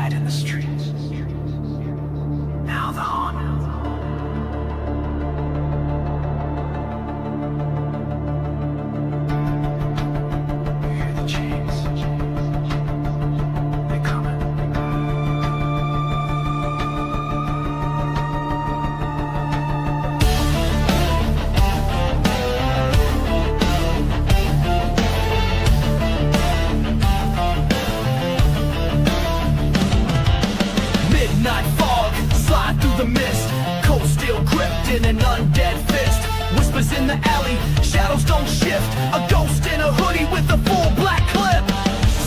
died in the streets. Now the haunted. You hear the chains. They coming. Midnight fog, slide through the mist. Cold steel gripped in an undead fist. Whispers in the alley, shadows don't shift. A ghost in a hoodie with a full black clip.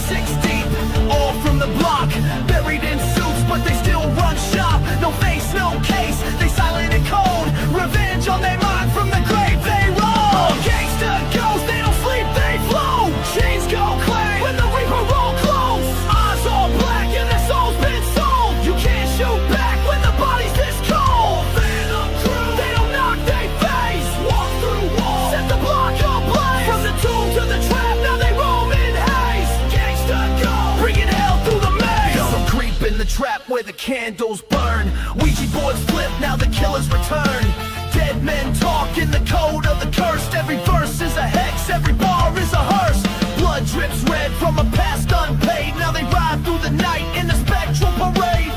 6 deep, all from the block. Buried in suits, but they still run shop. No face, no case, they silent and cold. Revenge on their mind from the grave they roll. Gangster ghosts, they don't sleep, they flow. Chains go clang when the reaper roll close. Eyes all black and their souls been sold. You can't shoot back when the body's this cold. Phantom crew, they don't knock, they face. Walk through walls, set the block ablaze. From the tomb to the trap, now they roam in haste. Gangsta go, bringing hell through the maze. Some creep in the trap where the candles burn. Ouija boards flip, now the killers return. Dead men talk in the code of the cursed. Every verse is a hex, every bar is a hearse. Blood drips red from a past unpaid. Now they ride through the night in the spectral parade.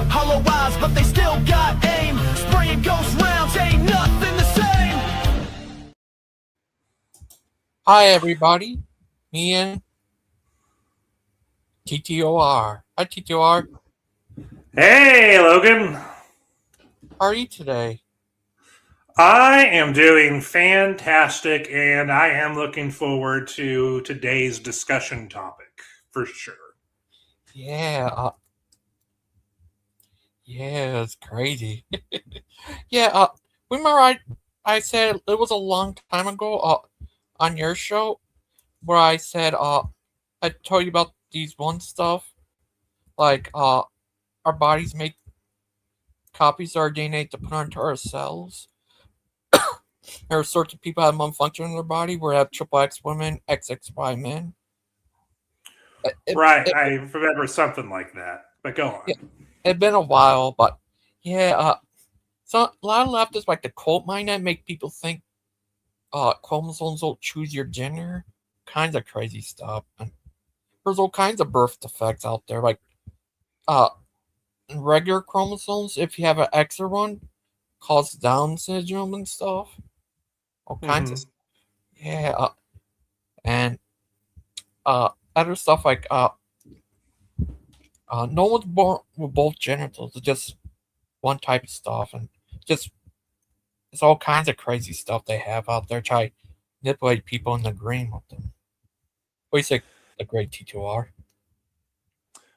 Hollow eyes, but they still got aim. Spraying ghost rounds, ain't nothing the same. Hi, everybody. Me and TTOR. Hi, TTOR. Hey, Logan. How are you today? I am doing fantastic, and I am looking forward to today's discussion topic, for sure. Yeah. Yeah, it's crazy. Yeah, remember I said it was a long time ago on your show where I said I told you about these one stuff like our bodies make copies of our DNA to put onto ourselves. There are sorts of people that have malfunction in their body where they have triple X women, XXY men. I remember something like that, but go on. Yeah, it's been a while, but yeah, so a lot of leftists like the cult mind that make people think chromosomes will choose your gender. Kinds of crazy stuff. And there's all kinds of birth defects out there, like regular chromosomes. If you have an extra one, cause Down syndrome and stuff. All kinds of stuff. Yeah, and other stuff like no one's born with both genitals. It's just one type of stuff, and just it's all kinds of crazy stuff they have out there. Try to manipulate people into agreeing with them. What do you think, the great T2R?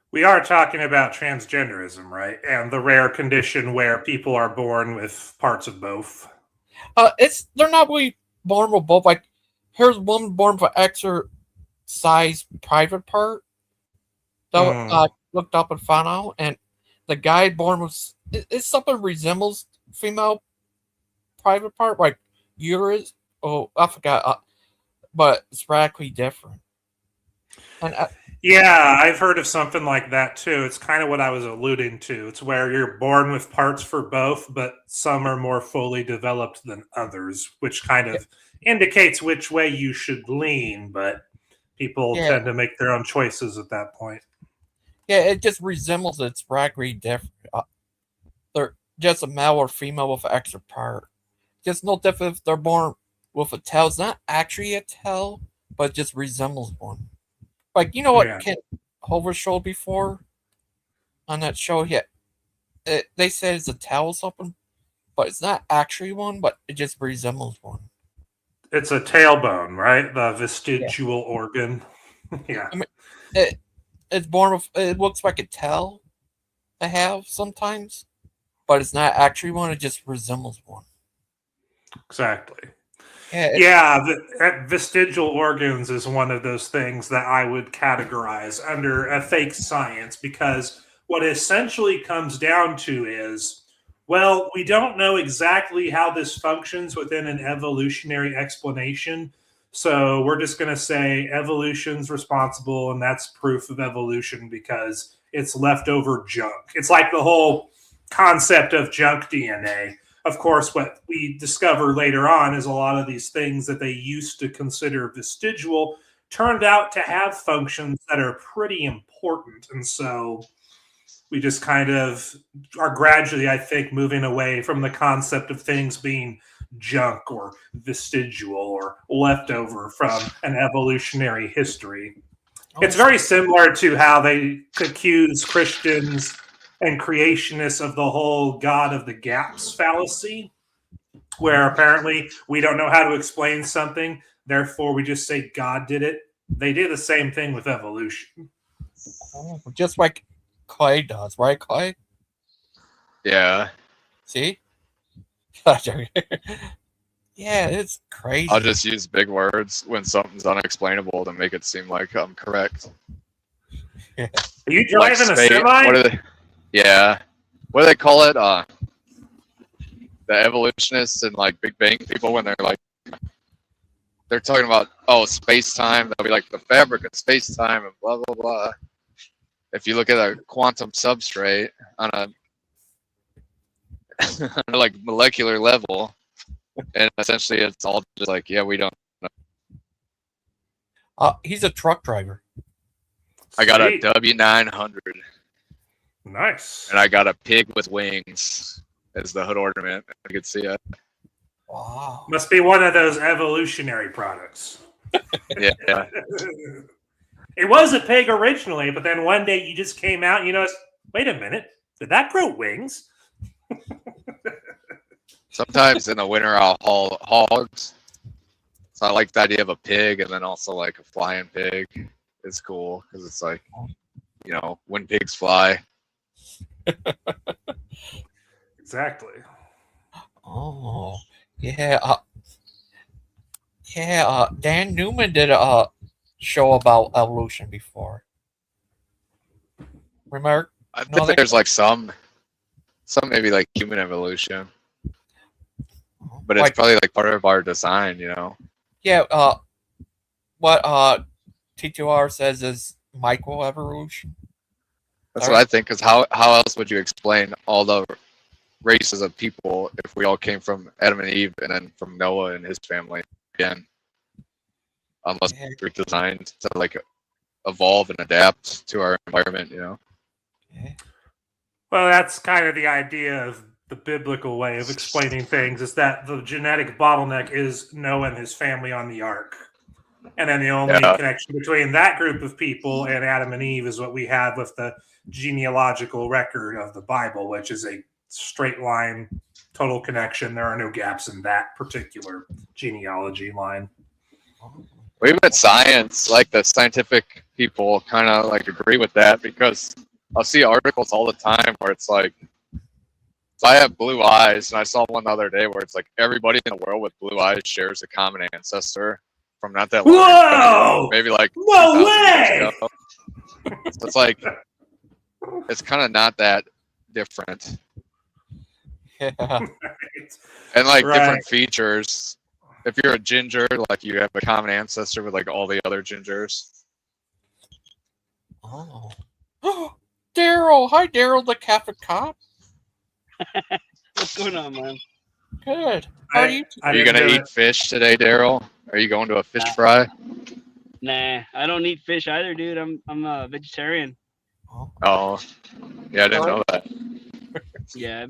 We are talking about transgenderism, right? And the rare condition where people are born with parts of both. They're not really born with both. Like, here's one born with an extra size private part that I looked up and found out, and the guy born with it's something resembles female private part, like uterus. Oh, I forgot, but it's radically different. And yeah, I've heard of something like that too. It's kind of what I was alluding to. It's where you're born with parts for both, but some are more fully developed than others, which kind of indicates which way you should lean, but people tend to make their own choices at that point. Yeah, it just resembles it's radically different. They're just a male or female with an extra part. Just no different if they're born with a tail. It's not actually a tail, but it just resembles one. Like, you know what Ken Hover showed before on that show? Yeah, they said it's a tail or something, but it's not actually one, but it just resembles one. It's a tailbone, right? The vestigial organ. Yeah. I mean, it's born with, it looks like a tail I have sometimes, but it's not actually one, it just resembles one. Exactly. Yeah, vestigial organs is one of those things that I would categorize under a fake science, because what it essentially comes down to is, well, we don't know exactly how this functions within an evolutionary explanation, So we're just going to say evolution's responsible, and that's proof of evolution because it's leftover junk. It's like the whole concept of junk DNA. Of course, what we discover later on is a lot of these things that they used to consider vestigial turned out to have functions that are pretty important. And so we just kind of are gradually, I think, moving away from the concept of things being junk or vestigial or leftover from an evolutionary history. It's very similar to how they accuse Christians and creationists of the whole God of the gaps fallacy, where apparently we don't know how to explain something, therefore we just say God did it. They do the same thing with evolution. Just like Clay does, right, Clay? Yeah. See? Yeah, it's crazy. I'll just use big words when something's unexplainable to make it seem like I'm correct. Are you driving Like a semi? What are they? Yeah. What do they call it? The evolutionists and like Big Bang people when they're talking about space-time. They'll be like the fabric of space-time and blah blah blah. If you look at a quantum substrate on a like molecular level, and essentially it's all just like, yeah, we don't know. He's a truck driver. I got a W900. Nice. And I got a pig with wings as the hood ornament. I could see it. Wow. Must be one of those evolutionary products. Yeah. It was a pig originally, but then one day you just came out and you noticed, wait a minute, did that grow wings? Sometimes in the winter I'll haul hogs. So I like the idea of a pig, and then also like a flying pig is cool because it's like, when pigs fly. Exactly. Oh, yeah. Dan Newman did a show about evolution before. Remember? I think there's like some maybe like human evolution. But it's probably like part of our design, Yeah, what TTOR says is microevolution. That's what I think, because how else would you explain all the races of people if we all came from Adam and Eve and then from Noah and his family again? Unless we're designed to like evolve and adapt to our environment, Yeah. Well, that's kind of the idea of the biblical way of explaining things, is that the genetic bottleneck is Noah and his family on the ark. And then the only connection between that group of people and Adam and Eve is what we have with the genealogical record of the Bible, which is a straight line, total connection. There are no gaps in that particular genealogy line. Well, even science, like the scientific people kind of like agree with that, because I'll see articles all the time where it's like, so I have blue eyes, and I saw one the other day where it's like everybody in the world with blue eyes shares a common ancestor from not that long ago, maybe like no way. So it's like, it's kind of not that different. Yeah. And like different features. If you're a ginger, like you have a common ancestor with like all the other gingers. Oh. Daryl. Hi, Daryl, the Catholic cop. What's going on, man? Good. How are you? Are you gonna eat fish today, Daryl? Are you going to a fish fry? Nah, I don't eat fish either, dude. I'm a vegetarian. Oh, yeah, I didn't know that. Yeah,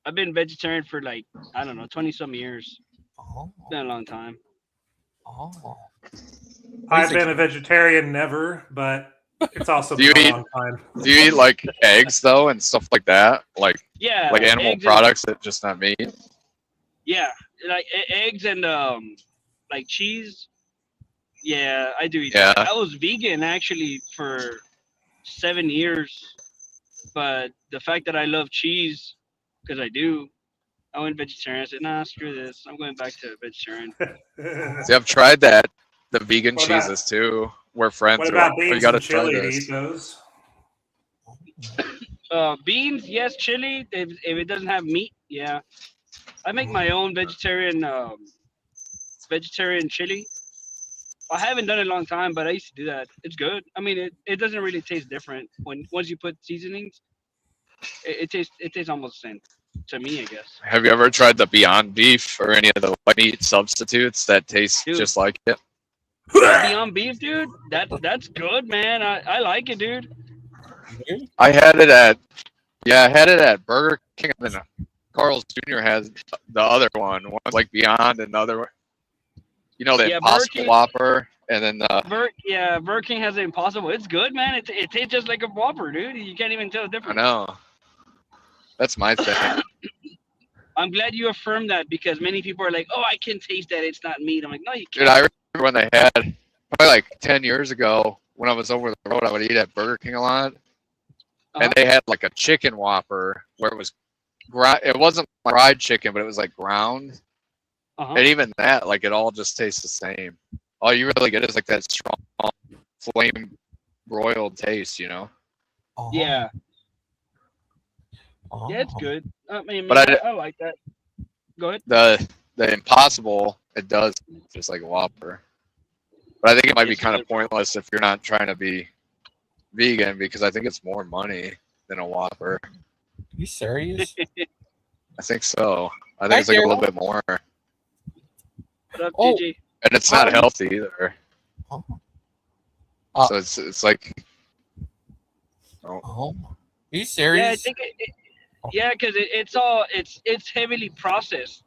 I've been vegetarian for like, I don't know, 20 some years. Oh. It's been a long time. Oh. I've been a vegetarian never, but it's also been a long time. Do you eat like eggs though and stuff like that? Like animal products that just not meat? Yeah, like eggs and like cheese. Yeah, I do eat that. I was vegan actually for 7 years, but the fact that I love cheese, because I do, I went vegetarian. I said, nah, screw this. I'm going back to vegetarian. See, I've tried that. The vegan cheeses too. We're friends. What about you beans gotta and chili? try Do you this. eat those? Beans, yes. Chili, if it doesn't have meat, yeah. I make my own vegetarian chili. I haven't done it in a long time, but I used to do that. It's good. I mean, it doesn't really taste different once you put seasonings. It tastes almost the same to me, I guess. Have you ever tried the Beyond Beef or any of the white meat substitutes that taste Dude. just like it? Beyond beef, dude. That's good, man. I like it, dude. I had it at Burger King, and then Carl's Jr. has the other one. One's like Beyond, and the other one, the Impossible Whopper, and then Burger King has the Impossible. It's good, man. It tastes just like a Whopper, dude. You can't even tell the I difference. know. That's my thing. I'm glad you affirmed that because many people are like, "Oh, I can taste that. It's not meat." I'm like, "No, you can't." Dude, I remember when they had, probably like 10 years ago, when I was over the road, I would eat at Burger King a lot. And they had like a chicken Whopper where it was, it wasn't fried chicken, but it was like ground. And even that, like, it all just tastes the same. All you really get is like that strong flame broiled taste, Yeah. Oh. Yeah, it's good. I mean, But I like that. Go ahead. The Impossible, it does just like a Whopper. But I think it might be kind of pointless if you're not trying to be vegan, because I think it's more money than a Whopper. Are you serious? I think so. I think it's like a little bit more. What up, TG? And it's not healthy either. So it's like. Are you serious? Yeah, I think because it's heavily processed.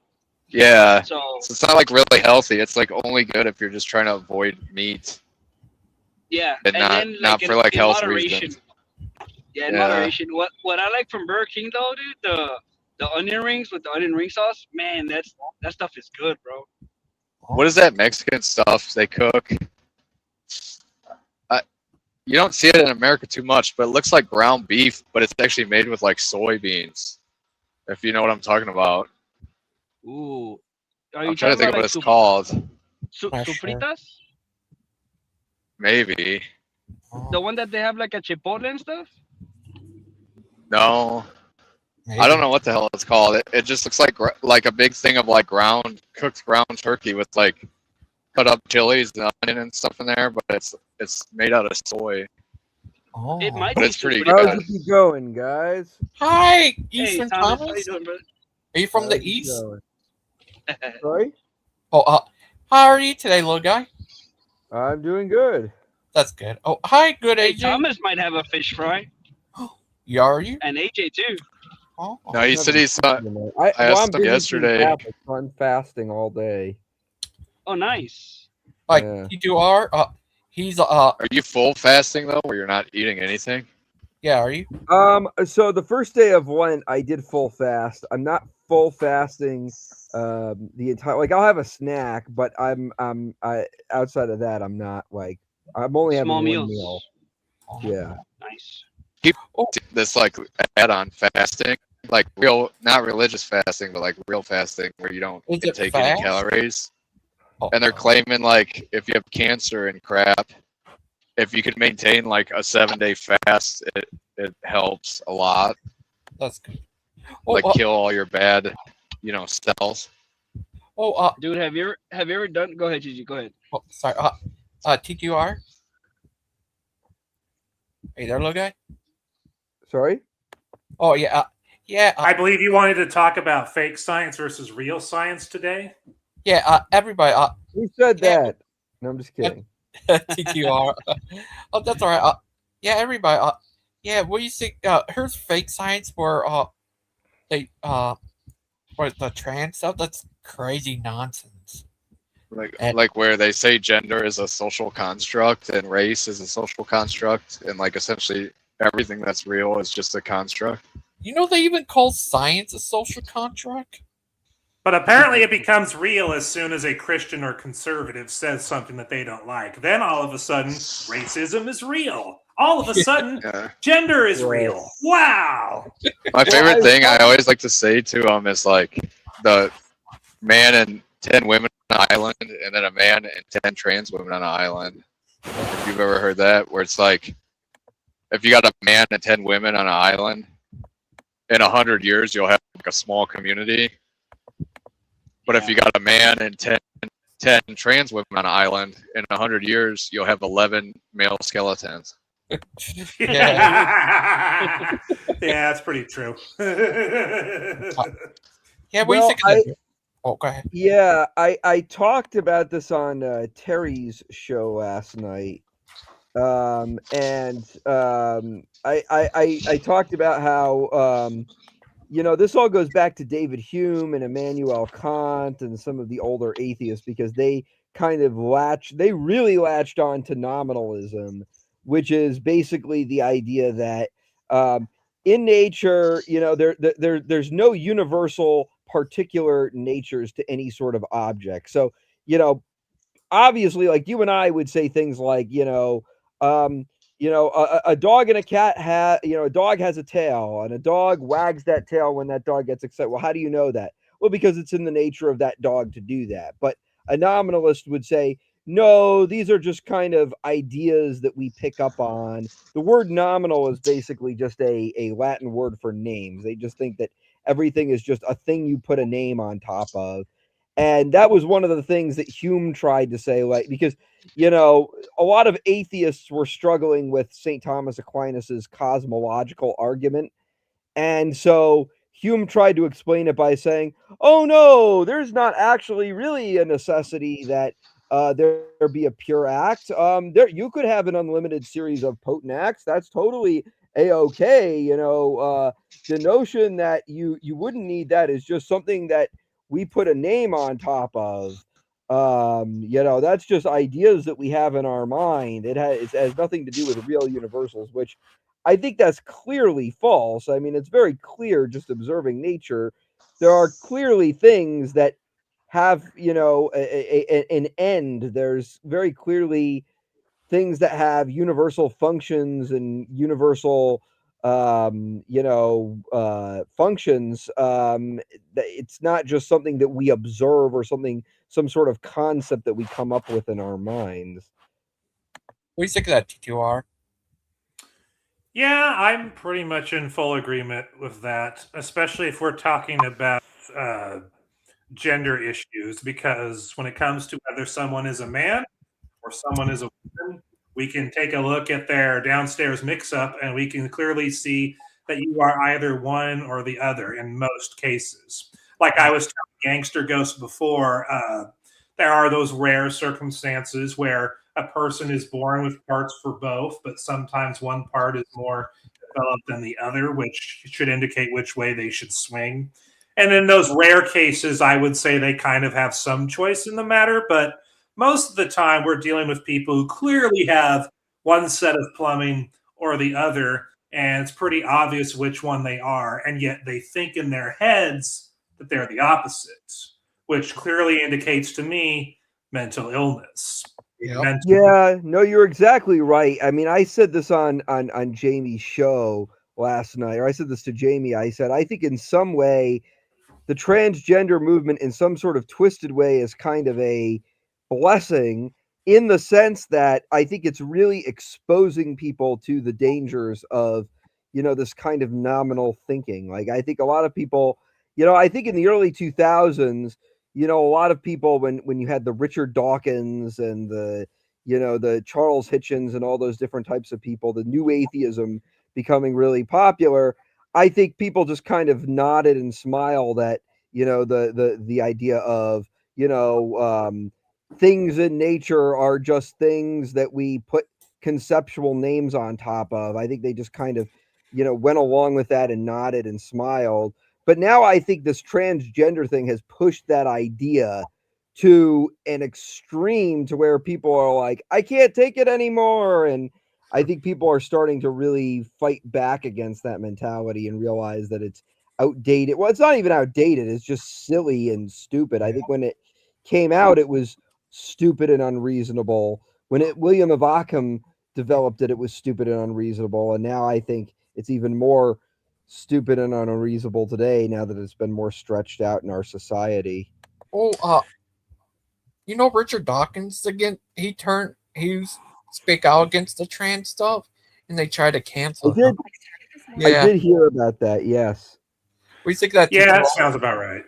Yeah. So it's not like really healthy. It's like only good if you're just trying to avoid meat. Yeah, And not for like health reasons. Yeah, in moderation. What I like from Burger King though, dude, the onion rings with the onion ring sauce, man, that stuff is good, bro. What is that Mexican stuff they cook? You don't see it in America too much, but it looks like ground beef, but it's actually made with like soybeans. If you know what I'm talking about. Ooh. I'm trying to think of what it's called. Sofritas? Maybe. The one that they have like a chipotle and stuff? No. Maybe. I don't know what the hell it's called. It just looks like a big thing of like cooked ground turkey with like cut up chilies and onion and stuff in there, but it's made out of soy. It might but be it's pretty good. good. How's it going, guys? Hi, Eastern Thomas. Thomas. How you doing, brother? Are you from the East? Sorry? How are you today, little guy? I'm doing good. That's good. Oh, hi, good AJ. Thomas might have a fish fry. Are you? And AJ too. No, he said he's not. I asked him yesterday. I'm fasting all day. Oh, nice. Like you are. He's Are you full fasting though, where you're not eating anything? Yeah, are you? So the first day of Lent, I did full fast. I'm not full fasting the entire. Like, I'll have a snack, but I outside of that, I'm not like. I'm only having one meal. Yeah. Nice. Keep this like add-on fasting, like real, not religious fasting, but like real fasting, where you don't take any calories. And they're claiming like if you have cancer and crap, if you can maintain like a 7-day fast, it helps a lot. That's good. Like kill all your bad, cells. Dude, have you ever done? Go ahead, Gigi. Go ahead. Oh, sorry. TTOR. Are you there, little guy? Sorry. Oh yeah. I believe you wanted to talk about fake science versus real science today. Yeah. Everybody. Who said that? No, I'm just kidding. TTOR. That's all right. Yeah, everybody. What do you think? Here's fake science for for the trans stuff. That's crazy nonsense. Like where they say gender is a social construct and race is a social construct, and like essentially everything that's real is just a construct. They even call science a social construct. But apparently it becomes real as soon as a Christian or conservative says something that they don't like. Then all of a sudden, racism is real. All of a sudden, gender is real. Wow. My favorite thing I always like to say to them is like the man and 10 women on an island, and then a man and 10 trans women on an island. If you've ever heard that, where it's like, if you got a man and 10 women on an island, in 100 years, you'll have like a small community. But if you got a man and 10 10 trans women on an island, in 100 years, you'll have 11 male skeletons. Yeah. Yeah, that's pretty true. Yeah, Well, oh, go ahead. Yeah, I talked about this on Terry's show last night, and I talked about how this all goes back to David Hume and Immanuel Kant and some of the older atheists, because they kind of really latched on to nominalism, which is basically the idea that in nature, there's no universal particular natures to any sort of object. So, obviously, like you and I would say things like, a dog and a cat a dog has a tail, and a dog wags that tail when that dog gets excited. Well, how do you know that? Well, because it's in the nature of that dog to do that. But a nominalist would say, no, these are just kind of ideas that we pick up on. The word nominal is basically just a Latin word for names. They just think that everything is just a thing you put a name on top of. And that was one of the things that Hume tried to say, like, because, a lot of atheists were struggling with St. Thomas Aquinas's cosmological argument. And so Hume tried to explain it by saying, oh, no, there's not actually really a necessity that there be a pure act. You could have an unlimited series of potent acts. That's totally a-okay. The notion that you wouldn't need that is just something that we put a name on top of. That's just ideas that we have in our mind. It has nothing to do with real universals, which I think that's clearly false. I mean, it's very clear just observing nature. There are clearly things that have, an end. There's very clearly things that have universal functions and universal functions. It's not just something that we observe or some sort of concept that we come up with in our minds. What do you think of that, TTOR? Yeah, I'm pretty much in full agreement with that, especially if we're talking about gender issues, because when it comes to whether someone is a man or someone is a woman, we can take a look at their downstairs mix-up and we can clearly see that you are either one or the other in most cases. Like I was telling Gangster Ghost before, there are those rare circumstances where a person is born with parts for both, but sometimes one part is more developed than the other, which should indicate which way they should swing. And in those rare cases, I would say they kind of have some choice in the matter, but most of the time we're dealing with people who clearly have one set of plumbing or the other, and it's pretty obvious which one they are, and yet they think in their heads that they're the opposites, which clearly indicates to me mental illness. Yep. Yeah, no, you're exactly right. I mean, I said this on Jamie's show last night, or I said this to Jamie. I said, I think in some way the transgender movement in some sort of twisted way is kind of a blessing, in the sense that I think it's really exposing people to the dangers of, this kind of nominal thinking. Like, I think a lot of people, I think in the early 2000s, a lot of people, when you had the Richard Dawkins and the Charles Hitchens and all those different types of people, the new atheism becoming really popular, I think people just kind of nodded and smiled at, the idea of, things in nature are just things that we put conceptual names on top of. I think they just kind of, went along with that and nodded and smiled. But now I think this transgender thing has pushed that idea to an extreme to where people are like, I can't take it anymore. And I think people are starting to really fight back against that mentality and realize that it's outdated. Well, it's not even outdated. It's just silly and stupid. I think when it came out, it was stupid and unreasonable. When William of Ockham developed it, it was stupid and unreasonable. And now I think it's even more stupid and unreasonable today, now that it's been more stretched out in our society. Richard Dawkins, again, he speak out against the trans stuff, and they try to cancel him. Yeah. I did hear about that, yes. We think that. Yeah, that sounds about right.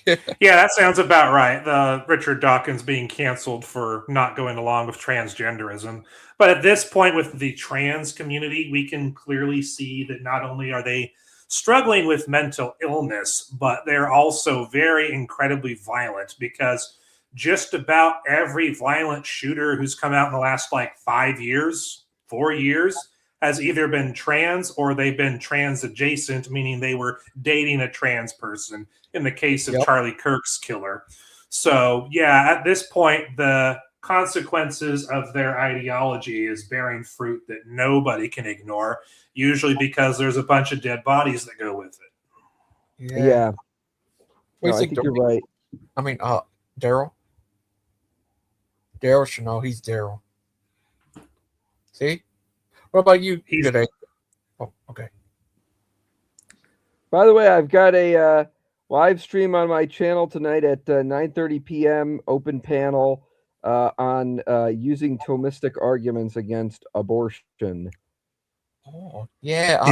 Yeah, that sounds about right. The Richard Dawkins being canceled for not going along with transgenderism. But at this point, with the trans community, we can clearly see that not only are they struggling with mental illness, but they're also very incredibly violent, because just about every violent shooter who's come out in the last 5 years, 4 years, has either been trans or they've been trans adjacent, meaning they were dating a trans person in the case of Charlie Kirk's killer. So, yeah, at this point, the consequences of their ideology is bearing fruit that nobody can ignore, usually because there's a bunch of dead bodies that go with it. Yeah. No, I think you're right. I mean, Daryl? Daryl should know. He's Daryl. See? What about you today? Oh, okay. By the way, I've got a live stream on my channel tonight at 9:30 p.m. Open panel on using Thomistic arguments against abortion. Oh, yeah.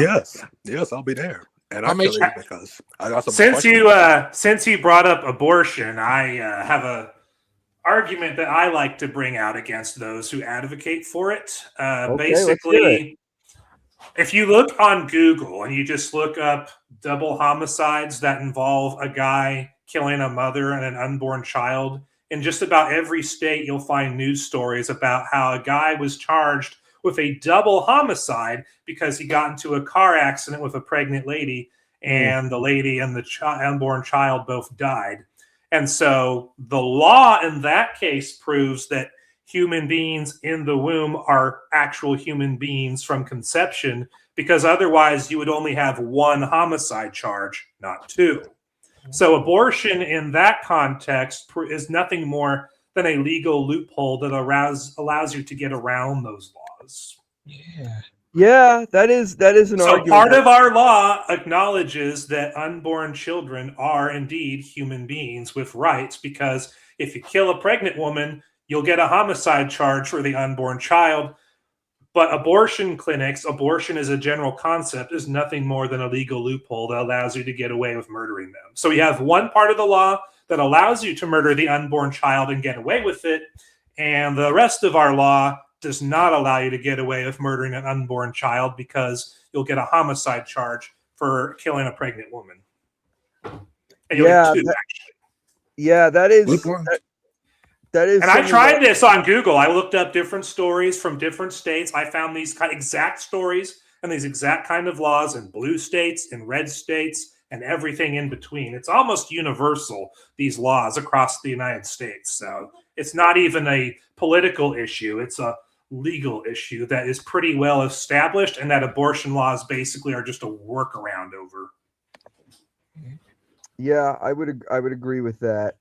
Yes, I'll be there. And I'll make actually, sure- because I got some Since you brought up abortion, I have a argument that I like to bring out against those who advocate for it. Basically, if you look on Google and you just look up double homicides that involve a guy killing a mother and an unborn child, in just about every state, you'll find news stories about how a guy was charged with a double homicide because he got into a car accident with a pregnant lady, and the lady and the unborn child both died. And so the law in that case proves that human beings in the womb are actual human beings from conception, because otherwise you would only have one homicide charge, not two. So abortion in that context is nothing more than a legal loophole that allows you to get around those laws. Yeah, that is an argument. So part of our law acknowledges that unborn children are indeed human beings with rights, because if you kill a pregnant woman, you'll get a homicide charge for the unborn child. But abortion clinics, abortion as a general concept, is nothing more than a legal loophole that allows you to get away with murdering them. So you have one part of the law that allows you to murder the unborn child and get away with it, and the rest of our law does not allow you to get away with murdering an unborn child, because you'll get a homicide charge for killing a pregnant woman. And you'll get two, actually. Yeah, that is. That is. And I tried this on Google. I looked up different stories from different states. I found these exact stories and these exact kind of laws in blue states, in red states, and everything in between. It's almost universal, these laws across the United States. So it's not even a political issue. It's a legal issue that is pretty well established, and that abortion laws basically are just a workaround over. Yeah, I would agree with that.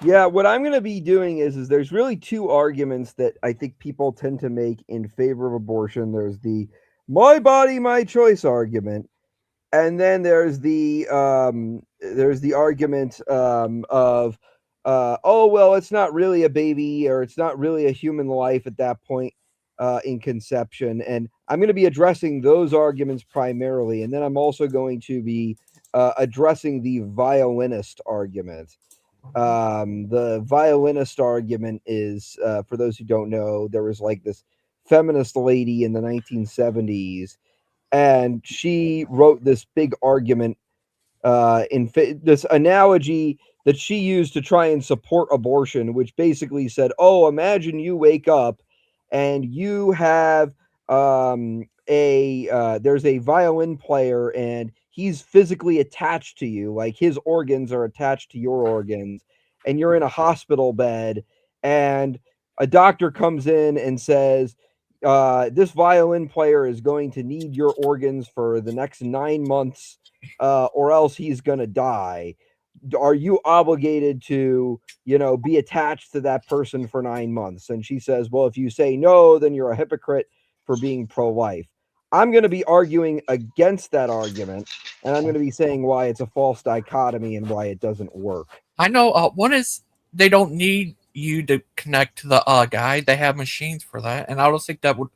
Yeah, what I'm going to be doing is there's really two arguments that I think people tend to make in favor of abortion. There's the my body, my choice argument, and then there's the argument of oh, well, it's not really a baby, or it's not really a human life at that point in conception. And I'm going to be addressing those arguments primarily. And then I'm also going to be addressing the violinist argument. The violinist argument is, for those who don't know, there was this feminist lady in the 1970s, and she wrote this big argument this analogy that she used to try and support abortion, which basically said, oh, imagine you wake up and you have there's a violin player, and he's physically attached to you, like his organs are attached to your organs, and you're in a hospital bed, and a doctor comes in and says, this violin player is going to need your organs for the next 9 months, or else he's going to die. Are you obligated to, be attached to that person for 9 months? And she says, well, if you say no, then you're a hypocrite for being pro-life. I'm going to be arguing against that argument, and I'm going to be saying why it's a false dichotomy and why it doesn't work. I know. One is they don't need you to connect to the guy. They have machines for that, and I don't think that would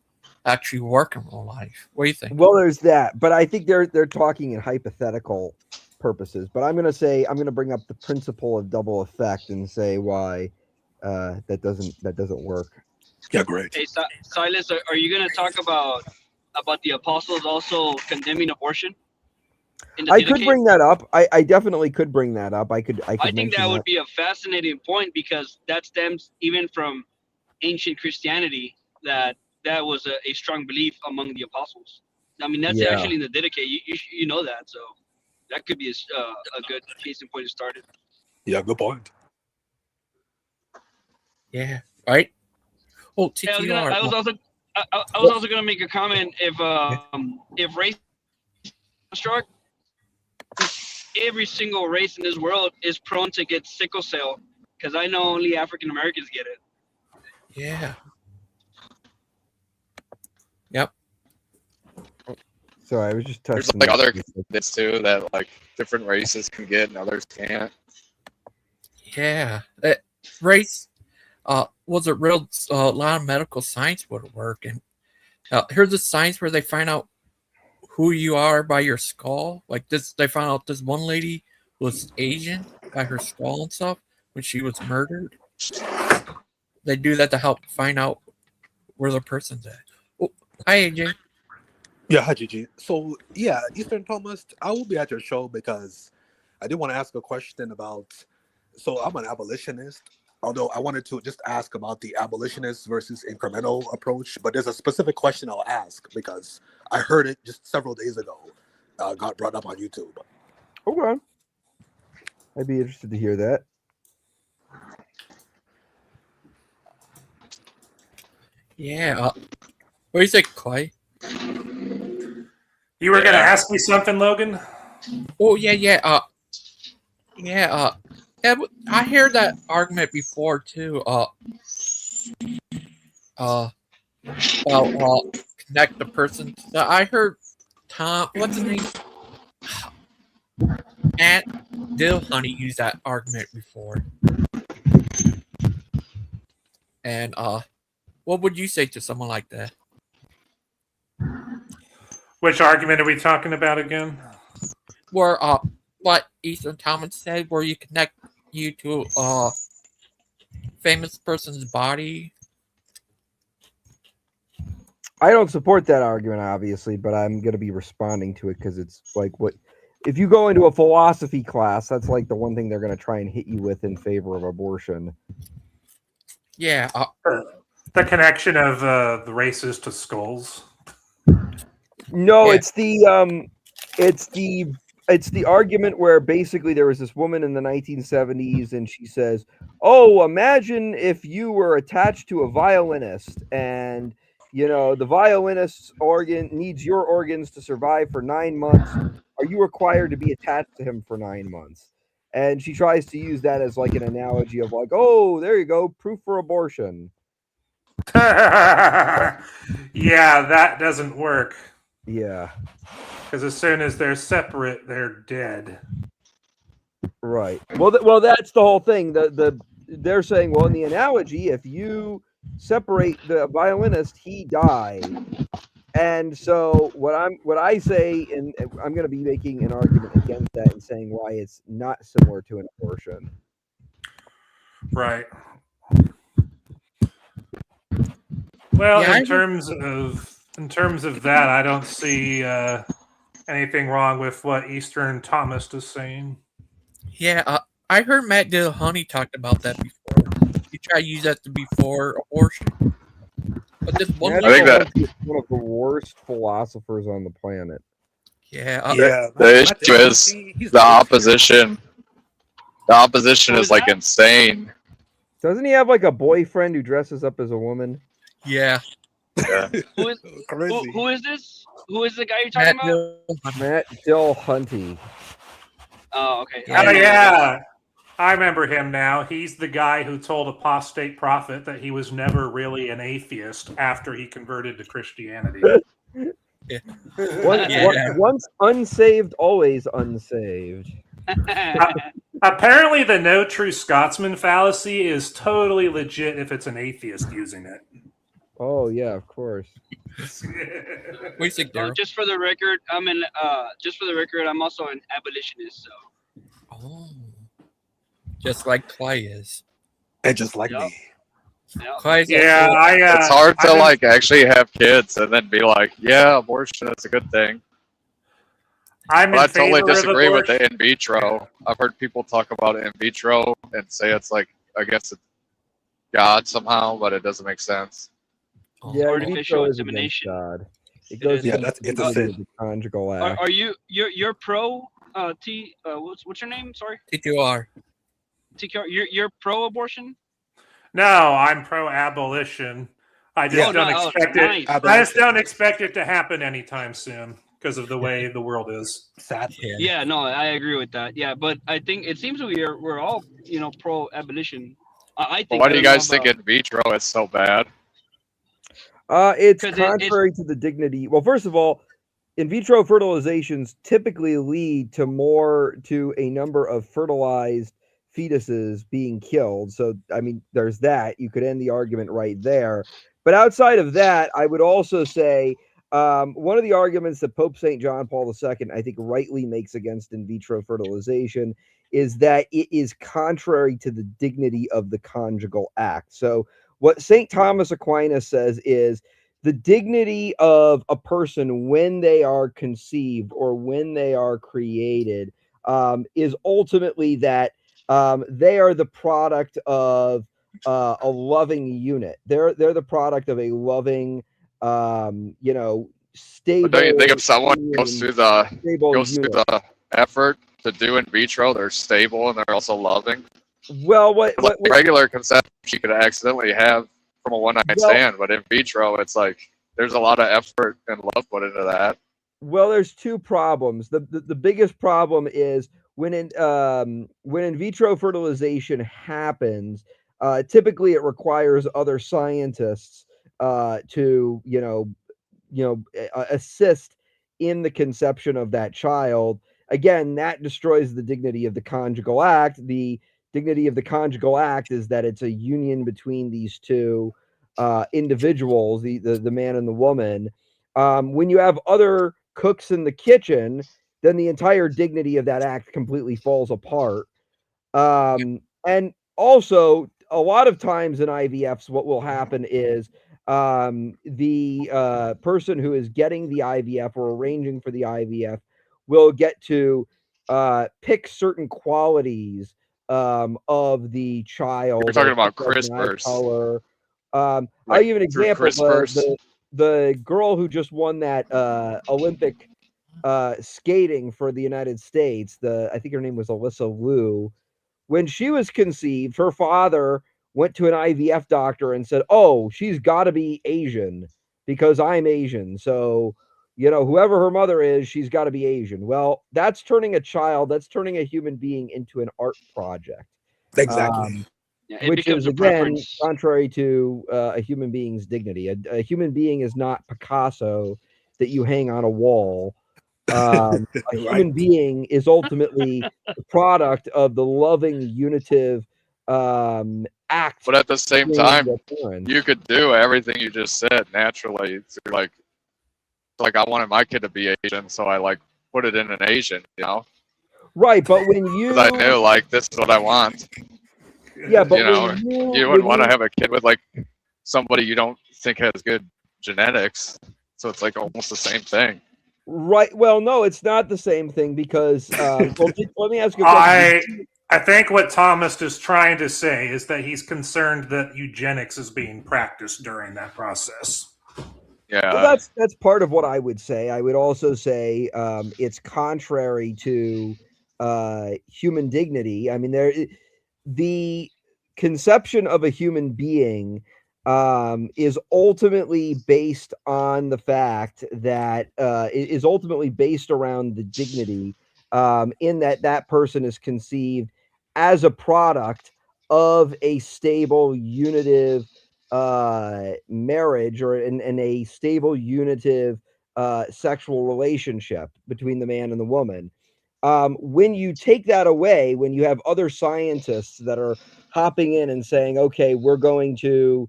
actually work in real life. What do you think? Well, there's that, but I think they're talking in hypothetical purposes. But I'm gonna bring up the principle of double effect and say why that doesn't work. Yeah, great. Hey, Silas, are you going to talk about the apostles also condemning abortion? I could bring that up. I definitely could bring that up. I think that would be a fascinating point, because that stems even from ancient Christianity, that was a strong belief among the apostles. I mean, that's actually in the Didache. You know that, so that could be a good case in point to start it. Yeah, good point. Yeah, right. Oh, TTOR. Yeah, I was also gonna make a comment. If race struck, every single race in this world is prone to get sickle cell, because I know only African Americans get it. Yeah. Yep. So I was just touching. There's like other this too that like different races can get and others can't. Yeah. Race. Was a real lot of medical science would work, and here's a science where they find out who you are by your skull. Like this, they found out this one lady was Asian by her skull and stuff when she was murdered. They do that to help find out where the person's at. Oh, hi AJ. Yeah, hi Gigi. So yeah, Eastern Thomas, I will be at your show because I did want to ask a question about. So I'm an abolitionist. Although I wanted to just ask about the abolitionist versus incremental approach, but there's a specific question I'll ask because I heard it just several days ago. Got brought up on YouTube. Okay. I'd be interested to hear that. Yeah. What do you think, Clay? You were going to ask me something, Logan? Oh, yeah. Yeah, I heard that argument before too. Connect the person. I heard Tom. What's his name? Matt Dillhunty used that argument before. And what would you say to someone like that? Which argument are we talking about again? Where what Eastern Thomas said, where you connect you to a famous person's body. I don't support that argument, obviously, but I'm going to be responding to it because it's like what if you go into a philosophy class, that's like the one thing they're going to try and hit you with in favor of abortion. Yeah. The connection of the races to skulls. No, Yeah. It's the argument where basically there was this woman in the 1970s and she says, "Oh, imagine if you were attached to a violinist and, you know, the violinist's organ needs your organs to survive for 9 months. Are you required to be attached to him for 9 months?" And she tries to use that as like an analogy of like, "Oh, there you go, proof for abortion." Yeah, that doesn't work. Yeah. Because as soon as they're separate, they're dead. Right. Well, that's the whole thing. They're saying, well, in the analogy, if you separate the violinist, he died. And so what I say, and I'm going to be making an argument against that and saying why it's not similar to an abortion. Right. Well, Yeah, in terms of that, I don't see anything wrong with what Eastern Thomas is saying. Yeah, I heard Matt Dillahunty talked about that before. He tried to use that before abortion. But this one, I think that's one of the worst philosophers on the planet. Yeah, the issue is the opposition. The opposition is like insane. Doesn't he have like a boyfriend who dresses up as a woman? Yeah. Who is this? Who is the guy you're talking about? Matt Dillahunty. Oh, okay. Oh, yeah. I remember him now. He's the guy who told Apostate Prophet that he was never really an atheist after he converted to Christianity. Once unsaved, always unsaved. Apparently, the no true Scotsman fallacy is totally legit if it's an atheist using it. Oh yeah, of course. What do you think, Daryl? Just for the record, I'm also an abolitionist. So. Oh, just like Clay is. And just like Yep. me. Yeah. Clay's Yeah, also- It's hard to I've been- like actually have kids and then be like, yeah, abortion is a good thing. I'm But I in totally favor of disagree with abortion. the in vitro. I've heard people talk about in vitro and say it's like, I guess it's God somehow, but it doesn't make sense. Yeah, Artificial vitro is against insemination. God. It goes Yeah, against it's the a dignity of sin. the conjugal act. Are you're pro what's your name? Sorry, TTOR. TKR. You're pro abortion. No, I'm pro-abolition. I just Oh, don't no, expect nice. it. I just don't expect it to happen anytime soon because of the way the world is. Sadly. Yeah. Yeah, no, I agree with that. Yeah, but I think it seems we're all pro abolition. I But think. why I do you don't know guys think about- in vitro is so bad? It's 'Cause contrary to the dignity. Well, first of all, in vitro fertilizations typically lead to a number of fertilized fetuses being killed. So, I mean, there's that. You could end the argument right there. But outside of that, I would also say one of the arguments that Pope St. John Paul II, I think, rightly makes against in vitro fertilization is that it is contrary to the dignity of the conjugal act. So, what St. Thomas Aquinas says is the dignity of a person when they are conceived or when they are created is ultimately that they are the product of a loving unit. They're the product of a loving, stable. But don't you think if someone goes through the stable unit. effort to do in vitro, they're stable and they're also loving? Well, what Regular conception you could accidentally have from a one night stand, but in vitro, it's like there's a lot of effort and love put into that. Well, there's two problems. The biggest problem is when in vitro fertilization happens, typically it requires other scientists to assist in the conception of that child. Again, that destroys the dignity of the conjugal act. The dignity of the conjugal act is that it's a union between these two individuals, the man and the woman. When you have other cooks in the kitchen, then the entire dignity of that act completely falls apart. And also, a lot of times in IVFs, what will happen is the person who is getting the IVF or arranging for the IVF will get to pick certain qualities of the child. We're talking about like an eye CRISPRs. color. I'll Like, give you an through example. CRISPRs. The girl who just won that Olympic skating for the United States, I think her name was Alyssa Liu. When she was conceived, her father went to an IVF doctor and said, "Oh, she's got to be Asian because I'm Asian. So, whoever her mother is, she's got to be Asian." Well, that's turning a human being into an art project. Exactly. Yeah, it Which becomes is, a again, preference. contrary to a human being's dignity. A human being is not Picasso that you hang on a wall. A human being is ultimately the product of the loving, unitive act. But at the same between time, the parents. you could do everything you just said naturally. It's like I wanted my kid to be Asian, so I put it in an Asian, Right, but when you, because I knew this is what I want. yeah, but You wouldn't want to have a kid with somebody you don't think has good genetics, so it's almost the same thing. Right. Well, no, it's not the same thing because let me ask you a question. I think what Thomas is trying to say is that he's concerned that eugenics is being practiced during that process. Yeah. Well, that's part of what I would say. I would also say it's contrary to human dignity. I mean, the conception of a human being is ultimately based on the fact that it is ultimately based around the dignity in that person is conceived as a product of a stable, unitive marriage or in a stable, unitive sexual relationship between the man and the woman. When you take that away, when you have other scientists that are hopping in and saying, okay, we're going to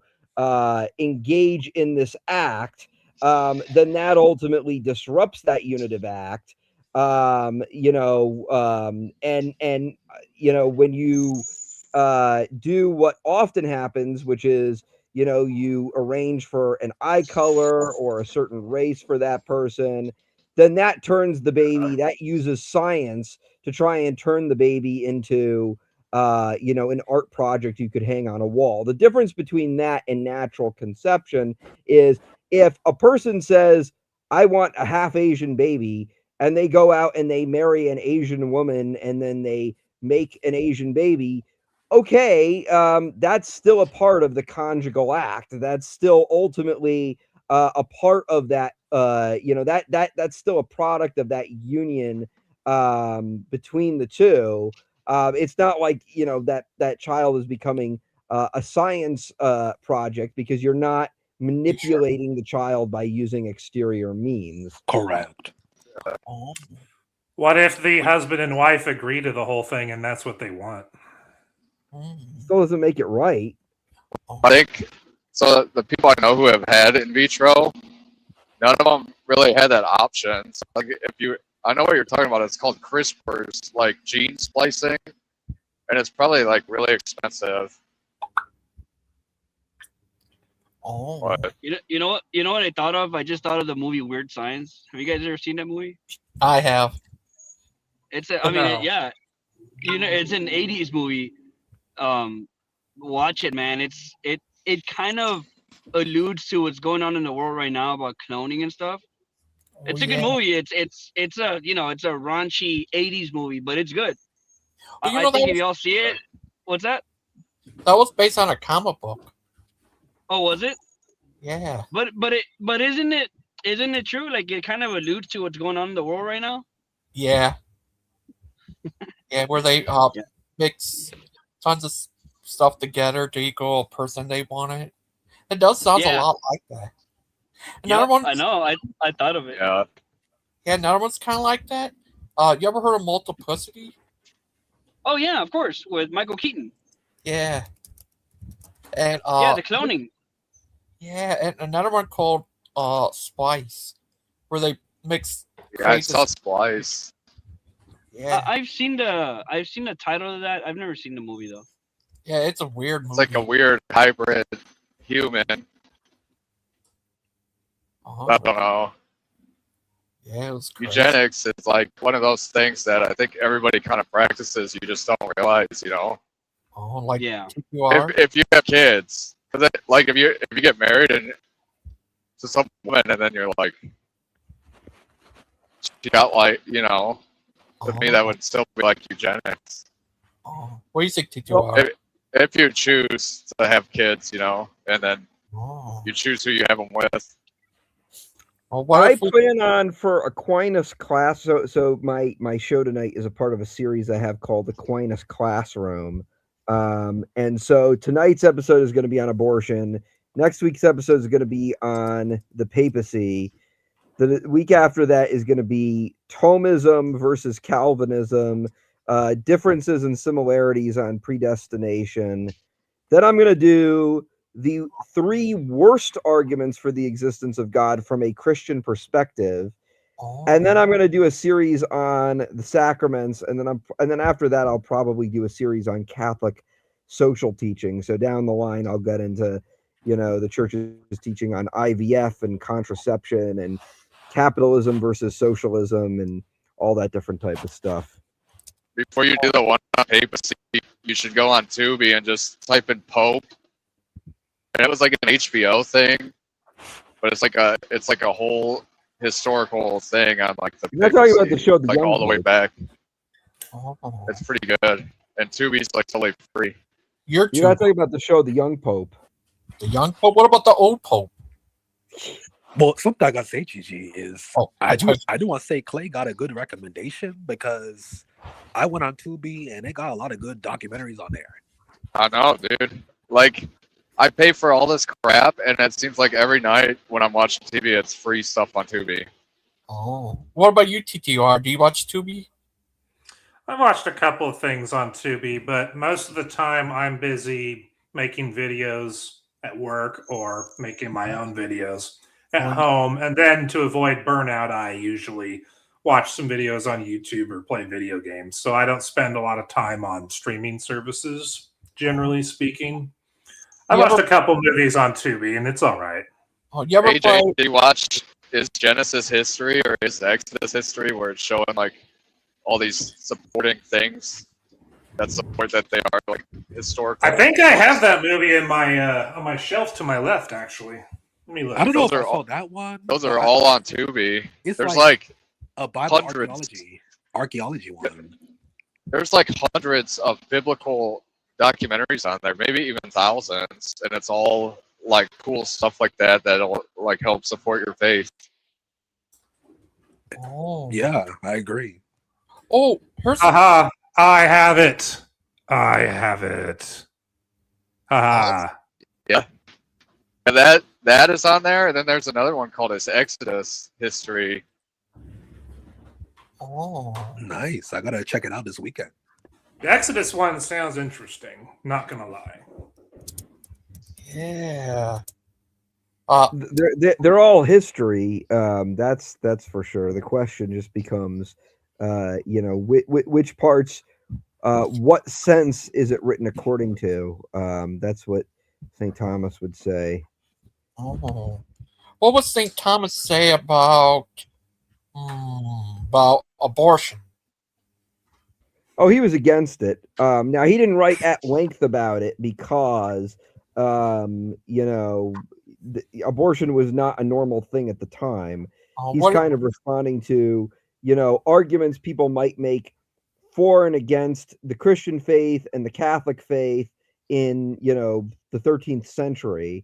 engage in this act, then that ultimately disrupts that unitive act. And when you do what often happens, which is, you arrange for an eye color or a certain race for that person, then that turns the baby, that uses science to try and turn the baby into, an art project you could hang on a wall. The difference between that and natural conception is if a person says, I want a half Asian baby, and they go out and they marry an Asian woman and then they make an Asian baby, okay, that's still a part of the conjugal act. That's still ultimately a part of that. That's still a product of that union between the two. It's not like that child is becoming a science project, because you're not manipulating the child by using exterior means. Correct. What if the husband and wife agree to the whole thing and that's what they want? Still doesn't make it right. I think so. The people I know who have had in vitro, none of them really had that option. So like I know what you're talking about. It's called CRISPR's, like gene splicing, and it's probably like really expensive. But, You know what I thought of? I just thought of the movie Weird Science. Have you guys ever seen that movie? I have. It's No. it's an '80s movie. Watch it, man. It kind of alludes to what's going on in the world right now about cloning and stuff. It's a good movie. It's a it's a raunchy '80s movie, but it's good. I think if y'all see it, what's that? That was based on a comic book. Oh, was it? Yeah. But isn't it true? Like it kind of alludes to what's going on in the world right now. Yeah. Yeah, where they mix tons of stuff together to equal a person they wanted. It does sound a lot like that. Another one. I know. I thought of it. Yeah. Yeah, another one's kind of like that. You ever heard of multiplicity? Oh yeah, of course, with Michael Keaton. Yeah. And the cloning. Yeah, and another one called Splice, where they mix. Yeah, I saw Splice. Yeah, I've seen the title of that. I've never seen the movie though. yeah, it's a weird movie. It's like a weird hybrid human. I don't know. Yeah, it was crazy. Eugenics is like one of those things that I think everybody kind of practices. You just don't realize, Oh, like Yeah. TTOR? If you have kids, because like if you get married and to some woman and then you're like, she got like, to me that would still be like eugenics. Oh, what do you think, TTOR? If you choose to have kids, and then you choose who you have them with. Well, I plan on for Aquinas class. So my show tonight is a part of a series I have called Aquinas Classroom. And so tonight's episode is going to be on abortion. Next week's episode is going to be on the papacy. The week after that is going to be Thomism versus Calvinism, differences and similarities on predestination. Then I'm going to do the 3 worst arguments for the existence of God from a Christian perspective. And then I'm going to do a series on the sacraments, and then after that I'll probably do a series on Catholic social teaching. So down the line I'll get into the church's teaching on IVF and contraception and capitalism versus socialism and all that different type of stuff. Before you do the one on papacy, you should go on Tubi and just type in Pope. And it was like an HBO thing, but it's like a whole historical thing on like the. You're not talking about the show, like all the way back. It's pretty good, and Tubi's like totally free. You're not talking about the show, The Young Pope. The Young Pope. What about the old Pope? Well, something I gotta say, Gigi, is I do want to say Clay got a good recommendation, because I went on Tubi and they got a lot of good documentaries on there. I know, dude. Like, I pay for all this crap, and it seems like every night when I'm watching TV, it's free stuff on Tubi. Oh, what about you, TTR? Do you watch Tubi? I've watched a couple of things on Tubi, but most of the time I'm busy making videos at work or making my own videos at home. And then to avoid burnout, I usually watch some videos on YouTube or play video games. So I don't spend a lot of time on streaming services, generally speaking. I watched a couple movies on Tubi, and it's all right. Oh, you ever AJ, play? did you watch Is Genesis History or Is Exodus History, where it's showing like all these supporting things that support that they are like historical? I think I have that movie in my on my shelf to my left, actually. Let me look. I don't know if Those I are saw all- that one. Those are all on Tubi. It's There's like- like A Bible hundreds. archaeology one. there's like hundreds of biblical documentaries on there, maybe even thousands, and it's all like cool stuff like that that'll like help support your faith. Oh, Yeah, I agree. Oh, here's Aha! I have it. I have it. Aha! And that is on there, and then there's another one called Is Exodus History. oh. Nice. I gotta check it out this weekend. The Exodus one sounds interesting. Not gonna lie. Yeah. They're all history. That's for sure. The question just becomes, which parts, what sense is it written according to? That's what St. Thomas would say. Oh. What would St. Thomas say about abortion? Oh, he was against it. Now he didn't write at length about it because, abortion was not a normal thing at the time. He's kind of responding to, arguments people might make for and against the Christian faith and the Catholic faith in, the 13th century.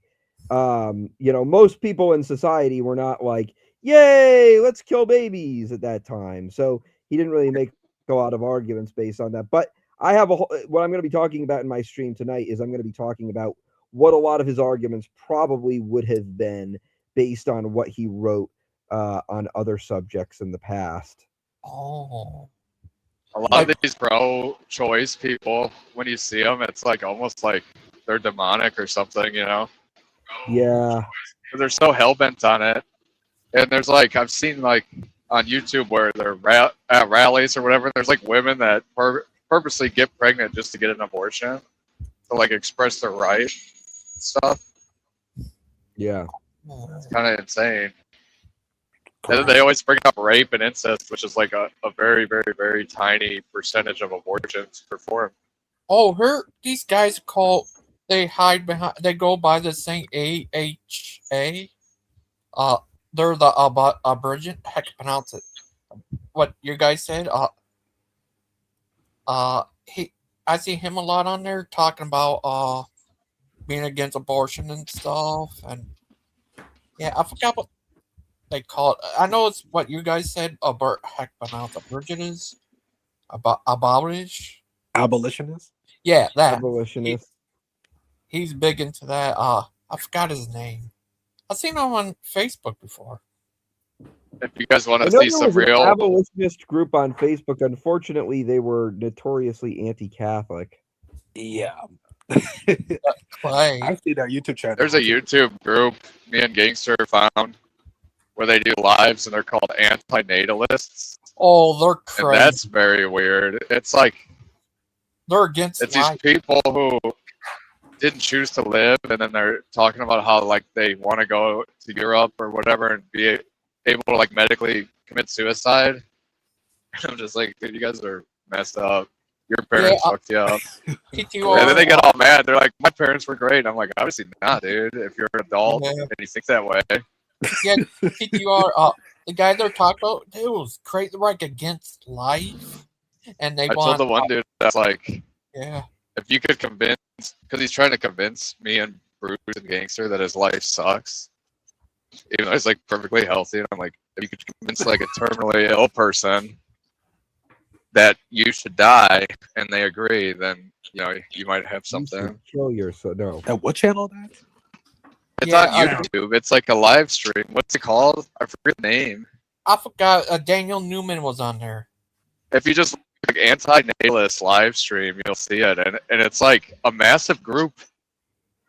Most people in society were not like, yay, let's kill babies at that time. So he didn't really make a lot of arguments based on that. But I have what I'm going to be talking about in my stream tonight is I'm going to be talking about what a lot of his arguments probably would have been based on what he wrote on other subjects in the past. Oh. A lot of these pro-choice people, when you see them, it's like almost like they're demonic or something, Yeah. They're so hell-bent on it. And there's like, I've seen like on YouTube where they're at rallies or whatever, there's like women that purposely get pregnant just to get an abortion, to like express their right and stuff. Yeah. It's kind of insane. And then they always bring up rape and incest, which is like a very, very, very tiny percentage of abortions performed. Oh, these guys they hide behind, they go by the St. AHA. They're the Aboriginal, heck, pronounce it. What you guys said, I see him a lot on there talking about being against abortion and stuff, and yeah, I forgot what they call it. I know it's what you guys said. Heck, pronounce Aborigines, Abolitionist? Yeah, that. Abolitionist. He's big into that. I forgot his name. I've seen him on Facebook before. If you guys want I to know see there some was an real, abolitionist group on Facebook. Unfortunately, they were notoriously anti-Catholic. Yeah. Clay. I've seen that YouTube channel. there's a YouTube group me and Gangster found where they do lives, and they're called anti-natalists. Oh, they're And crazy. that's very weird. It's like, They're against it's these life. people who didn't choose to live, and then they're talking about how like they want to go to Europe or whatever and be able to like medically commit suicide. I'm just like, dude, you guys are messed up. Your parents fucked you up. TTOR, And then they get all mad. They're like, my parents were great. I'm like, obviously not, dude. If you're an adult Yeah. and you think that way. yeah, TTOR, the guy they're talking about, it was crazy, like against life, and they I told the one dude that's like, yeah, if you could convince, because he's trying to convince me and Bruce and Gangster that his life sucks, even though he's like perfectly healthy. And I'm like, if you could convince like a terminally ill person that you should die, and they agree, then you might have You should something. kill yourself. No. And what channel that? It's Yeah, on YouTube. It's like a live stream. What's it called? I forget the name. I forgot. Daniel Newman was on there. If you just like anti-natalist live stream, you'll see it, and it's like a massive group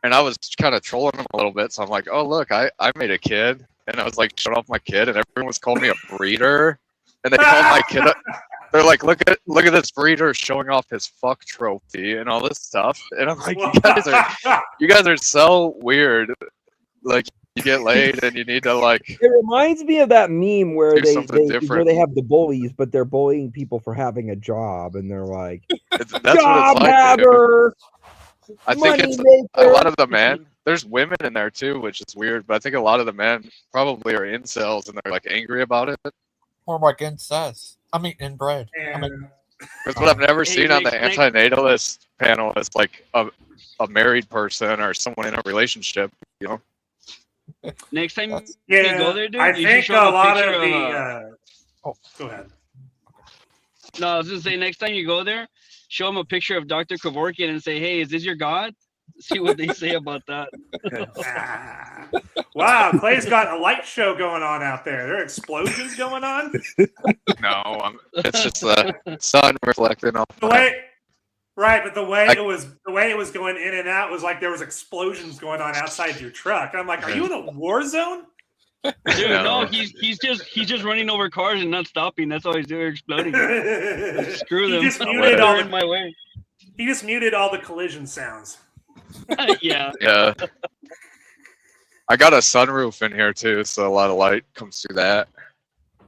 and I was kind of trolling them a little bit. So I'm like, oh look, I made a kid, and I was like showing off my kid, and everyone was calling me a breeder, and they called my kid. They're like, look at this breeder showing off his fuck trophy and all this stuff, and I'm like, you guys are so weird. Like, you get laid and you need to like. It reminds me of that meme where do they something where different. they have the bullies, but they're bullying people for having a job, and they're like, That's what "Job it's like. haver, I think money it's maker." a lot of the men. There's women in there too, which is weird. But I think a lot of the men probably are incels and they're like angry about it. Or like incest. I mean, inbred. I mean, Because what I've never Hey, seen on the Nick- antinatalist panel is like a married person or someone in a relationship. You know. Next time Yeah, you go there, dude, I you think should a show lot picture of the. Oh, go ahead. No, I was gonna say next time you go there, show them a picture of Dr. Kevorkian and say, "Hey, is this your god?" See what they say about that. Ah. Wow, Clay's got a light show going on out there. There are explosions going on. No, it's just the sun reflecting off. The way, right, but the way it was going in and out was like there was explosions going on outside your truck. I'm like, are you in a war zone? Dude, No. no, he's just running over cars and not stopping. That's all he's doing, exploding. Screw He them. just muted They're all in the, my way. he just muted all the collision sounds. Yeah. Yeah. I got a sunroof in here too, so a lot of light comes through that.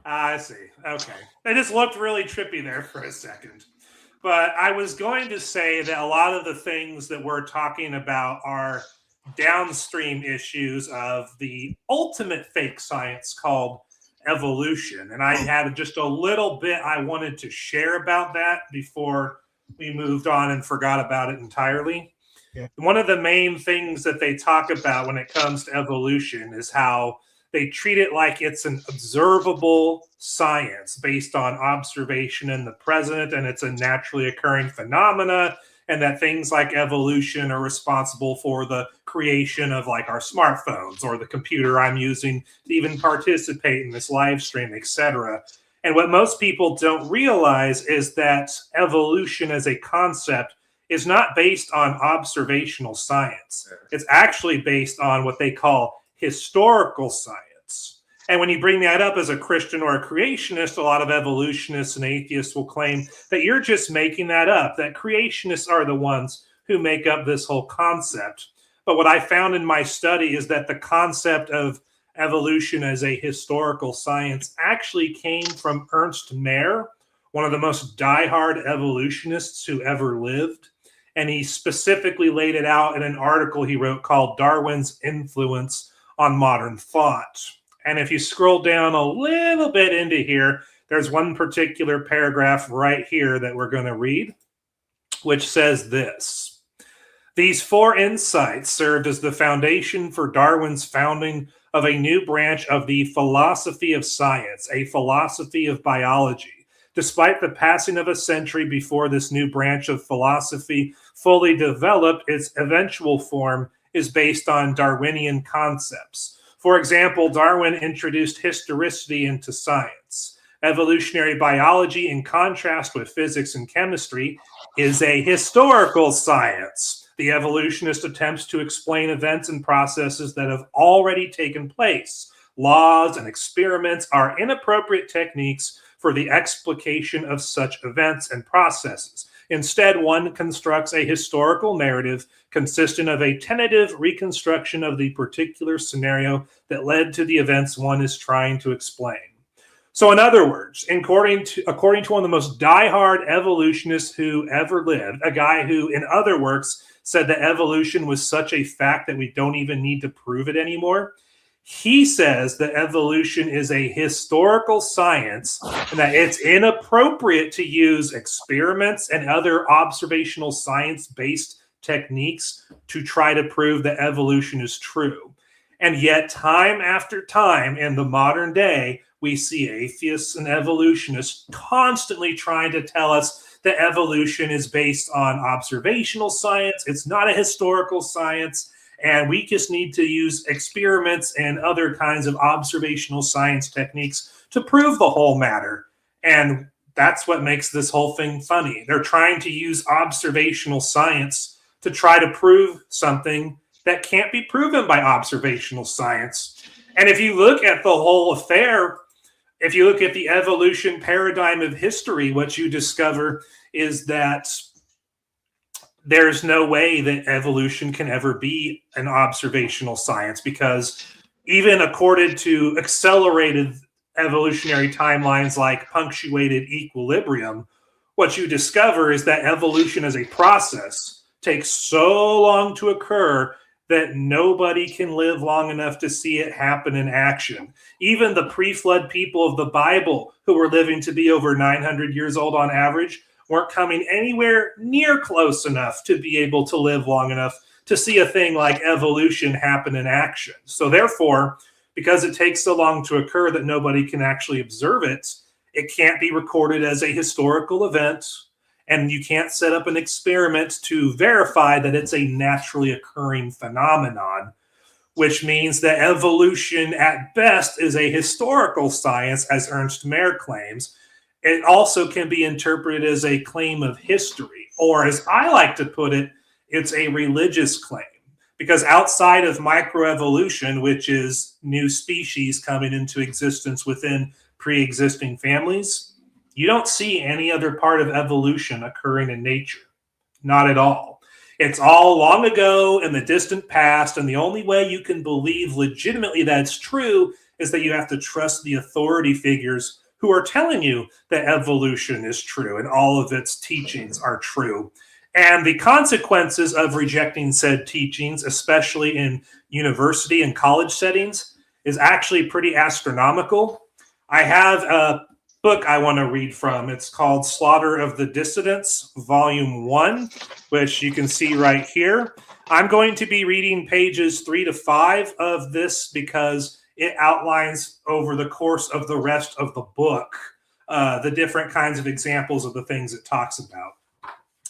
I see. Okay. It just looked really trippy there for a second. But I was going to say that a lot of the things that we're talking about are downstream issues of the ultimate fake science called evolution. And I had just a little bit I wanted to share about that before we moved on and forgot about it entirely. Yeah. One of the main things that they talk about when it comes to evolution is how they treat it like it's an observable science based on observation in the present, and it's a naturally occurring phenomena, and that things like evolution are responsible for the creation of like our smartphones or the computer I'm using to even participate in this live stream, etc. And what most people don't realize is that evolution as a concept is not based on observational science. It's actually based on what they call historical science. And when you bring that up as a Christian or a creationist, a lot of evolutionists and atheists will claim that you're just making that up, that creationists are the ones who make up this whole concept. But what I found in my study is that the concept of evolution as a historical science actually came from Ernst Mayr, one of the most diehard evolutionists who ever lived. And he specifically laid it out in an article he wrote called Darwin's Influence on Modern Thought. And if you scroll down a little bit into here, there's one particular paragraph right here that we're going to read, which says this: "These four insights served as the foundation for Darwin's founding of a new branch of the philosophy of science, a philosophy of biology. Despite the passing of a century before this new branch of philosophy fully developed, its eventual form is based on Darwinian concepts. For example, Darwin introduced historicity into science. Evolutionary biology, in contrast with physics and chemistry, is a historical science. The evolutionist attempts to explain events and processes that have already taken place. Laws and experiments are inappropriate techniques for the explication of such events and processes. Instead, one constructs a historical narrative consisting of a tentative reconstruction of the particular scenario that led to the events one is trying to explain." So in other words, according to one of the most diehard evolutionists who ever lived, a guy who in other works said that evolution was such a fact that we don't even need to prove it anymore, he says that evolution is a historical science and that it's inappropriate to use experiments and other observational science-based techniques to try to prove that evolution is true. And yet, time after time in the modern day, we see atheists and evolutionists constantly trying to tell us that evolution is based on observational science. It's not a historical science. And we just need to use experiments and other kinds of observational science techniques to prove the whole matter. And that's what makes this whole thing funny. They're trying to use observational science to try to prove something that can't be proven by observational science. And if you look at the whole affair, if you look at the evolution paradigm of history, what you discover is that there's no way that evolution can ever be an observational science, because even according to accelerated evolutionary timelines like punctuated equilibrium, what you discover is that evolution as a process takes so long to occur that nobody can live long enough to see it happen in action. Even the pre-flood people of the Bible, who were living to be over 900 years old on average, weren't coming anywhere near close enough to be able to live long enough to see a thing like evolution happen in action. So therefore, because it takes so long to occur that nobody can actually observe it, it can't be recorded as a historical event, and you can't set up an experiment to verify that it's a naturally occurring phenomenon, which means that evolution at best is a historical science, as Ernst Mayr claims. It also can be interpreted as a claim of history, or as I like to put it, it's a religious claim. Because outside of microevolution, which is new species coming into existence within pre-existing families, you don't see any other part of evolution occurring in nature. Not at all. It's all long ago in the distant past, and the only way you can believe legitimately that's true is that you have to trust the authority figures who are telling you that evolution is true and all of its teachings are true. And the consequences of rejecting said teachings, especially in university and college settings, is actually pretty astronomical. I have a book I want to read from. It's called Slaughter of the Dissidents, Volume 1, which you can see right here. I'm going to be reading pages 3 to 5 of this because it outlines over the course of the rest of the book the different kinds of examples of the things it talks about.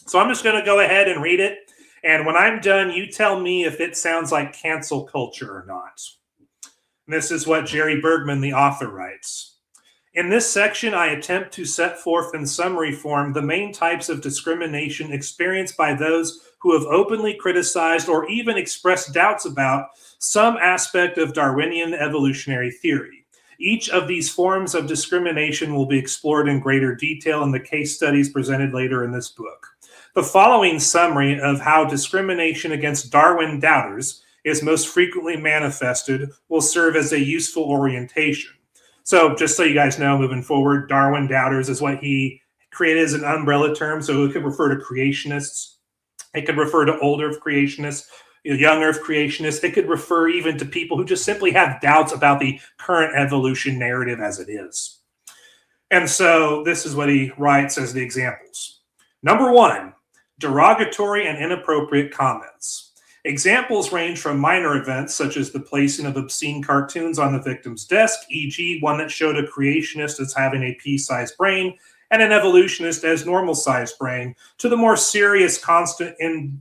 So I'm just going to go ahead and read it. And when I'm done, you tell me if it sounds like cancel culture or not. And this is what Jerry Bergman, the author, writes. In this section, I attempt to set forth in summary form the main types of discrimination experienced by those who have openly criticized or even expressed doubts about some aspect of Darwinian evolutionary theory. Each of these forms of discrimination will be explored in greater detail in the case studies presented later in this book. The following summary of how discrimination against Darwin doubters is most frequently manifested will serve as a useful orientation. So just so you guys know, moving forward, Darwin doubters is what he created as an umbrella term. So it could refer to creationists. It could refer to old Earth creationists, young Earth creationists. It could refer even to people who just simply have doubts about the current evolution narrative as it is. And so this is what he writes as the examples. Number 1, derogatory and inappropriate comments. Examples range from minor events, such as the placing of obscene cartoons on the victim's desk, e.g. one that showed a creationist as having a pea-sized brain and an evolutionist as normal-sized brain, to the more serious constant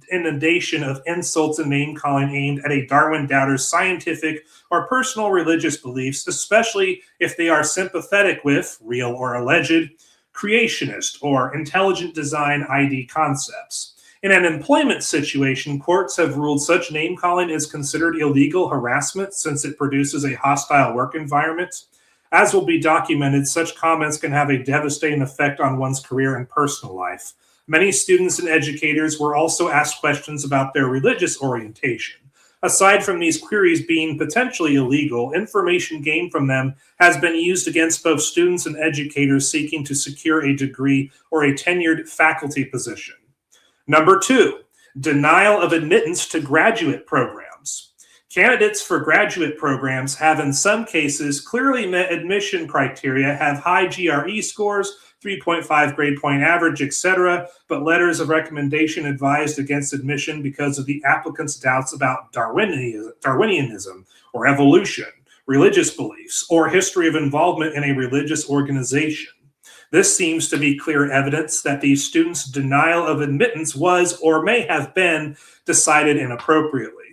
inundation of insults and name-calling aimed at a Darwin doubter's scientific or personal religious beliefs, especially if they are sympathetic with, real or alleged, creationist or intelligent design ID concepts. In an employment situation, courts have ruled such name-calling is considered illegal harassment since it produces a hostile work environment. As will be documented, such comments can have a devastating effect on one's career and personal life. Many students and educators were also asked questions about their religious orientation. Aside from these queries being potentially illegal, information gained from them has been used against both students and educators seeking to secure a degree or a tenured faculty position. Number 2, denial of admittance to graduate programs. Candidates for graduate programs have in some cases clearly met admission criteria, have high GRE scores, 3.5 grade point average, etc., but letters of recommendation advised against admission because of the applicant's doubts about Darwinianism or evolution, religious beliefs, or history of involvement in a religious organization. This seems to be clear evidence that the student's denial of admittance was or may have been decided inappropriately.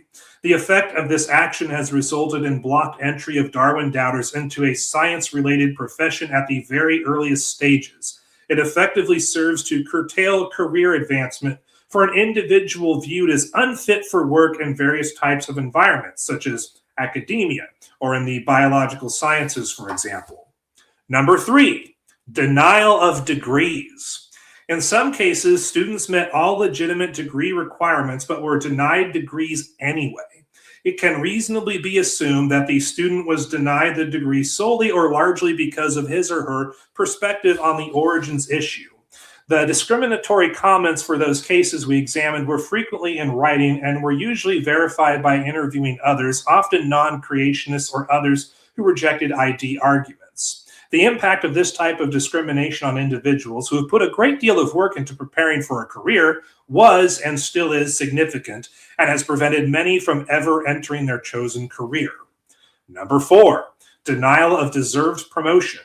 The effect of this action has resulted in blocked entry of Darwin doubters into a science-related profession at the very earliest stages. It effectively serves to curtail career advancement for an individual viewed as unfit for work in various types of environments, such as academia or in the biological sciences, for example. Number 3, denial of degrees. In some cases, students met all legitimate degree requirements but were denied degrees anyway. It can reasonably be assumed that the student was denied the degree solely or largely because of his or her perspective on the origins issue. The discriminatory comments for those cases we examined were frequently in writing and were usually verified by interviewing others, often non-creationists or others who rejected ID arguments. The impact of this type of discrimination on individuals who have put a great deal of work into preparing for a career was and still is significant and has prevented many from ever entering their chosen career. Number 4, denial of deserved promotion.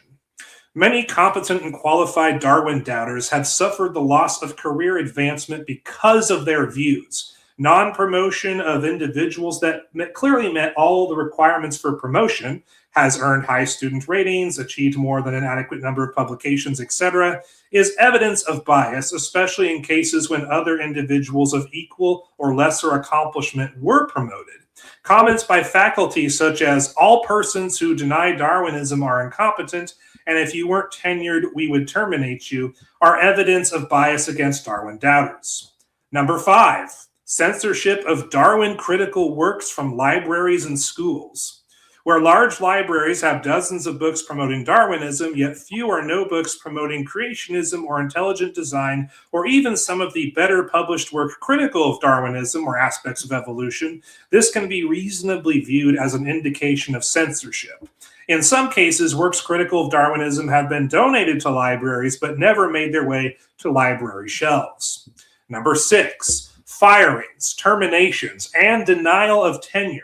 Many competent and qualified Darwin doubters have suffered the loss of career advancement because of their views. Non-promotion of individuals that clearly met all the requirements for promotion, has earned high student ratings, achieved more than an adequate number of publications, etc., is evidence of bias, especially in cases when other individuals of equal or lesser accomplishment were promoted. Comments by faculty such as, all persons who deny Darwinism are incompetent, and if you weren't tenured, we would terminate you, are evidence of bias against Darwin doubters. Number 5, censorship of Darwin critical works from libraries and schools. Where large libraries have dozens of books promoting Darwinism, yet few or no books promoting creationism or intelligent design, or even some of the better published work critical of Darwinism or aspects of evolution, this can be reasonably viewed as an indication of censorship. In some cases, works critical of Darwinism have been donated to libraries but never made their way to library shelves. Number 6, firings, terminations, and denial of tenure.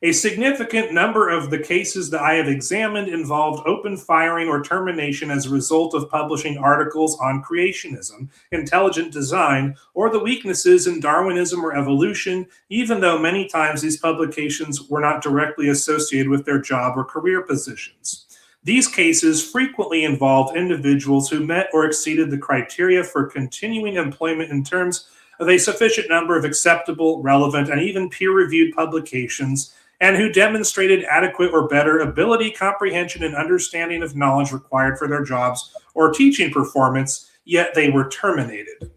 A significant number of the cases that I have examined involved open firing or termination as a result of publishing articles on creationism, intelligent design, or the weaknesses in Darwinism or evolution, even though many times these publications were not directly associated with their job or career positions. These cases frequently involved individuals who met or exceeded the criteria for continuing employment in terms of a sufficient number of acceptable, relevant, and even peer-reviewed publications, and who demonstrated adequate or better ability, comprehension, and understanding of knowledge required for their jobs or teaching performance, yet they were terminated.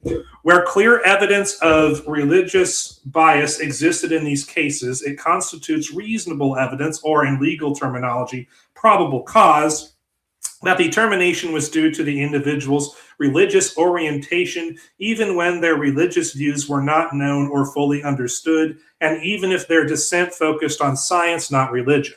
Where clear evidence of religious bias existed in these cases, it constitutes reasonable evidence, or in legal terminology, probable cause, that the termination was due to the individual's religious orientation, even when their religious views were not known or fully understood, and even if their dissent focused on science, not religion.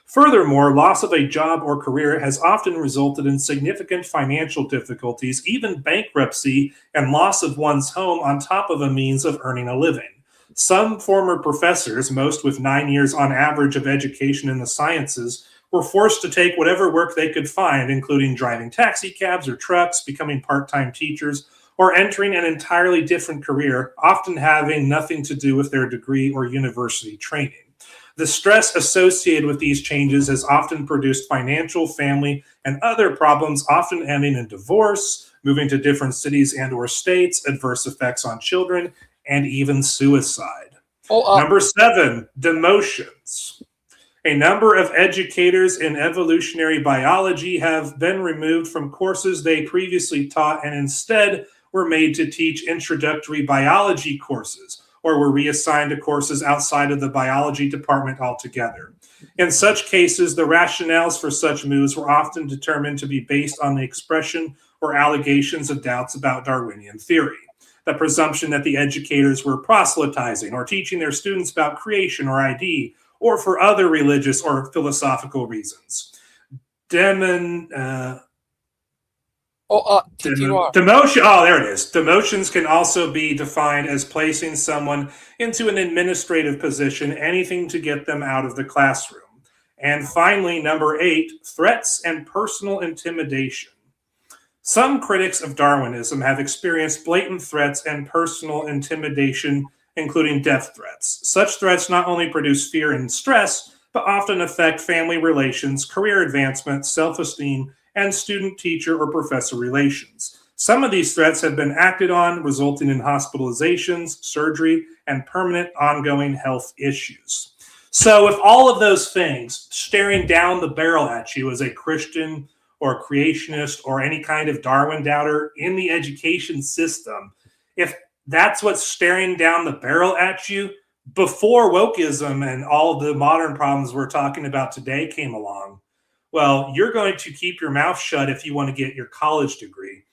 Furthermore, loss of a job or career has often resulted in significant financial difficulties, even bankruptcy, and loss of one's home on top of a means of earning a living. Some former professors, most with 9 years on average of education in the sciences, were forced to take whatever work they could find, including driving taxi cabs or trucks, becoming part-time teachers, or entering an entirely different career, often having nothing to do with their degree or university training. The stress associated with these changes has often produced financial, family, and other problems, often ending in divorce, moving to different cities and or states, adverse effects on children, and even suicide. Number 7, demotions. A number of educators in evolutionary biology have been removed from courses they previously taught and instead were made to teach introductory biology courses, or were reassigned to courses outside of the biology department altogether. In such cases, the rationales for such moves were often determined to be based on the expression or allegations of doubts about Darwinian theory. The presumption that the educators were proselytizing or teaching their students about creation or ID, or for other religious or philosophical reasons. TTOR. Demotion. Oh, there it is. Demotions can also be defined as placing someone into an administrative position, anything to get them out of the classroom. And finally, number 8, threats and personal intimidation. Some critics of Darwinism have experienced blatant threats and personal intimidation, including death threats. Such threats not only produce fear and stress, but often affect family relations, career advancement, self-esteem, and student-teacher or professor relations. Some of these threats have been acted on, resulting in hospitalizations, surgery, and permanent ongoing health issues. So if all of those things staring down the barrel at you as a Christian or creationist or any kind of Darwin doubter in the education system, if that's what's staring down the barrel at you before wokeism and all the modern problems we're talking about today came along, well, you're going to keep your mouth shut if you want to get your college degree.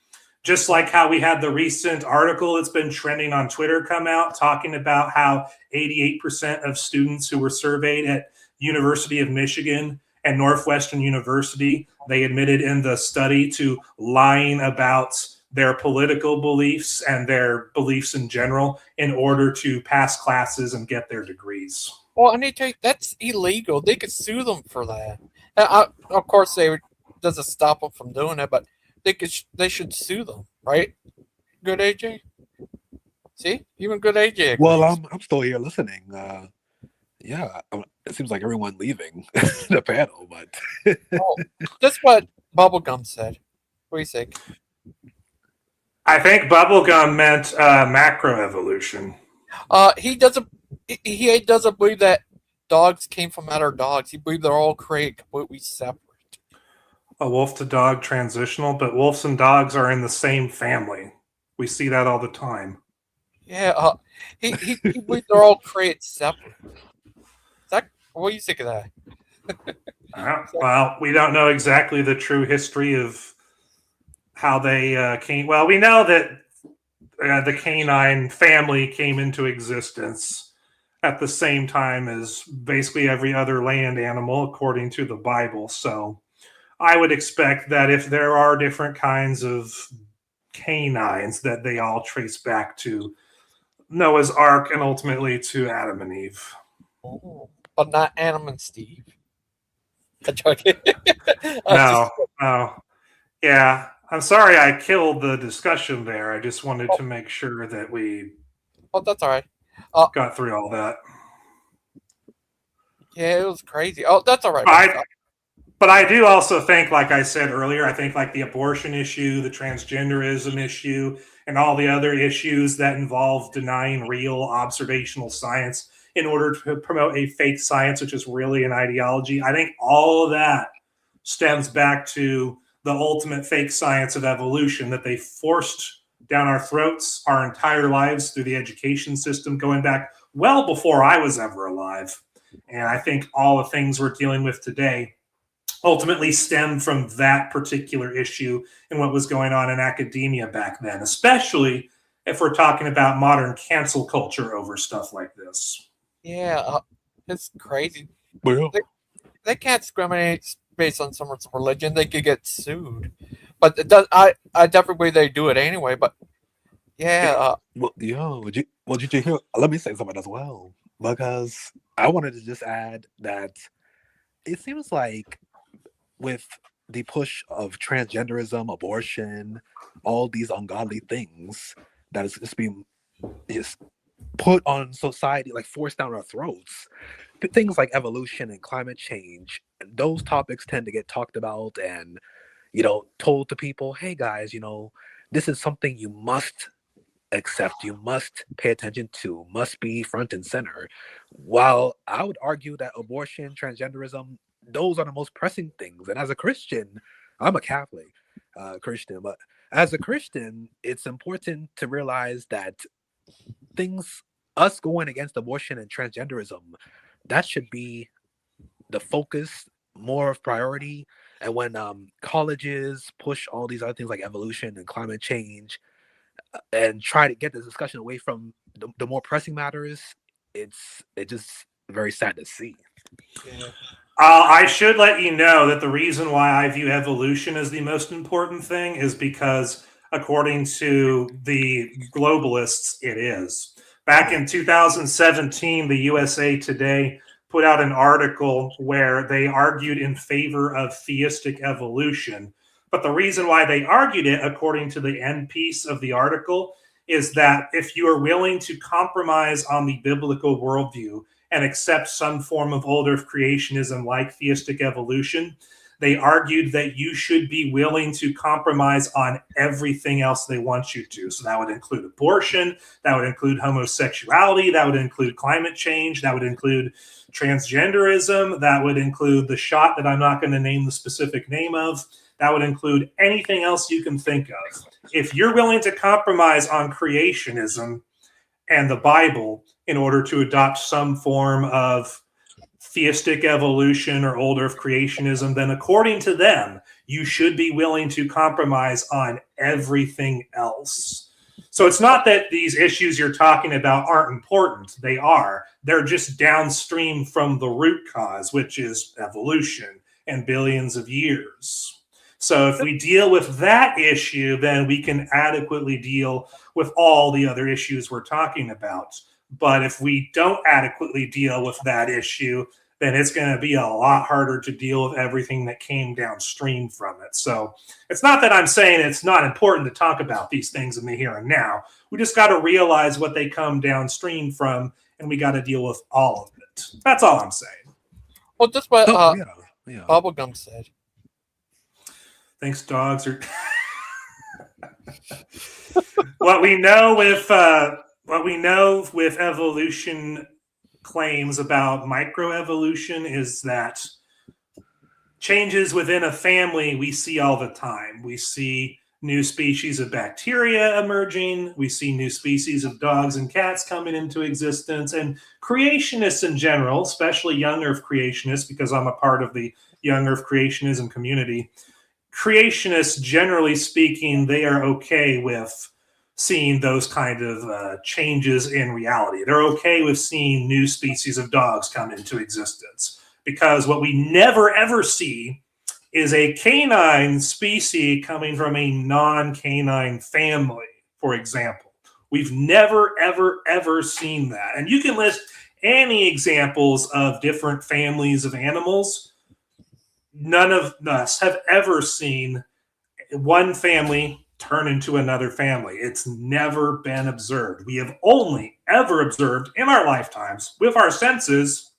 Just like how we had the recent article that's been trending on Twitter come out talking about how 88% of students who were surveyed at University of Michigan and Northwestern University, they admitted in the study to lying about their political beliefs and their beliefs in general in order to pass classes and get their degrees. Well, I need to tell you, that's illegal. They could sue them for that. Of course, doesn't stop them from doing it, but they should sue them, right? Good AJ? See? Even good AJ agrees. Well, I'm still here listening. Yeah, it seems like everyone leaving the panel, but That's what Bubblegum said. What do you think? I think Bubblegum meant macroevolution. He doesn't believe that dogs came from other dogs. He believes they're all created completely separate. A wolf to dog transitional, but wolves and dogs are in the same family. We see that all the time. Yeah, he believes they're all created separate. What do you think of that? Well, we don't know exactly the true history of how they came. Well, we know that the canine family came into existence at the same time as basically every other land animal, according to the Bible. So I would expect that if there are different kinds of canines, that they all trace back to Noah's Ark and ultimately to Adam and Eve. Oh, but not Adam and Steve. I'm joking. No. Yeah. I'm sorry I killed the discussion there. I just wanted to make sure that we that's all right. Got through all that. Yeah, it was crazy. Oh, that's all right. But I do also think, like I said earlier, I think like the abortion issue, the transgenderism issue, and all the other issues that involve denying real observational science in order to promote a fake science, which is really an ideology. I think all of that stems back to the ultimate fake science of evolution that they forced down our throats our entire lives through the education system, going back well before I was ever alive. And I think all the things we're dealing with today ultimately stem from that particular issue and what was going on in academia back then, especially if we're talking about modern cancel culture over stuff like this. Yeah, it's crazy. Well, They can't discriminate based on someone's religion. They could get sued. But it does, I definitely believe they do it anyway. But yeah. Did you hear? Let me say something as well, because I wanted to just add that it seems like with the push of transgenderism, abortion, all these ungodly things that is just being put on society, like forced down our throats, things like evolution and climate change, those topics tend to get talked about and, told to people, hey guys, this is something you must accept, you must pay attention to, must be front and center. While I would argue that abortion, transgenderism, those are the most pressing things. And as a Christian, I'm a Catholic Christian, but as a Christian, it's important to realize that us going against abortion and transgenderism, that should be the focus, more of priority. And when colleges push all these other things like evolution and climate change and try to get the discussion away from the more pressing matters, it's just very sad to see. Yeah. I should let you know that the reason why I view evolution as the most important thing is because, according to the globalists, it is. Back in 2017, the USA Today put out an article where they argued in favor of theistic evolution. But the reason why they argued it, according to the end piece of the article, is that if you are willing to compromise on the biblical worldview and accept some form of older creationism like theistic evolution, They argued that you should be willing to compromise on everything else they want you to. So that would include abortion, that would include homosexuality, that would include climate change, that would include transgenderism, that would include the shot that I'm not going to name the specific name of, that would include anything else you can think of. If you're willing to compromise on creationism and the Bible in order to adopt some form of theistic evolution or older creationism, then according to them, you should be willing to compromise on everything else. So it's not that these issues you're talking about aren't important. They are. They're just downstream from the root cause, which is evolution and billions of years. So if we deal with that issue, then we can adequately deal with all the other issues we're talking about. But if we don't adequately deal with that issue, then it's going to be a lot harder to deal with everything that came downstream from it. So it's not that I'm saying it's not important to talk about these things in the here and now. We just got to realize what they come downstream from, and we got to deal with all of it. That's all I'm saying. Well, that's what Yeah. Bubblegum said. Thanks, dogs. What we know with evolution claims about microevolution is that changes within a family we see all the time. We see new species of bacteria emerging. We see new species of dogs and cats coming into existence. And creationists in general, especially young Earth creationists, because I'm a part of the young Earth creationism community, creationists, generally speaking, they are okay with seeing those kind of changes in reality. They're okay with seeing new species of dogs come into existence, because what we never ever see is a canine species coming from a non-canine family, for example. We've never, ever, ever seen that. And you can list any examples of different families of animals. None of us have ever seen one family turn into another family. It's never been observed. We have only ever observed in our lifetimes, with our senses,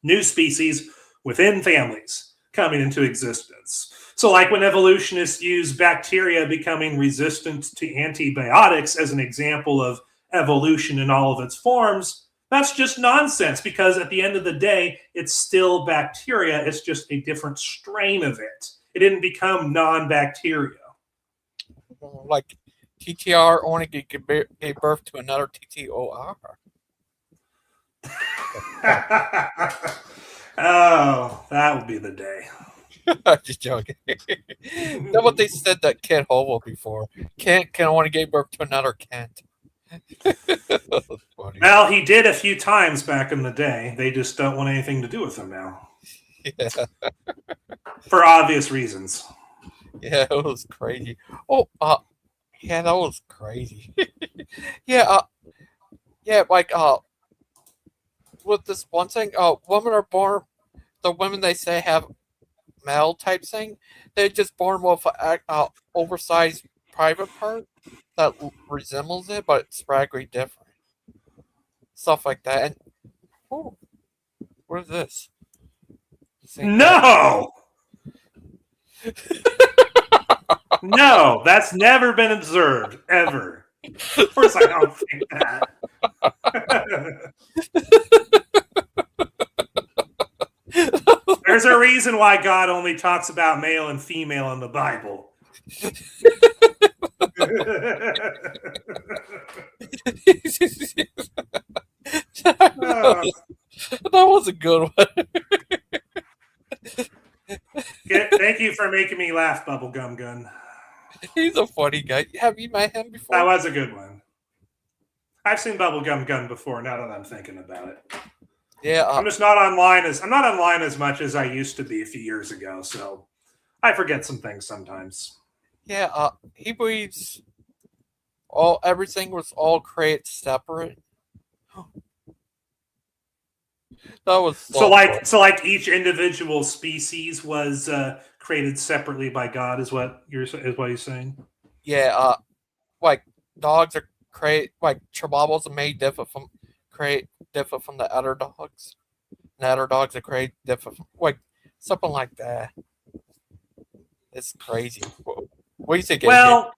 new species within families coming into existence. So like when evolutionists use bacteria becoming resistant to antibiotics as an example of evolution in all of its forms, that's just nonsense, because at the end of the day, it's still bacteria. It's just a different strain of it. It didn't become non-bacteria. Like TTR only gave birth to another TTOR. Oh, that would be the day. I'm just joking. That's what they said that Kent Hovel before. Kent can only give birth to another Kent. Well, he did a few times back in the day. They just don't want anything to do with him now. Yeah. For obvious reasons. Yeah, it was crazy. Oh, yeah, that was crazy. Yeah, like, with this one thing, women are born, the women they say have male type thing, they're just born with an oversized private part that resembles it, but it's radically different. Stuff like that. And, oh, what is this? No! No, that's never been observed, ever. Of course I don't think that. There's a reason why God only talks about male and female in the Bible. That was a good one. Thank you for making me laugh, Bubblegum Gun. He's a funny guy. Have you met him before? That was a good one. I've seen Bubblegum Gun before. Now that I'm thinking about it, yeah, I'm just not online as much as I used to be a few years ago. So I forget some things sometimes. Yeah, he believes everything was all created separate. That was so like each individual species was created separately by God, is what you're saying? Yeah, like dogs are created, like chihuahuas are made different from the other dogs. And the other dogs are created different from, like something like that. It's crazy. What do you think, AJ? Well,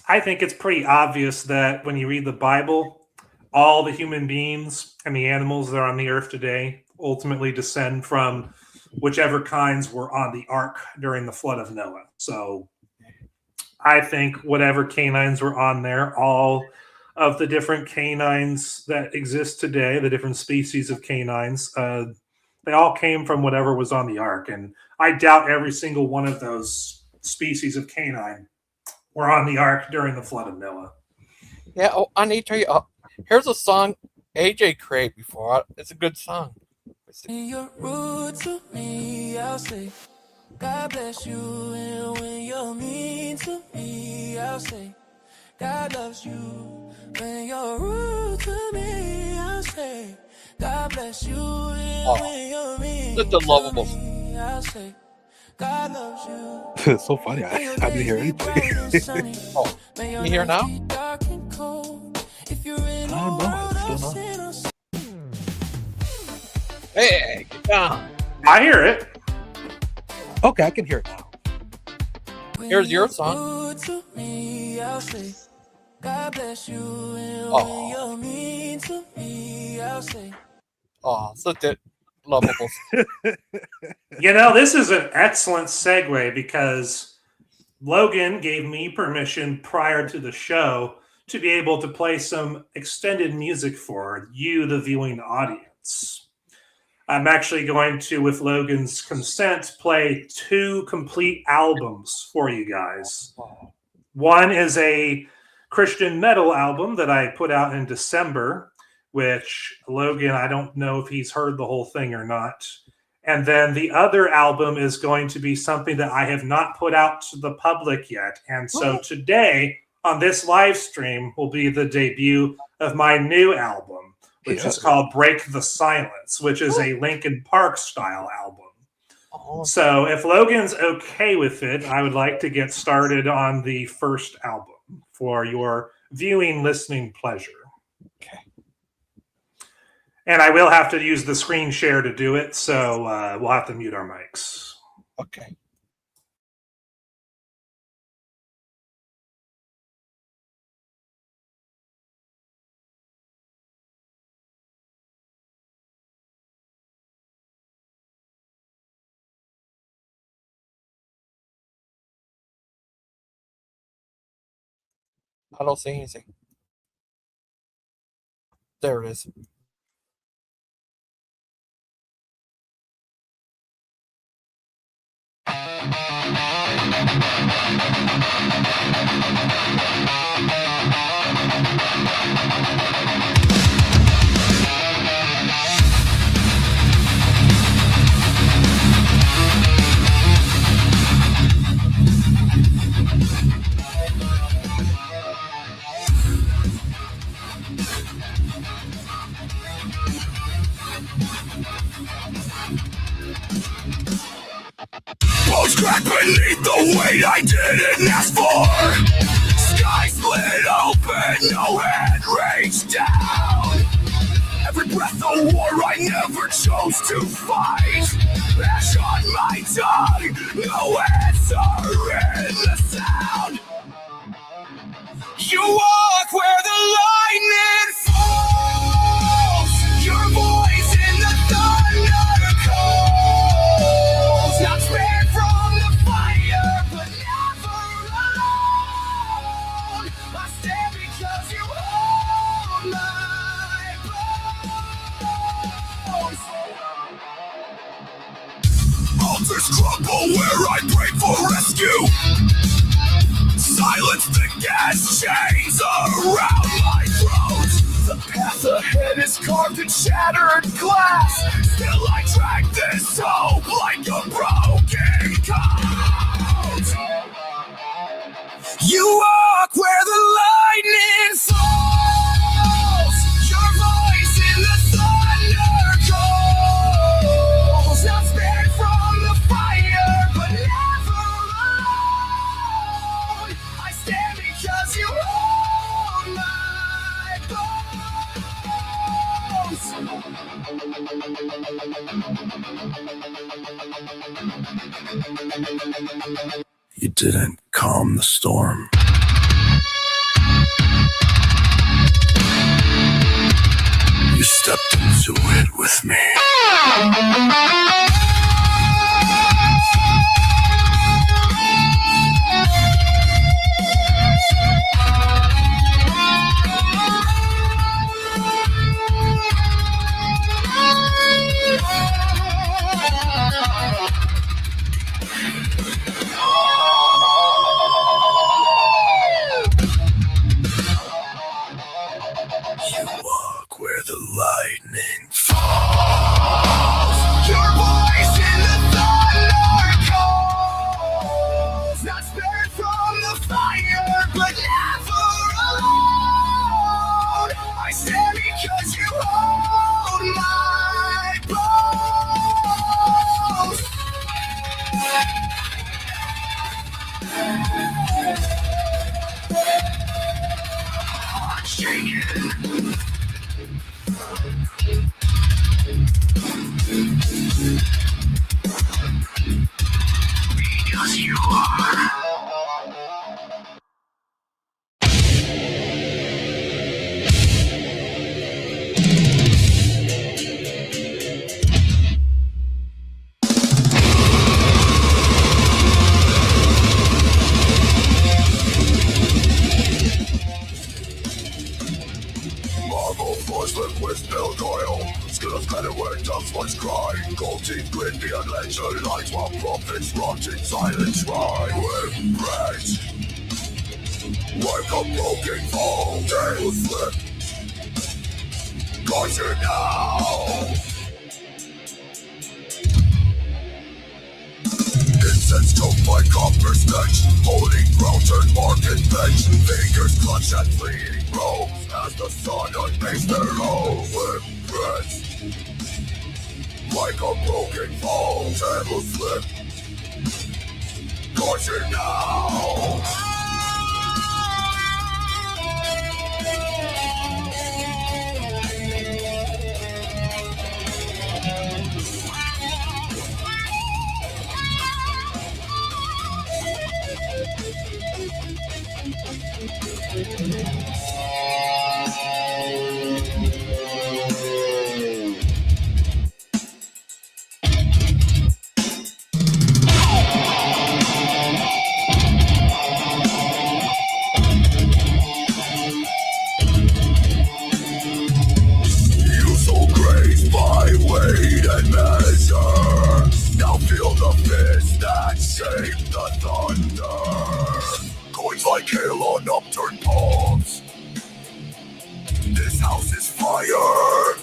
I think it's pretty obvious that when you read the Bible, all the human beings and the animals that are on the earth today ultimately descend from whichever kinds were on the ark during the flood of Noah. So I think whatever canines were on there, all of the different canines that exist today, the different species of canines, they all came from whatever was on the ark. And I doubt every single one of those species of canine were on the ark during the flood of Noah. Yeah, I need to tell you, here's a song AJ created before. It's a good song. When you're rude to me, I'll say, God bless you. And when you're mean to me, I'll say, God loves you. When you're rude to me, I'll say, God bless you. And when you're mean Such a lovable. I'll say, God loves you. It's so funny. I didn't hear anything. You hear now? I don't know. It's still not. Hey, get down. I hear it. Okay, I can hear it now. Here's your song. Oh, such a lovable. You know, this is an excellent segue because Logan gave me permission prior to the show to be able to play some extended music for you, the viewing audience. I'm actually going to, with Logan's consent, play 2 complete albums for you guys. One is a Christian metal album that I put out in December, which Logan, I don't know if he's heard the whole thing or not. And then the other album is going to be something that I have not put out to the public yet. And so today on this live stream will be the debut of my new album, which is called Break the Silence, which is a Linkin Park style album. So if Logan's okay with it, I would like to get started on the first album for your viewing, listening pleasure. Okay. And I will have to use the screen share to do it, so we'll have to mute our mics. Okay. I don't see anything. There it is. Bones cracked beneath the weight I didn't ask for. Sky split open, no hand reached down. Every breath a war I never chose to fight. Ash on my tongue, no answer in the sound. You walk where the lightning falls. Your voice in the thunder calls. Not spared from the fire, but never alone. I stand because you hold my bones. Altars crumble where I pray for rescue. Silence the gas chains around my throat. The path ahead is carved in shattered glass. Still I drag this hope like a broken coat. You walk where the lightning falls. Your voice in the thunder calls. Not spared from the fire, but never alone. I stand because you hold my bones. You didn't calm the storm. You stepped into it with me. You walk where the lightning falls. Your voice in the thunder calls. Not spared from the fire, but never alone. I stand because you hold my bones. Heart shaking. Because you are. Marble force liquids build oil. Skills better where tough ones cry. Gold teeth grin beyond laser lights while prophets rot in silence cry. With praise. Like a broken fall, tail flip. Got you now. Incense took my copper stench. Holy ground turned market bench. Fingers clutch at fleeting robes as the sun unmakes their low with breath. Like a broken fall, table flip. Got you now. You so grazed by weight and measure. Now feel the fist that shaped the thunder. Coins like hail on upturned palms. This house is fire,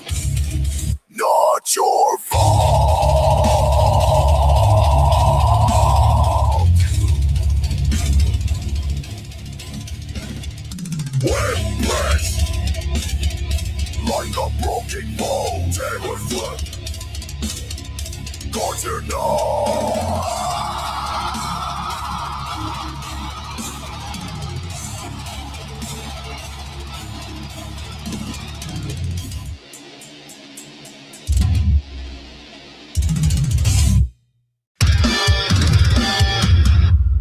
not your fault. Whiplash. Like a broken bow, table flip. Got you now.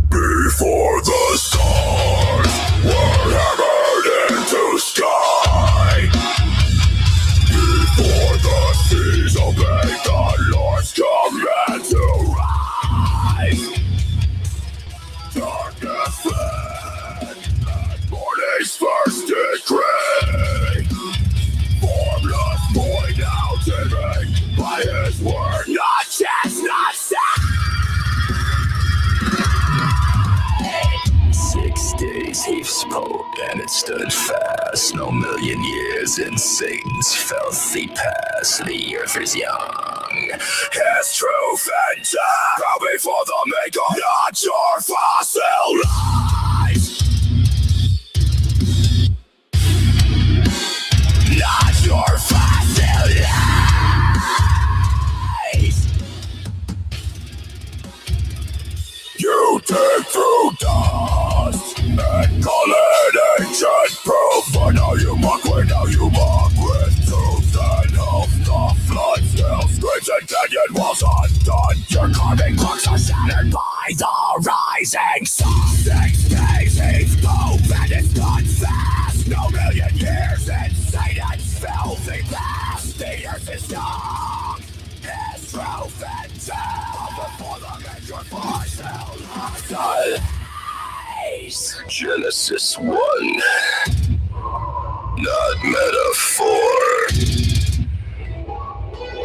Before the stars were hammered into sky. Before the seas obeyed the Lord's command to rise. Darkness fled at morning's first decree. Formless void now timid by his word, not chestnut sound. 6 days he spoke and it stood fast. No million years in Satan's filthy past. The earth is young, his truth and death bow before the maker, not your fossil lies. Not your fossil lies. You dig through dust and call it ancient proof. For now you mock with truth and health. The flood still screams and canyon walls undone. Your carving clocks are shattered by the rising sun. 6 days he's moving, it's not fast. No million years in Satan's filthy past. The earth is young, his truth and tell. Before the major voice held hostile. Genesis 1. Not metaphor.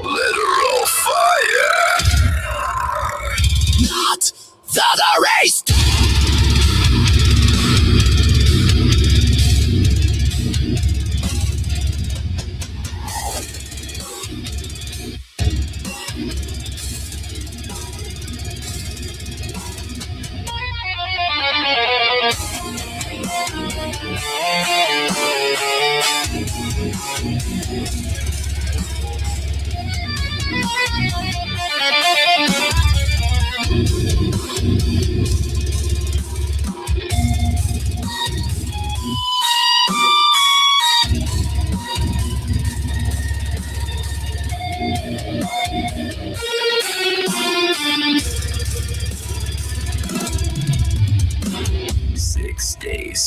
Literal fire. Not the race.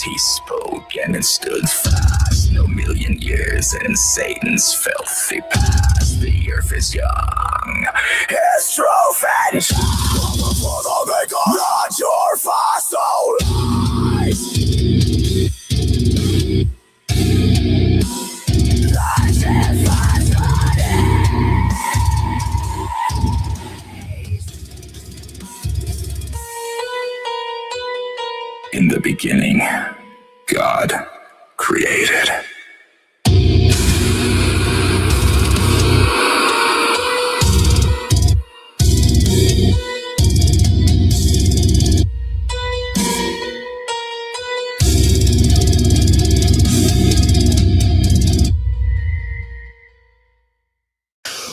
He spoke and it stood fast. No million years in Satan's filthy past. The earth is young, his truth and true. Before the maker, not your fossil lies. In the beginning, God created.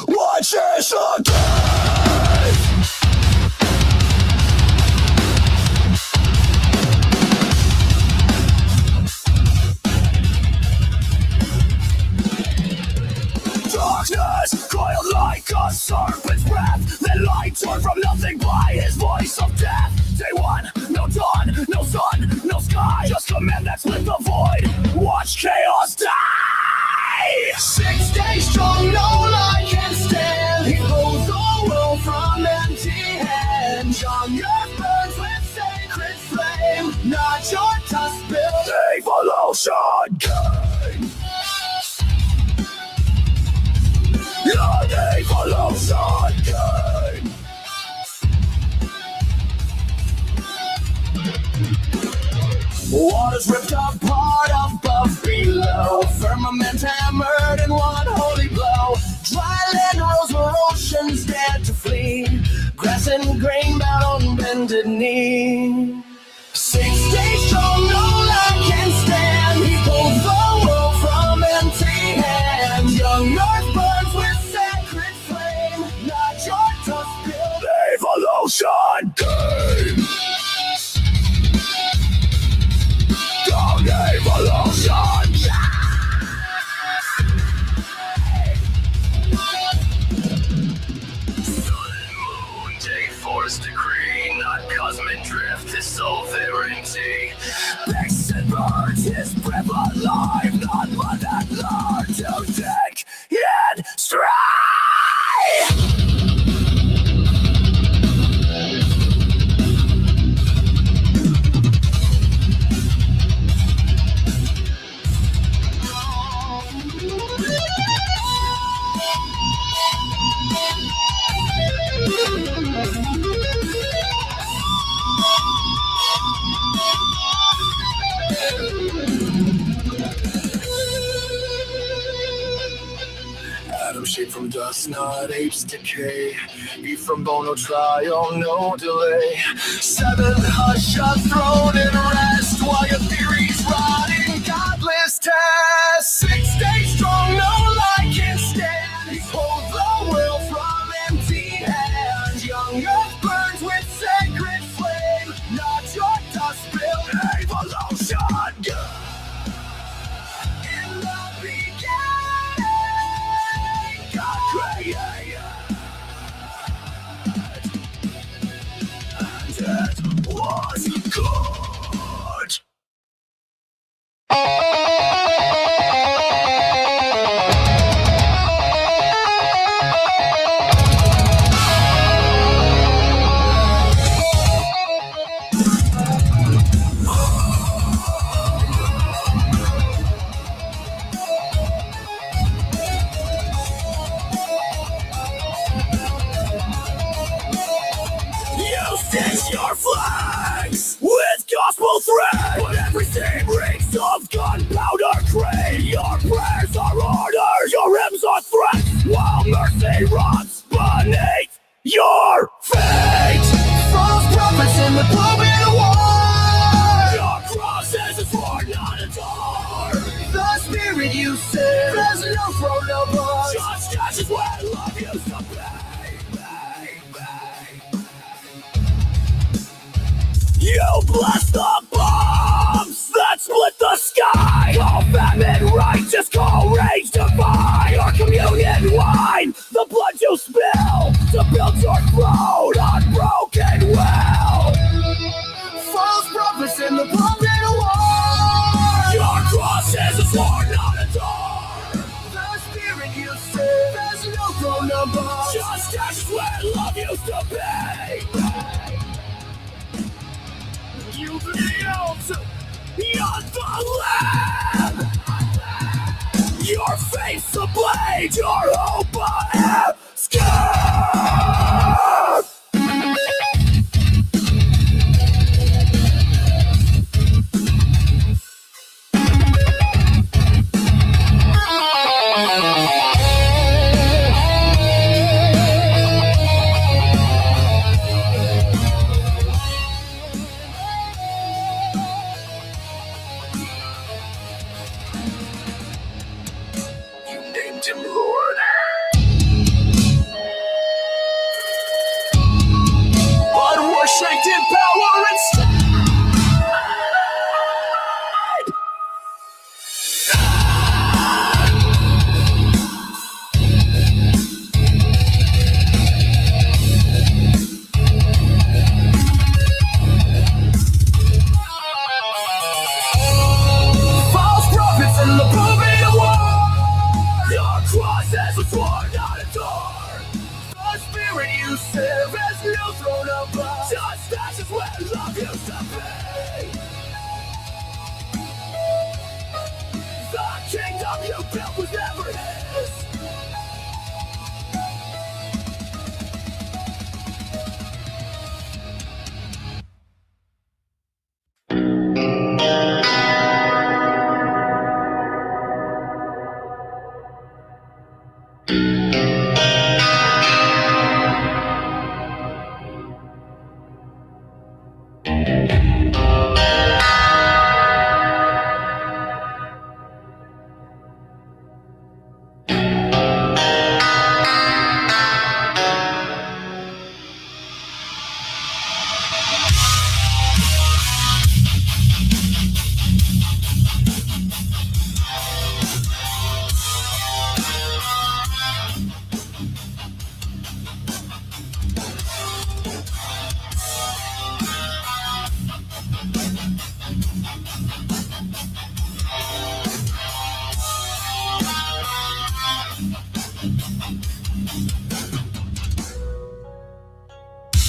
Watch this again! Darkness coiled like a serpent's breath. Then light turned from nothing by his voice of death. Day one, no dawn, no sun, no sky. Just a man that split the void. Watch chaos die. 6 days strong, no lie can stand. He pulls the world from empty hands. On earth burns with sacred flame. Not your dust built Evolution game. An evolution game. Waters ripped apart above below. Firmament hammered in one holy blow. Dry land rose where oceans dared to flee. Grass and grain bowed on bended knee. 6 days strong, no lie can stand. He pulled the world from empty hands. Young earth burns with sacred flame. Not your dust built Evolution game. Evolution. Sun, moon, day, force decree, not cosmic drift, his soul theorenty. Beasts and birds, his breath alive, not blood that learned to take in stride. Adam shaped from dust, not apes decay. Beef from bone, no trial, no delay. 7 hush, a throne in rest, while your theories rot in godless tests. 6 days strong, no lie can stand. He pulled the world from empty hands. Young earth burns with sacred flame. Not your dust built evolution. In the beginning, God created. And every seam reeks of gunpowder cream. Your prayers are orders, your hymns are threats, while mercy rots beneath your feet. False prophets in the pulpit of war. Your cross is a sword, not a door. The spirit you serve has no throne, no boss. Just ashes where love used to be. You blast the bombs that split the sky. Call famine righteous, call rage divine. Our communion wine, the blood you spill to build your throne on broken will. False prophets in the pulpit of war. Your cross is a sword, not a door. The spirit you serve has no throne, no boss. Just ashes where love used to be. You knelt on the lamb. Your face a blade, your hope a scar. Him, Lord. Blood war shaped in power and False prophets in the pulpit of war. Your cross is a sword, not a door. the spirit you serve has no throne above. Just ashes where love used to be. The kingdom you built was never his.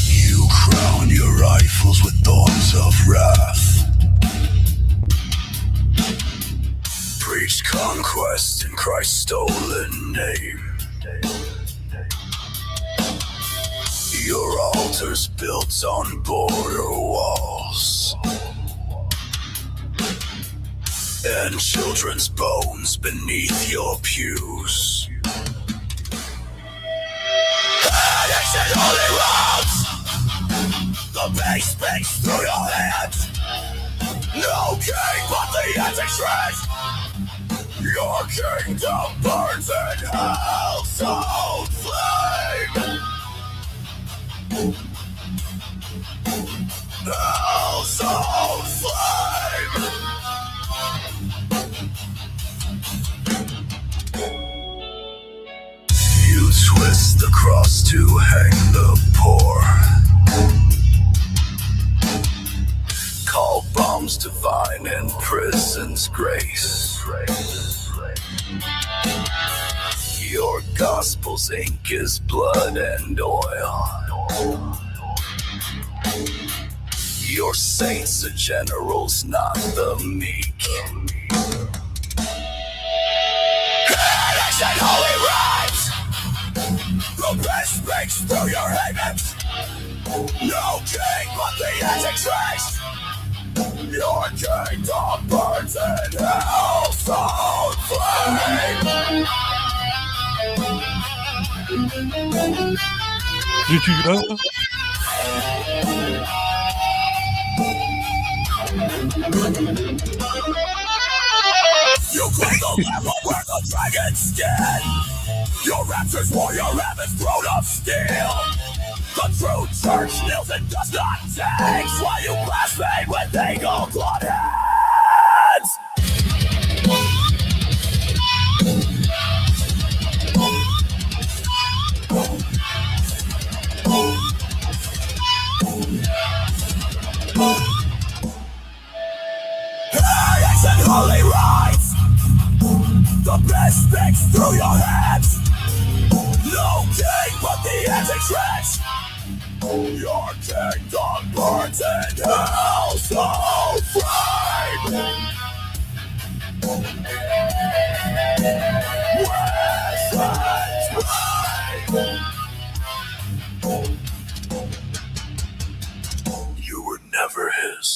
You crown your rifles with thorns of wrath. Preach conquest in Christ's stolen name. Your altars built on border walls, and children's bones beneath your pews. Addicts and holy rods, the base speaks through your hands. No king but the Antichrist. Your kingdom burns in hell's own flame. Hell's own flame. You twist the cross to hang the poor. Call bombs divine and prison's grace. Your gospel's ink is blood and oil. Your saints are generals, not the meek. Addicts and holy rites, the best speaks through your havens. No king but the Antichrist. Your kingdom burns in hell's own flame. You claim the level where the dragon's skin. Your rapture's warrior rabbit's throne of steel. The true church kneels and does not takes while you blaspheme with eagle clawed hands. Heretics and holy rites. The best speaks through your hands. No king but the anti-church. Your kingdom burns in hell's own flame. You were never his.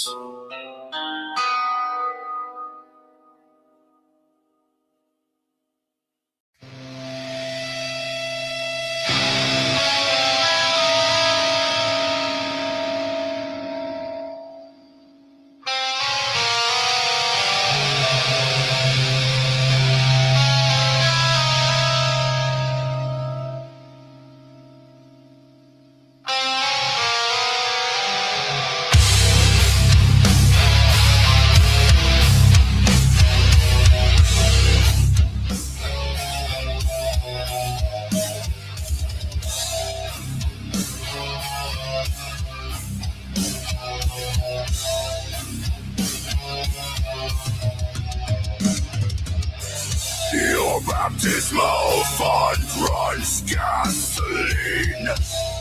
Your baptismal font runs gasoline.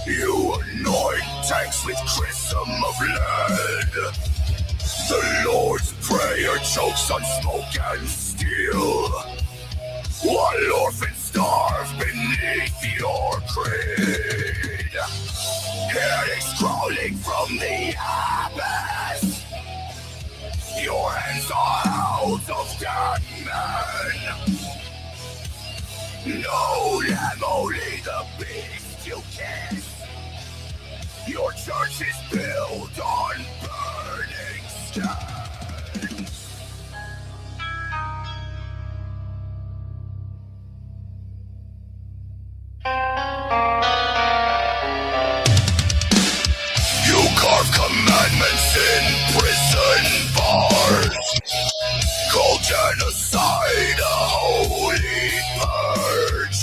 You anoint tanks with chrism of lead. The Lord's Prayer chokes on smoke and steel, while orphans starve beneath your creed. Headaches crawling from the abyss. Your hands are hounds of dead men. No lamb, only the beast you kiss. Your church is built on burning stones. You carve commandments in prison bars. Call genocide a holy purge.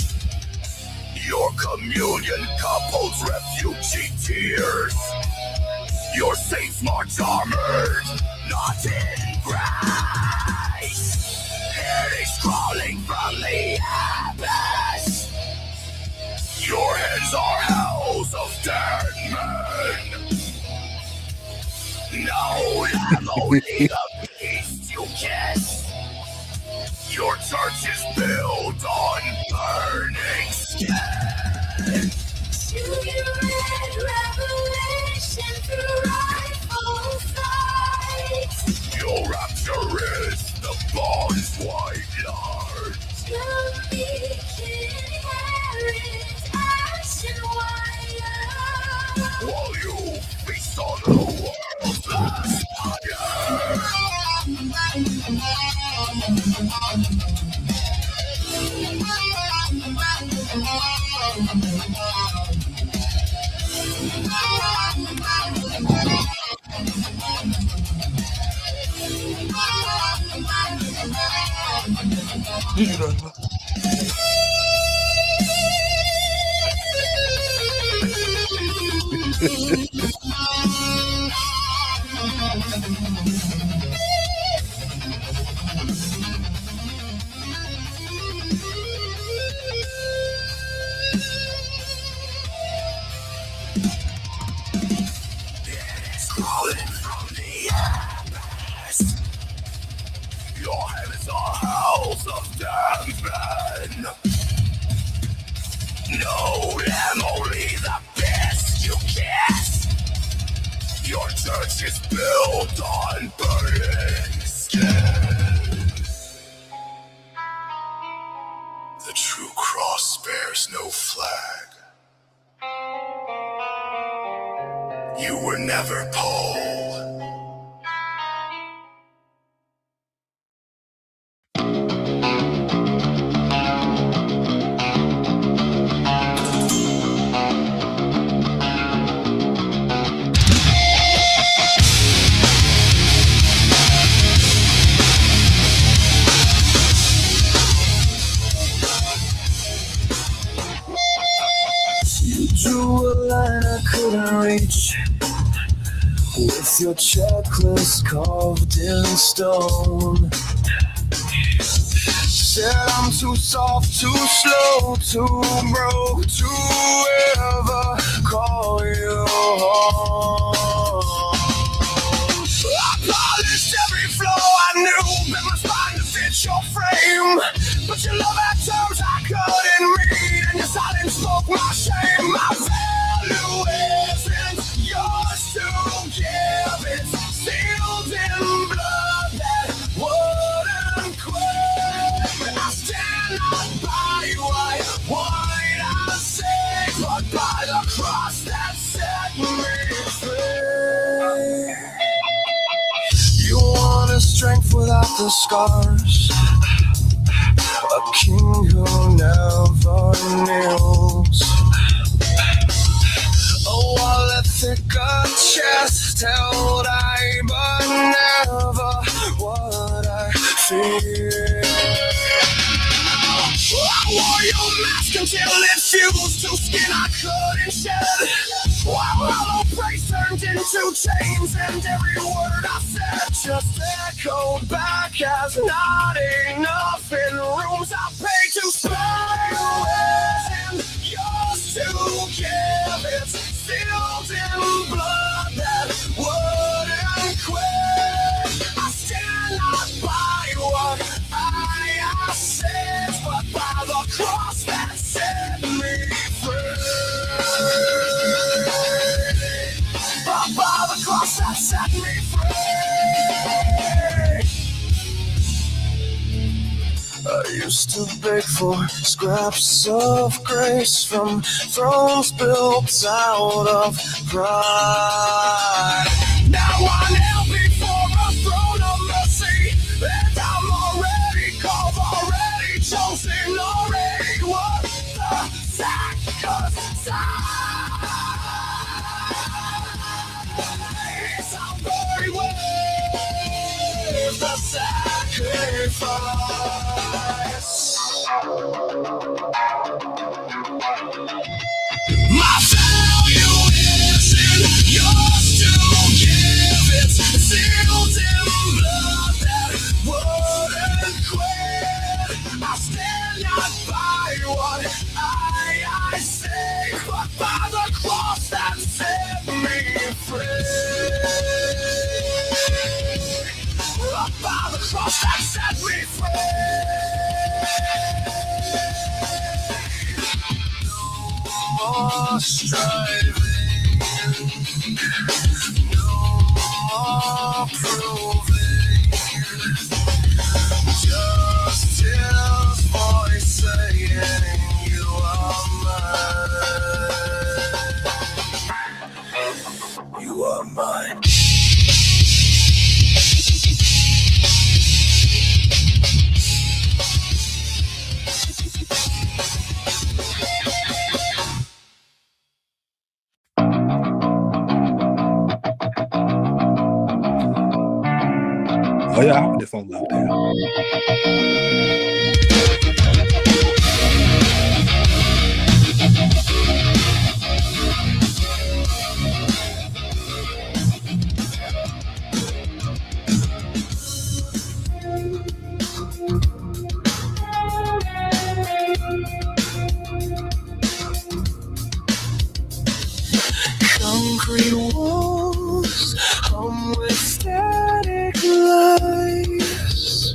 Your communion cup holds refugee tears. Your saints march armored, not in grace. Headaches crawling from the abyss. Your hands are hells of dead men. No lamb, only the beast you kiss. Your church is built on burning skin. To you read Revelation through rifle sight. Your rapture is the bond's white lard. To me inherit ash and wire. While you feast on the world's last fire. Crawling from the abyss. Your hands are howls of damned men. No lamb, only the best you kiss. Your church is built on burning with your checklist carved in stone. Said I'm too soft, too slow, too broke to ever call you home. I polished every flaw I knew, bent my spine to fit your frame. But your love had terms I couldn't read, and your silence spoke my shame. My value isn't yours to give, it's sealed in blood that wouldn't quit. I stand not by what I say, but by the cross that set me free. You wanted strength without the scars, a king who never kneels. A wallet thick, a chest held high, but never what I fear. I wore your mask until it fused to skin I couldn't shed. While hollow praise turned into chains, and every word I said just echoed back as not enough in rooms I paid to spare. And yours to give, it's sealed in blood that wouldn't quit. I stand not by what I said, but by the cross that set me free. But by the cross that set me free. I used to beg for scraps of grace from thrones built out of pride. Now I kneel before a throne of mercy, and I'm already called, already chosen, already worth the sacrifice. I'm very worth the sacrifice. My value isn't yours to give, it's sealed in blood that wouldn't quit. I stand not by what I say, but by the cross that set me free. By the cross that set me free. No more striving, no more proving, just his voice saying you are mine. You are mine. Oh yeah, I have this song out there. Concrete walls hum with static lies.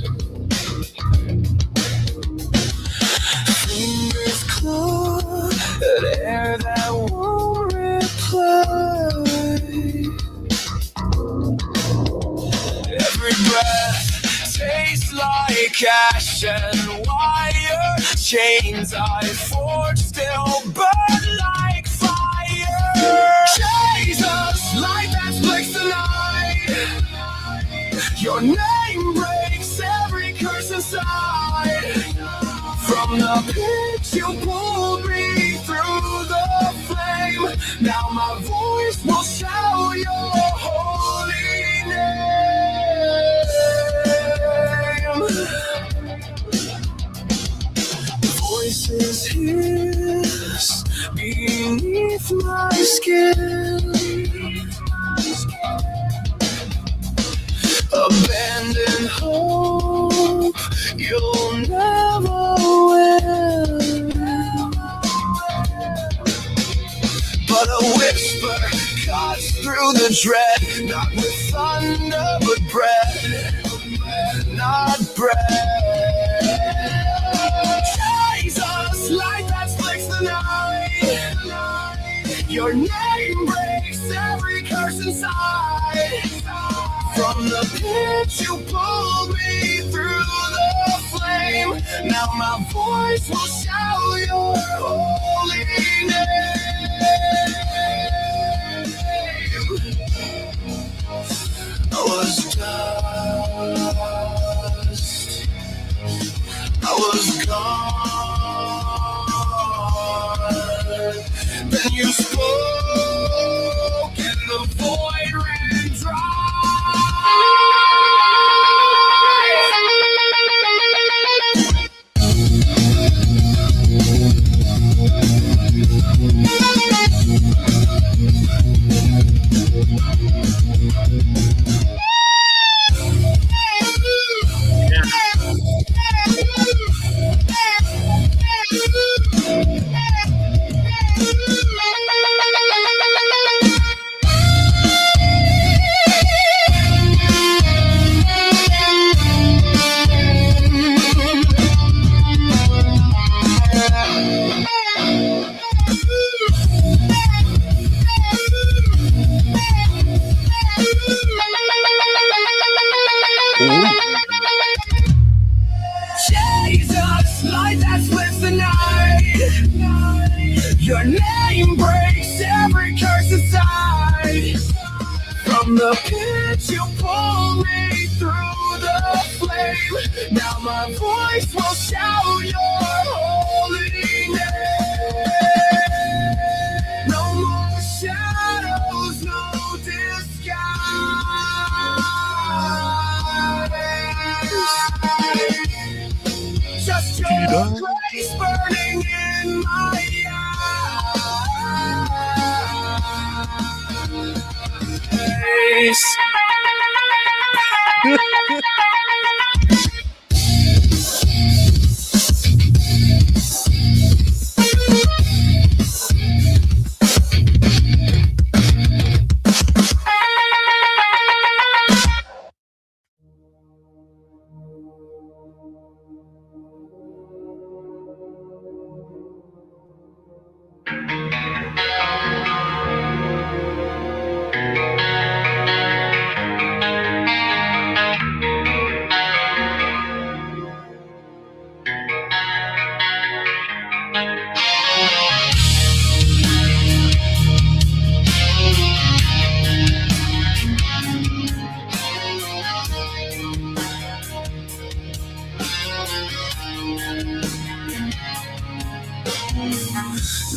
Fingers claw at air that won't reply. Every breath tastes like ash and wire. Chains I forge still burn like fire. Jesus, light that flicks the night. Your name breaks every curse inside. From the pit you pulled me through the flame. Now my voice will shout your holy name. Voices hiss beneath my skin. through the dread, not with thunder, but bread, not bread. Jesus, light that splits the night. Your name breaks every curse inside. From the pit you pulled me through the flame. Now my voice will shout your holy name. I was dust, I was gone. Then you spoke and the void ran dry. Jesus, light that splits the night. Your name breaks every curse inside. From the pit you pulled me through the flame. Now my voice will shout your holy name. No more shadows, no disguise. Just your grace burning in my eyes.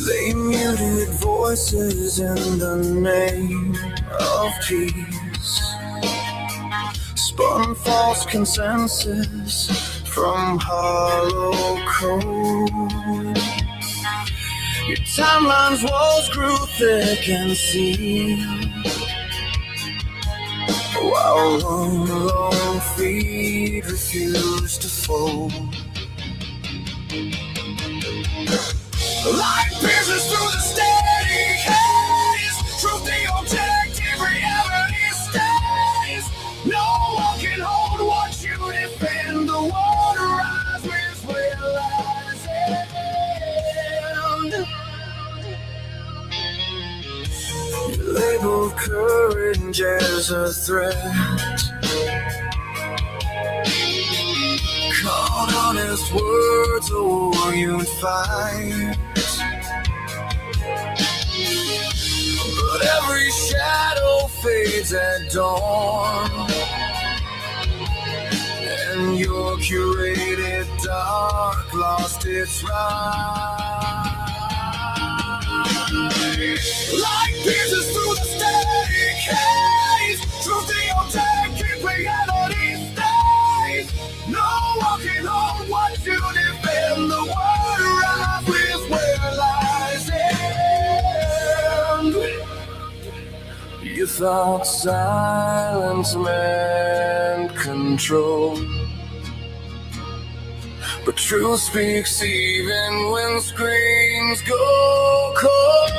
They muted voices in the name of peace, spun false consensus from hollow code. Your timeline's walls grew thick and sealed, while one lone feet refused to fold. Light pierces through the steady haze. Truth the objective, reality stays. No one can hold what you defend. The water rises with realizing. You labeled courage as a threat, called honest words a war you'd fight. But every shadow fades at dawn, and your curated dark lost its rhyme. Light pierces through the steady case. Truth the objective, reality stays. No one can hold what you defend. The word arrives with where lies end. You thought silence meant control, but truth speaks even when screams go cold.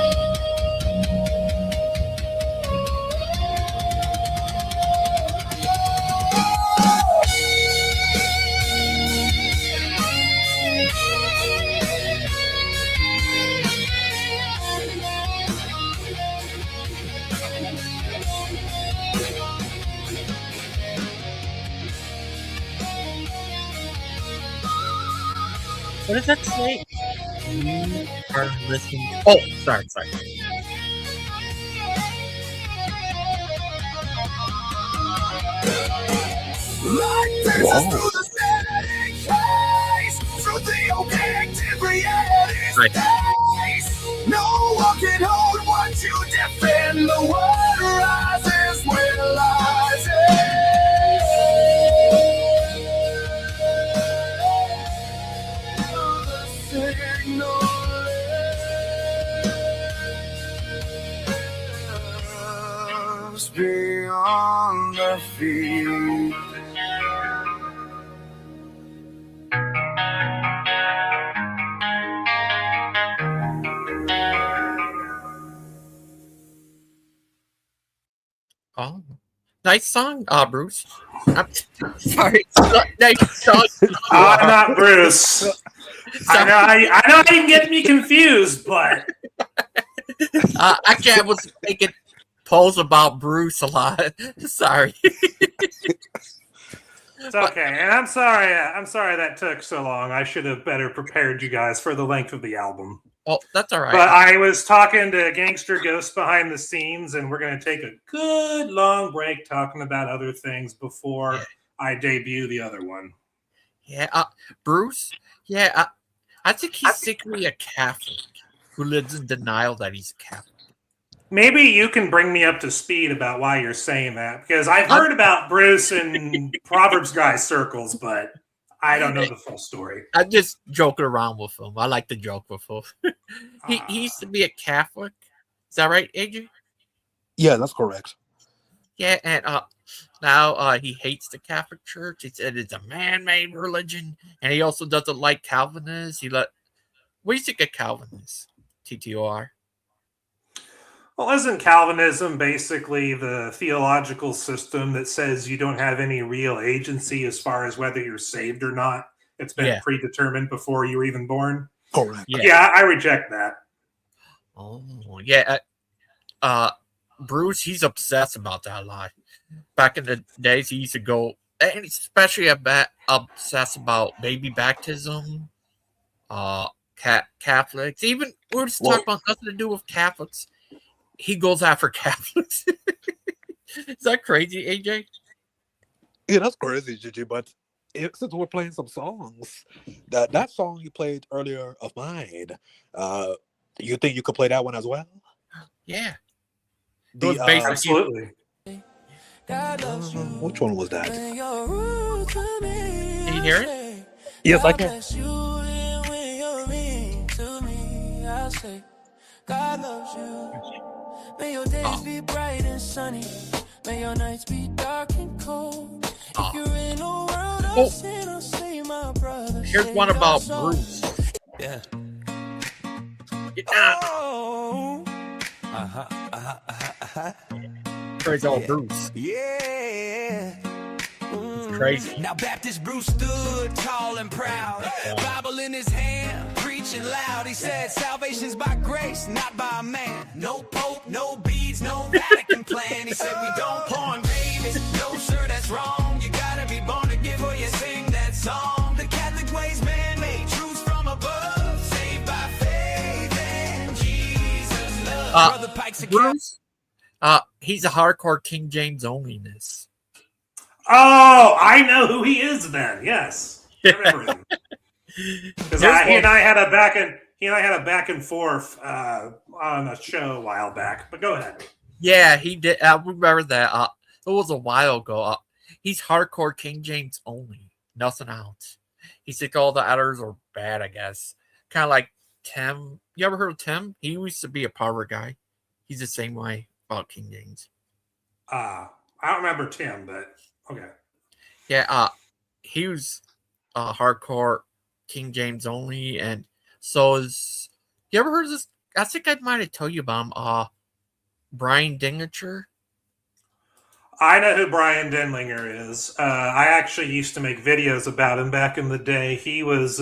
What does that say? You are listening. Oh, sorry. Whoa. Right. No one can hold what you defend. The world rises when lies beyond the field. Oh, nice song, Bruce. I'm sorry. Nice song. I'm not Bruce. I know I can get me confused, but I can't was making polls about Bruce a lot. Sorry. it's okay. And I'm sorry that took so long. I should have better prepared you guys for the length of the album. Oh, that's all right. But I was talking to Gangster Ghost behind the scenes, and we're going to take a good long break talking about other things before I debut the other one. Yeah, Bruce. Yeah, I think he's secretly a Catholic who lives in denial that he's Catholic. Maybe you can bring me up to speed about why you're saying that, because I've heard about Bruce in Proverbs guy circles, but I don't know the full story. I'm just joking around with him. I like to joke with him. He used to be a Catholic. Is that right, AJ? Yeah, that's correct. Yeah, and now he hates the Catholic Church. He said it's a man-made religion, and he also doesn't like Calvinists. What do you think of Calvinists, TTOR? Well, isn't Calvinism basically the theological system that says you don't have any real agency as far as whether you're saved or not? It's been predetermined before you were even born? Correct. Yeah, I reject that. Oh, yeah. Bruce, he's obsessed about that a lot. Back in the days, he used to go, and especially obsessed about baby baptism, Catholics. Even we're just talking about nothing to do with Catholics. He goes after Catholics. Is that crazy, AJ? Yeah, that's crazy, Gigi. But since we're playing some songs, that song you played earlier of mine, you think you could play that one as well? Yeah. Absolutely. Which one was that? Can you hear it? Yes, I can. God loves you. May your days be bright and sunny. May your nights be dark and cold. If you're in a world of sin, I'll say my brother. Here's one about Bruce. Yeah. Crazy old Bruce. Yeah. It's crazy. Now Baptist Bruce stood tall and proud, Bible in his hand, preaching loud. He said, salvation's by grace, not by man. No pope, no beads, no Vatican plan. He said, we don't pawn babies. No, sir, that's wrong. You gotta be born again before you sing that song. The Catholic way's man-made, truths from above, saved by faith in Jesus' love. Brother Pike's a Bruce, he's a hardcore King James onlyness. Oh, I know who he is then. Yes. I remember him. Because he and I had a back and forth on a show a while back. But go ahead. Yeah, he did. I remember that. It was a while ago. He's hardcore King James only. Nothing else. He said all the others are bad, I guess. Kind of like Tim. You ever heard of Tim? He used to be a power guy. He's the same way about King James. I don't remember Tim, but okay. Yeah, he was hardcore King James only, and so is. You ever heard of this? I think I might have told you about him. Brian Dingacher. I know who Brian Denlinger is. I actually used to make videos about him back in the day. He was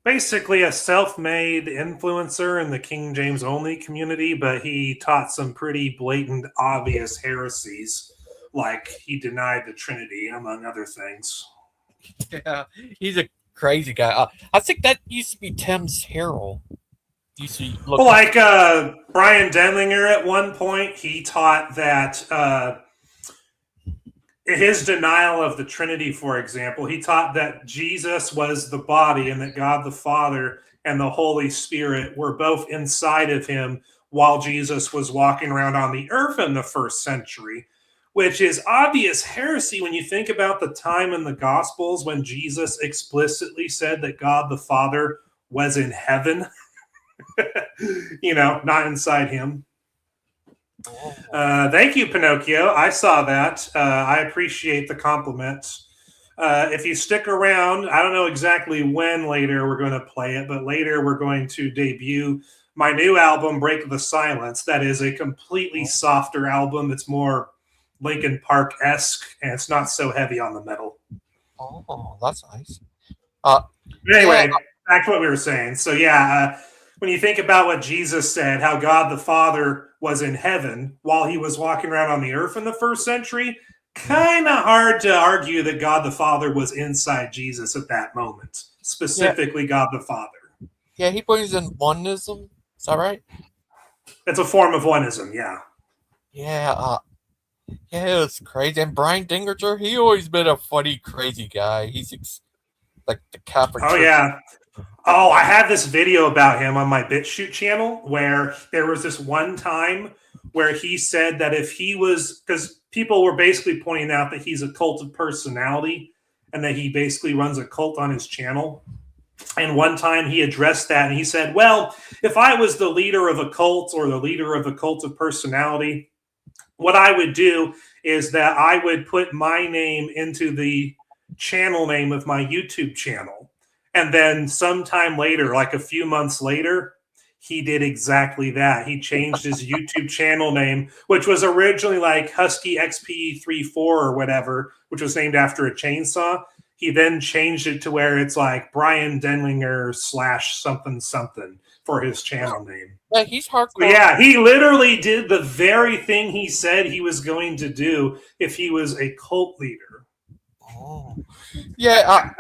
basically a self-made influencer in the King James only community, but he taught some pretty blatant, obvious heresies, like he denied the Trinity, among other things. Yeah, he's a crazy guy. I think that used to be Tim's Harrell. Used to look Like Brian Denlinger at one point, he taught that his denial of the Trinity, for example, he taught that Jesus was the body and that God the Father and the Holy Spirit were both inside of him while Jesus was walking around on the earth in the first century, which is obvious heresy when you think about the time in the Gospels when Jesus explicitly said that God the Father was in heaven, not inside him. Thank you, Pinocchio. I saw that. I appreciate the compliment. If you stick around, I don't know exactly when later we're going to play it, but later we're going to debut my new album, Break the Silence. That is a completely softer album. It's more Linkin Park-esque, and it's not so heavy on the metal. Oh, that's nice. Anyway, back to what we were saying. So, when you think about what Jesus said, how God the Father was in heaven while he was walking around on the earth in the first century, kind of hard to argue that God the Father was inside Jesus at that moment, specifically God the Father. Yeah, he believes in oneism. Is that right? It's a form of oneism, yeah. Yeah, it's crazy. And Brian Dingerger, he always been a funny, crazy guy. He's like the Catholic Church. Yeah. Oh, I have this video about him on my BitChute channel where there was this one time where he said that if he was, because people were basically pointing out that he's a cult of personality and that he basically runs a cult on his channel. And one time he addressed that and he said, well, if I was the leader of a cult or the leader of a cult of personality, what I would do is that I would put my name into the channel name of my YouTube channel. And then sometime later, like a few months later, he did exactly that. He changed his YouTube channel name, which was originally like Husky XP34 or whatever, which was named after a chainsaw. He then changed it to where it's like Brian Denlinger / something for his channel name. Yeah, he's hardcore. So yeah, he literally did the very thing he said he was going to do if he was a cult leader. Oh. Yeah,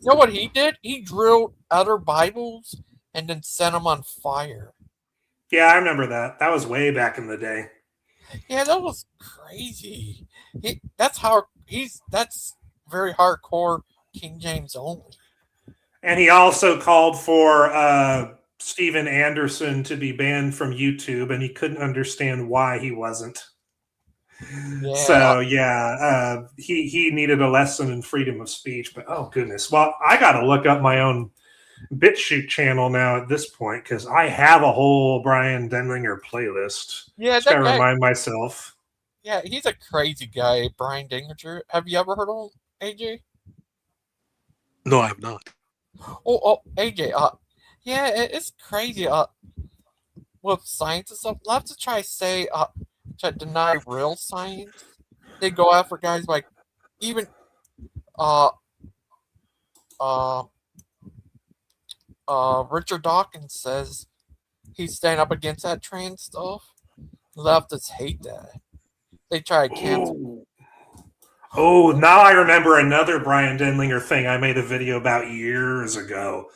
you know what he did? He drilled other Bibles and then set them on fire. Yeah, I remember that. That was way back in the day. Yeah, that was crazy. That's very hardcore King James only. And he also called for Steven Anderson to be banned from YouTube, and he couldn't understand why he wasn't. Yeah. So he needed a lesson in freedom of speech. But oh goodness, well, I got to look up my own BitChute channel now at this point because I have a whole Brian Denlinger playlist. Yeah, that guy, remind myself. Yeah, he's a crazy guy, Brian Dingerger. Have you ever heard of him, AJ? No, I have not. Oh, AJ. Yeah, it's crazy. With science and stuff, lots to try to say. To deny real science, they go after guys like even Richard Dawkins says he's standing up against that trans stuff. Leftists hate that. They try to cancel. Oh, now I remember another Brian Denlinger thing I made a video about years ago.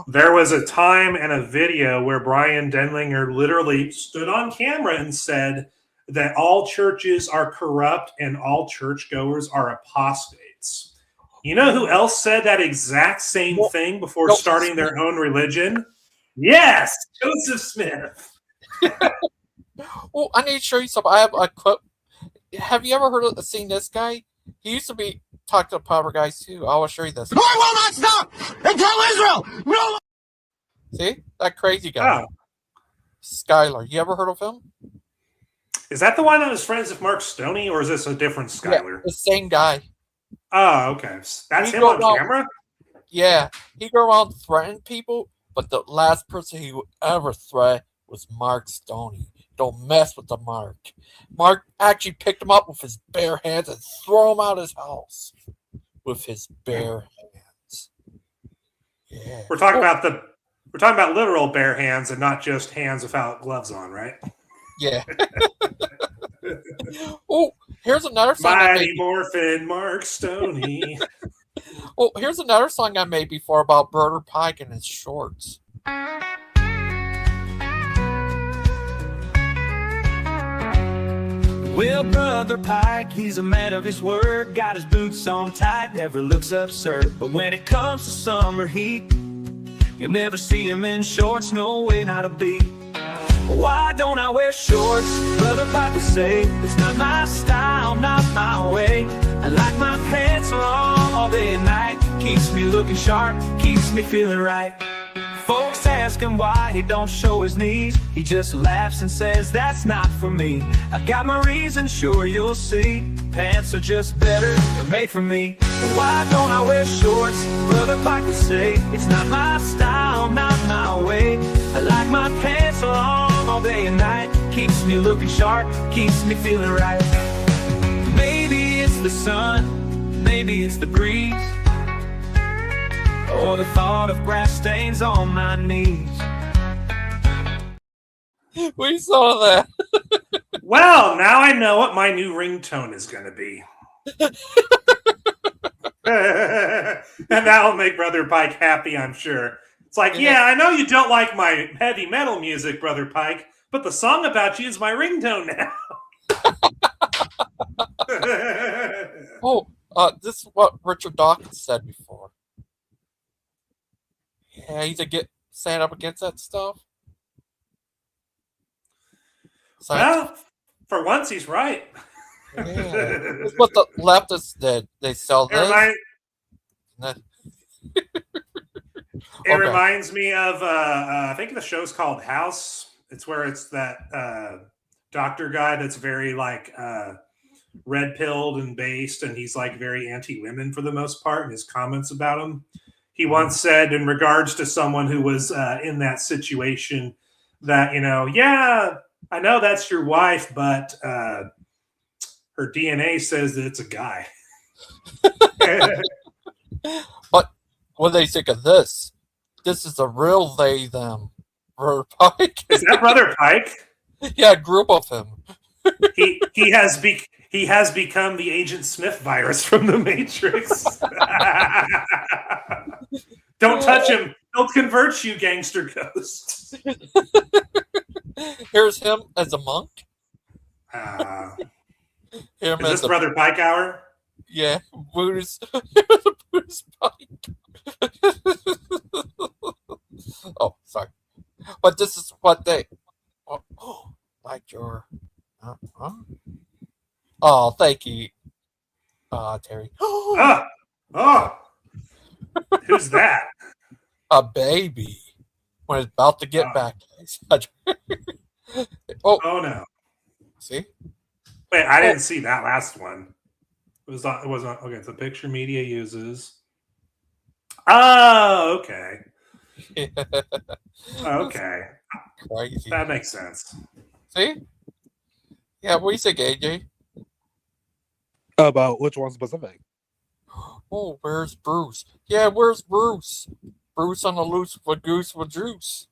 There was a time and a video where Brian Denlinger literally stood on camera and said that all churches are corrupt and all churchgoers are apostates. You know who else said that exact same thing before starting their own religion? Yes, Joseph Smith. Well, I need to show you something. I have a clip. Have you ever seen this guy? He used to be talk to power guys too. I will show you this. I will not stop until Israel. No. See that crazy guy, Skylar. You ever heard of him? Is that the one that was friends with Mark Stoney, or is this a different Skylar? Yeah, the same guy. Oh, okay. That's him on camera? Yeah. He go around threatening people, but the last person he would ever threat was Mark Stoney. Don't mess with the Mark. Mark actually picked him up with his bare hands and threw him out of his house with his bare hands. Yeah. We're talking about literal bare hands and not just hands without gloves on, right? Yeah. Oh, here's another sign. Mighty Morphin Mark Stoney. Oh, here's another song I made before about Brother Pike and his shorts. Well, Brother Pike, he's a man of his word. Got his boots on tight, never looks absurd. But when it comes to summer heat, you'll never see him in shorts, no way, not a beat. Why don't I wear shorts? Brother Pike would say, it's not my style, not my way. I like my pants long all day and night. Keeps me looking sharp, keeps me feeling right. Folks ask him why he don't show his knees. He just laughs and says, that's not for me. I got my reasons, sure you'll see. Pants are just better, they're made for me. Why don't I wear shorts? Brother Pike would say, it's not my style, not my way. I like my pants long all day and night. Keeps me looking sharp, keeps me feeling right. Maybe it's the sun, maybe it's the breeze, or the thought of grass stains on my knees. We saw that. Well, now I know what my new ringtone is going to be. And that'll make Brother Pike happy, I'm sure. It's like, yeah, I know you don't like my heavy metal music, Brother Pike, but the song about you is my ringtone now. This is what Richard Dawkins said before. Yeah, he's stand up against that stuff. Well, for once, he's right. Yeah. That's what the leftists did. They sell this. It reminds me of, I think the show's called House. It's where it's that doctor guy that's very like red-pilled and based, and he's like very anti-women for the most part, and his comments about them. He once said in regards to someone who was in that situation that, yeah, I know that's your wife, but her DNA says that it's a guy. But what do they think of this? This is a real they, them. Brother Pike. Is that Brother Pike? Yeah, a group of him. He has become the Agent Smith virus from the Matrix. Don't touch him. He'll convert you, gangster ghost. Here's him as a monk. Is this Brother Pike hour? Yeah, Buddhist Pike. Oh, sorry. But this is what they... Oh, like your... Oh, thank you, Terry. Who's that? A baby. When it's about to get back. Oh no. See? Wait, I didn't see that last one. It was on, okay, it's a picture media uses. Oh, okay. Okay. Crazy. That makes sense. See? Yeah, what do you think, AJ? About which one specific? Oh, where's Bruce? Yeah, where's Bruce? Bruce on the loose with Goose with Juice.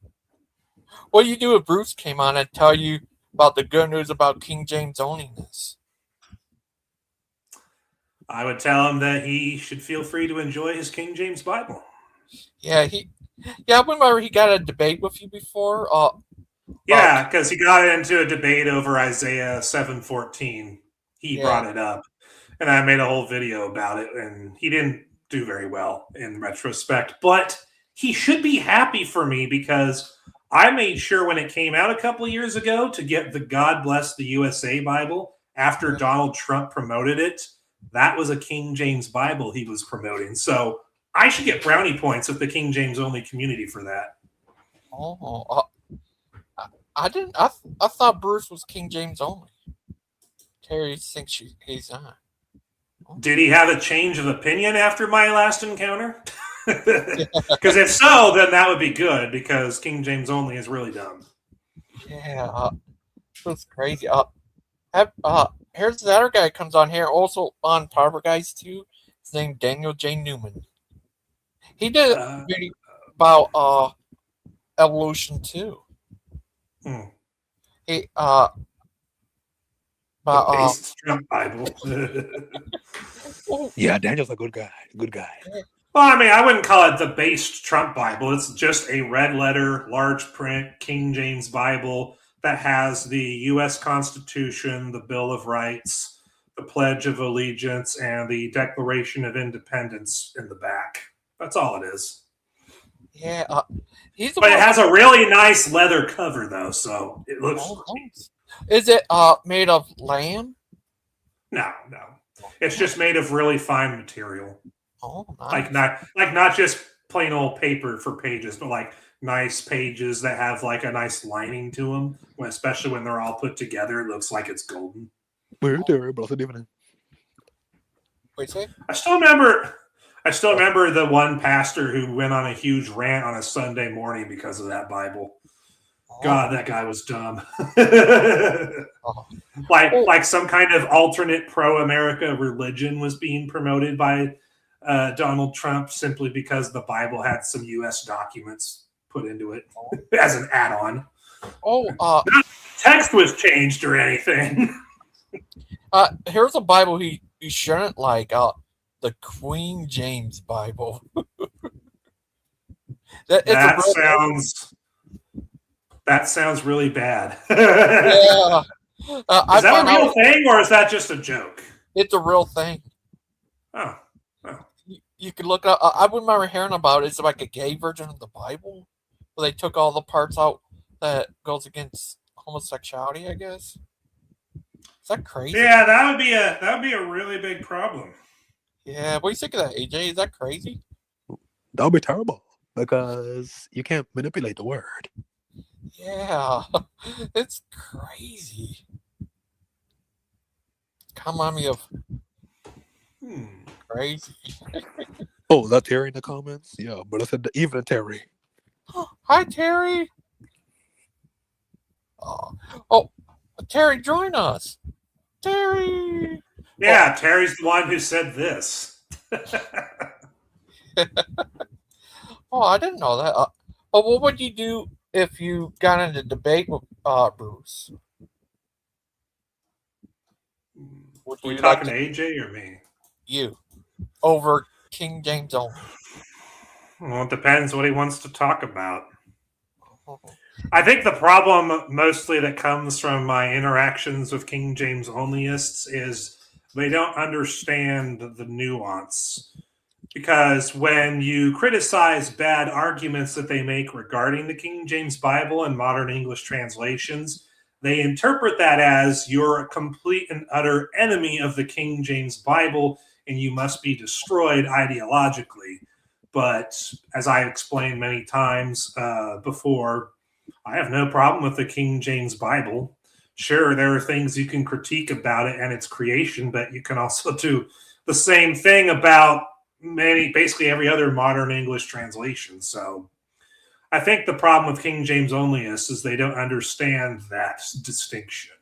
What do you do if Bruce came on and tell you about the good news about King James onlyness? I would tell him that he should feel free to enjoy his King James Bible. Yeah, I remember he got a debate with you before. Yeah, because he got into a debate over Isaiah 7:14. He brought it up, and I made a whole video about it, and he didn't do very well in retrospect. But he should be happy for me because I made sure when it came out a couple of years ago to get the God Bless the USA Bible after Donald Trump promoted it. That was a King James Bible he was promoting. So I should get brownie points with the King James only community for that. Oh, I didn't. I thought Bruce was King James only. Terry thinks he's not. Did he have a change of opinion after my last encounter? Because if so, then that would be good because King James only is really dumb. Yeah, that's crazy. Here's the other guy comes on here, also on Power Guys too. His name Daniel J. Newman. He did a video about evolution too. He based Trump Bible. Yeah, Daniel's a good guy. Good guy. Well, I mean, I wouldn't call it the based Trump Bible. It's just a red letter, large print King James Bible that has the U.S. Constitution, the Bill of Rights, the Pledge of Allegiance, and the Declaration of Independence in the back. That's all it is. Yeah, But it has a really nice leather cover, though, so it looks. Is it made of lamb? No. It's just made of really fine material. Oh, nice. Not just plain old paper for pages, but like nice pages that have like a nice lining to them. Especially when they're all put together, it looks like it's golden. We're there, but also different. Wait, say? I still remember the one pastor who went on a huge rant on a Sunday morning because of that Bible. God, that guy was dumb. Like some kind of alternate pro-America religion was being promoted by Donald Trump simply because the Bible had some U.S. documents put into it as an add-on. Not text was changed or anything. Here's a Bible he shouldn't like. The Queen James Bible. That sounds really bad. Yeah. Is that a real thing, or is that just a joke? It's a real thing. Oh. You can look up. I remember hearing about it. It's like a gay version of the Bible, where they took all the parts out that goes against homosexuality, I guess. Is that crazy? Yeah, that would be a really big problem. Yeah, what do you think of that, AJ? Is that crazy? That would be terrible because you can't manipulate the word. Yeah, it's crazy. Come on, me of crazy. Oh, is that Terry in the comments? Yeah, but I said the evening Terry. Hi, Terry. Oh, Terry, join us. Terry. Yeah, Terry's the one who said this. Oh, I didn't know that. What would you do if you got into debate with Bruce? Were you talking to AJ or me? You. Over King James only. Well, it depends what he wants to talk about. I think the problem mostly that comes from my interactions with King James onlyists is they don't understand the nuance. Because when you criticize bad arguments that they make regarding the King James Bible and modern English translations, they interpret that as you're a complete and utter enemy of the King James Bible and you must be destroyed ideologically. But as I explained many times before, I have no problem with the King James Bible. Sure, there are things you can critique about it and its creation, but you can also do the same thing about basically every other modern English translation. So I think the problem with King James onlyists is they don't understand that distinction.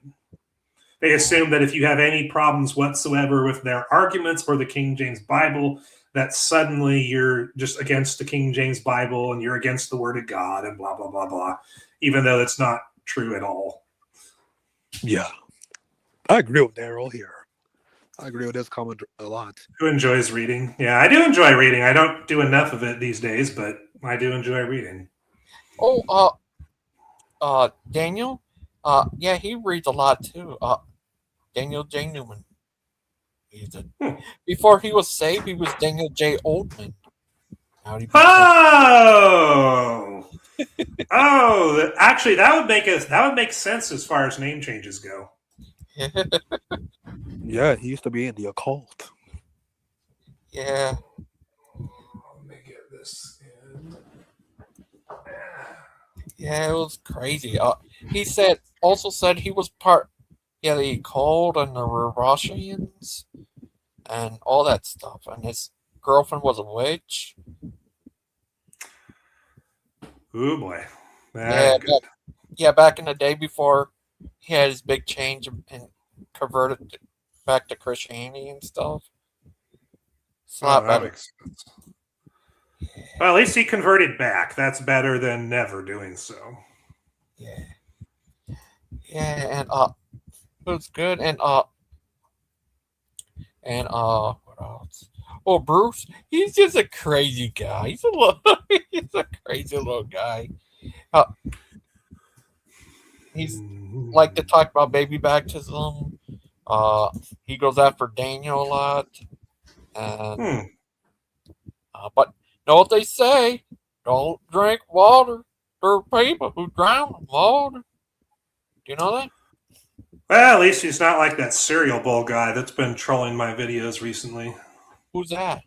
They assume that if you have any problems whatsoever with their arguments or the King James Bible, that suddenly you're just against the King James Bible and you're against the Word of God and blah, blah, blah, blah, even though that's not true at all. Yeah. I agree with Daryl here. I agree with this comment a lot. Who enjoys reading? Yeah, I do enjoy reading. I don't do enough of it these days, but I do enjoy reading. Daniel? Yeah, he reads a lot too. Daniel J. Newman. Before he was saved, he was Daniel J. Oldman. Actually, that would make sense as far as name changes go. Yeah, he used to be in the occult. Yeah. Let me get this in. Yeah, it was crazy. He also said he was part, the occult and the Russians and all that stuff. And his girlfriend was a witch. Oh boy. Back in the day before he had his big change and converted back to Christianity and stuff. That makes sense. Well, at least he converted back. That's better than never doing so. Yeah, and it was good. And what else? Oh, Bruce, he's just a crazy guy. He's a crazy little guy. Uh, he's like to talk about baby baptism. He goes after Daniel a lot. And, but know what they say? Don't drink water. There are people who drown in water. Do you know that? Well, at least he's not like that cereal bowl guy that's been trolling my videos recently. Who's that?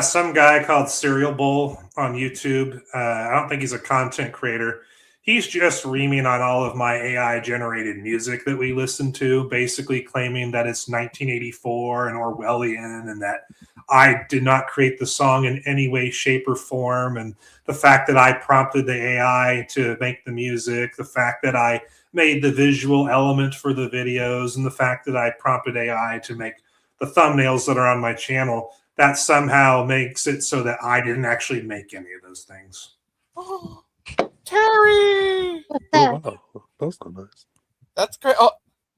Some guy called Cereal Bowl on YouTube. I don't think he's a content creator. He's just reaming on all of my AI generated music that we listen to, basically claiming that it's 1984 and Orwellian and that I did not create the song in any way, shape, or form. And the fact that I prompted the AI to make the music, the fact that I made the visual element for the videos, and the fact that I prompted AI to make the thumbnails that are on my channel, that somehow makes it so that I didn't actually make any of those things. Oh, Terry! Oh, wow. That's not nice. That's great. Oh,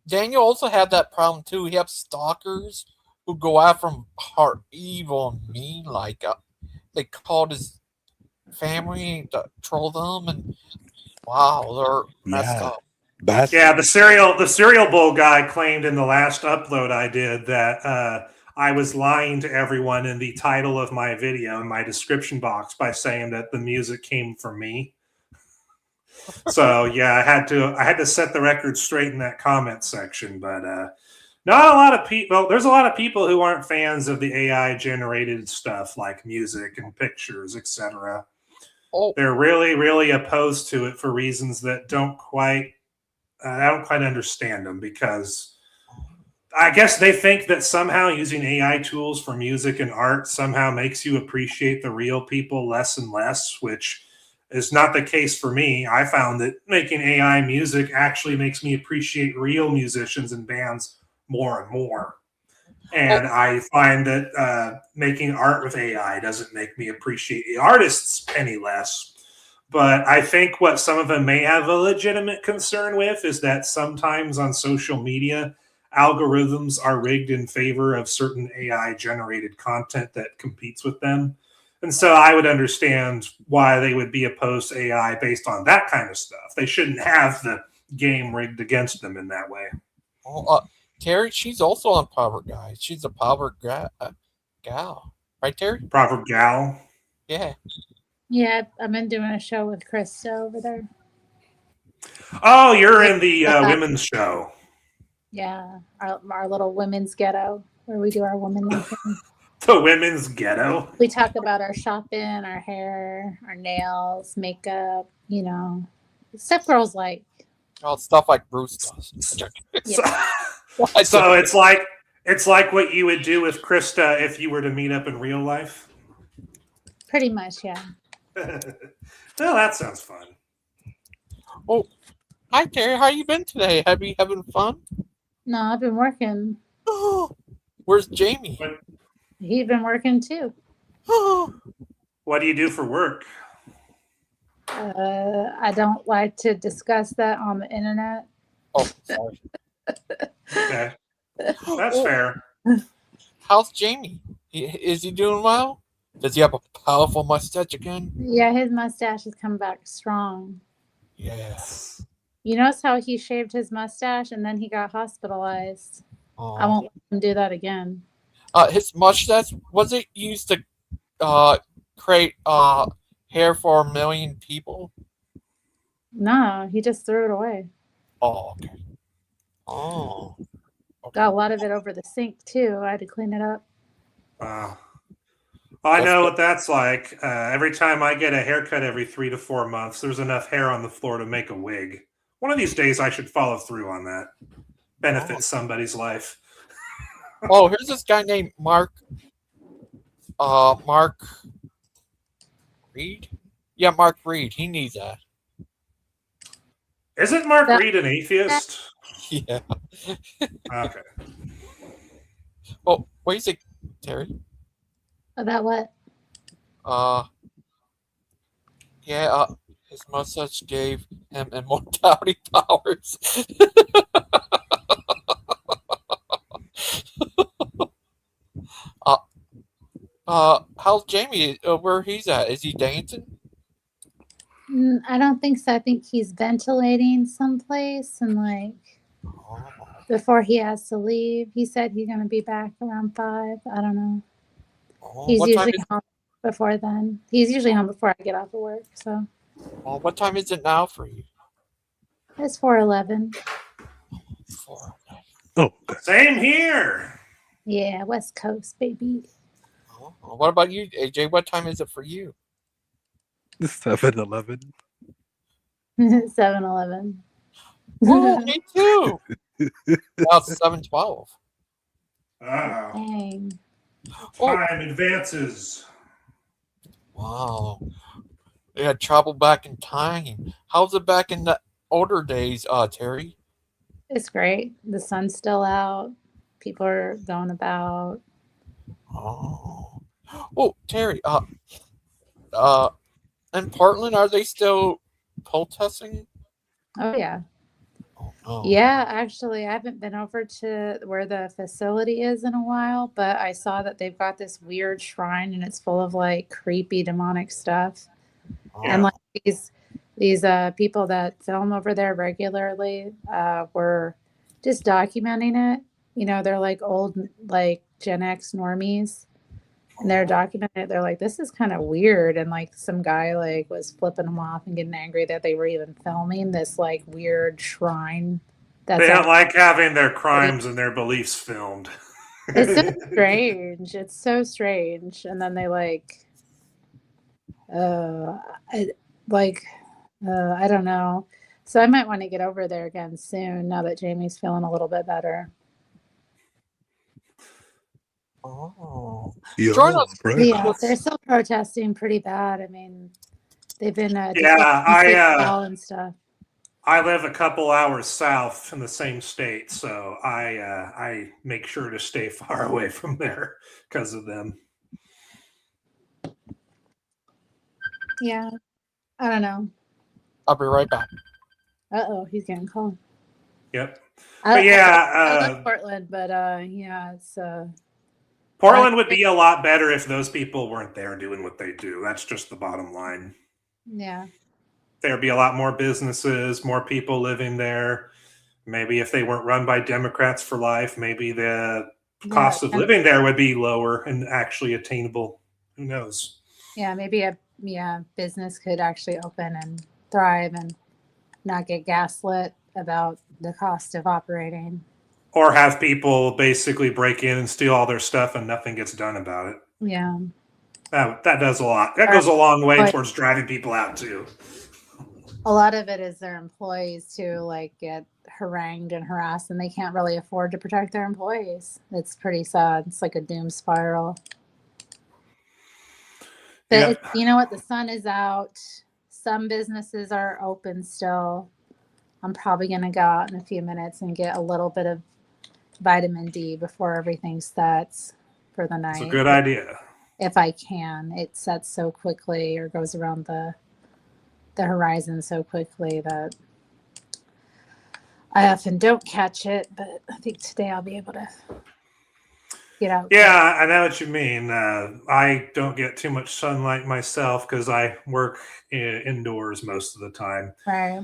Daniel also had that problem too. He has stalkers who go after him are evil and mean. Like they called his family to troll them, and wow, they're messed up. Yeah, the cereal bowl guy claimed in the last upload I did that I was lying to everyone in the title of my video in my description box by saying that the music came from me. So yeah, I had to set the record straight in that comment section, but not a lot of people. Well, there's a lot of people who aren't fans of the AI generated stuff like music and pictures, etc. Oh. They're really, really opposed to it for reasons that I don't quite understand them, because I guess they think that somehow using AI tools for music and art somehow makes you appreciate the real people less and less, which is not the case for me. I found that making AI music actually makes me appreciate real musicians and bands more and more. And I find that making art with AI doesn't make me appreciate the artists any less. But I think what some of them may have a legitimate concern with is that sometimes on social media, algorithms are rigged in favor of certain AI-generated content that competes with them. And so I would understand why they would be opposed to AI based on that kind of stuff. They shouldn't have the game rigged against them in that way. Terry, she's also on Proverb Guys. She's a Proverb gal. Right, Terry? Proverb gal? Yeah. Yeah, I've been doing a show with Krista over there. Oh, you're in the women's show. Yeah, our little women's ghetto where we do our woman thing. The women's ghetto? We talk about our shopping, our hair, our nails, makeup, stuff girls like. Oh, stuff like Bruce does. Yeah. So it's like what you would do with Krista if you were to meet up in real life? Pretty much, yeah. Well, that sounds fun. Oh, hi Terry, how you been today? Have you having fun? No, I've been working. Where's Jamie? He's been working too. What do you do for work? I don't like to discuss that on the internet. Oh, sorry. Okay. That's fair. How's Jamie? Is he doing well? Does he have a powerful mustache again? Yeah, his mustache has come back strong. Yes. You notice how he shaved his mustache and then he got hospitalized? Oh. I won't let him do that again. His mustache, was it used to create hair for 1 million people? No, he just threw it away. Oh, okay. Oh. Okay. Got a lot of it over the sink too. I had to clean it up. Wow. I know what that's like. Every time I get a haircut every 3 to 4 months, there's enough hair on the floor to make a wig. One of these days I should follow through on that. Benefit somebody's life. Oh, here's this guy named Mark Reed? Yeah, Mark Reed. He needs that. Isn't Mark Reed an atheist? Yeah. Okay. Oh, what do you think, Terry? About what? Yeah, his mustache gave him immortality powers. How's Jamie? Where he's at? Is he dancing? I don't think so. I think he's ventilating someplace and like before he has to leave. He said he's gonna be back around 5. I don't know. He's What time usually home before then. He's usually home before I get off of work. So what time is it now for you? it's 4:11. Oh, Same here. Yeah, West Coast, baby. What about you, AJ? What time is it for you? 7-Eleven. 7-Eleven. Oh, me too. Well, it's 7:12. Wow. Dang. Time advances. Wow. Yeah, travel back in time. How's it back in the older days, Terry? It's great. The sun's still out. People are going about. Oh, Terry. In Portland, are they still protesting? Oh yeah. Oh. Yeah, actually, I haven't been over to where the facility is in a while, but I saw that they've got this weird shrine and it's full of like creepy demonic stuff. And like these people that film over there regularly were just documenting it. You know, they're like old like Gen X normies. And they're documenting it. They're like, this is kind of weird. And like some guy like was flipping them off and getting angry that they were even filming this like weird shrine. That's They don't like having their crimes and their beliefs filmed. It's so strange. It's so strange. And then they like, I don't know. So I might want to get over there again soon now that Jamie's feeling a little bit better. Oh. Yo, Yeah, they're still protesting pretty bad. I mean, they've been and stuff. I live a couple hours south in the same state, so I make sure to stay far away from there because of them. Yeah, I don't know. I'll be right back. He's getting called. Yep. I love Portland, but yeah, it's Portland would be a lot better if those people weren't there doing what they do. That's just the bottom line. Yeah. There'd be a lot more businesses, more people living there. Maybe if they weren't run by Democrats for life, maybe the cost of living there would be lower and actually attainable. Who knows? Yeah, maybe a business could actually open and thrive and not get gaslit about the cost of operating. Or have people basically break in and steal all their stuff and nothing gets done about it. Yeah. That does a lot. That goes a long way towards driving people out too. A lot of it is their employees too, like get harangued and harassed and they can't really afford to protect their employees. It's pretty sad. It's like a doom spiral. But you know what? The sun is out. Some businesses are open still. I'm probably going to go out in a few minutes and get a little bit of vitamin D before everything sets for the night. It's a good idea. If I can. It sets so quickly or goes around the horizon so quickly that I often don't catch it, but I think today I'll be able to get out. Yeah, I know what you mean. I don't get too much sunlight myself because I work indoors most of the time. Right.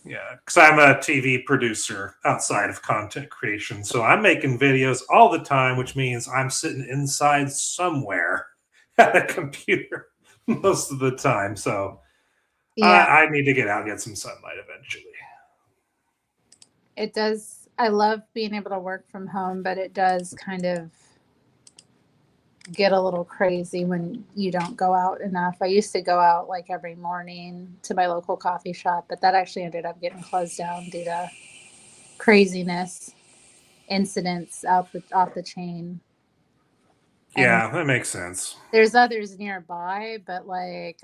Yeah, because I'm a TV producer outside of content creation. So I'm making videos all the time, which means I'm sitting inside somewhere at a computer most of the time. So I need to get out and get some sunlight eventually. It does. I love being able to work from home, but it does kind of get a little crazy when you don't go out enough. I used to go out like every morning to my local coffee shop, but that actually ended up getting closed down due to craziness, incidents off the chain. Yeah, that makes sense. There's others nearby, but like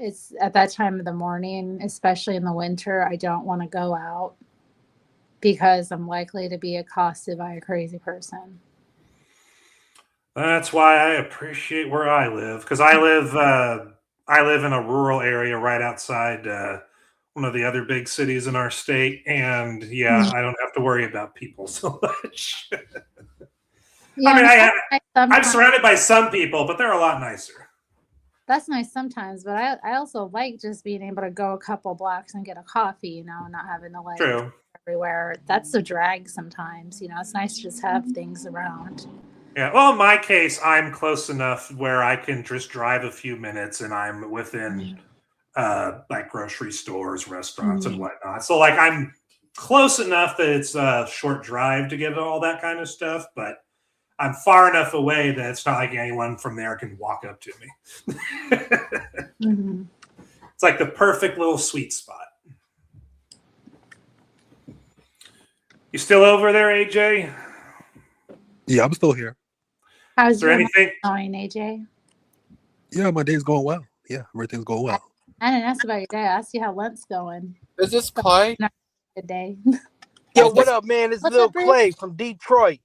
it's at that time of the morning, especially in the winter, I don't want to go out because I'm likely to be accosted by a crazy person. That's why I appreciate where I live, because I live in a rural area right outside one of the other big cities in our state, and I don't have to worry about people so much. Yeah, I mean, that's nice I'm sometimes. surrounded by some people, but they're a lot nicer. That's nice sometimes, but I also like just being able to go a couple blocks and get a coffee, you know, not having to like True. everywhere. That's a drag sometimes, you know. It's nice to just have things around. Yeah. Well, in my case, I'm close enough where I can just drive a few minutes and I'm within like grocery stores, restaurants, and whatnot. So like I'm close enough that it's a short drive to get all that kind of stuff, but I'm far enough away that it's not like anyone from there can walk up to me. It's like the perfect little sweet spot. You still over there, AJ? Yeah, I'm still here. How's Is there your anything? going, AJ? Yeah, my day's going well. Yeah, everything's going well. I didn't ask about your day. I asked you how Lent's going. Is this Clay? Good day. Yo, what up, man? It's What's Lil up, Bruce? Clay from Detroit.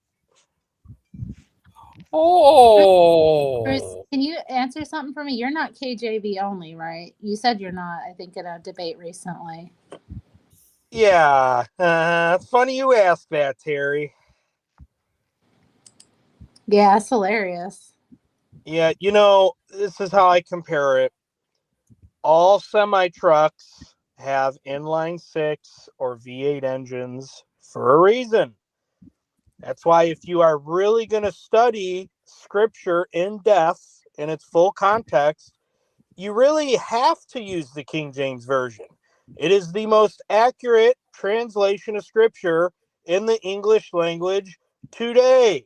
Oh. Bruce, can you answer something for me? You're not KJV only, right? You said you're not, I think, in a debate recently. Yeah, it's funny you asked that, Terry. Yeah, it's hilarious. Yeah, you know, this is how I compare it. All semi-trucks have inline 6 or V8 engines for a reason. That's why if you are really going to study scripture in depth in its full context, you really have to use the King James Version. It is the most accurate translation of scripture in the English language today.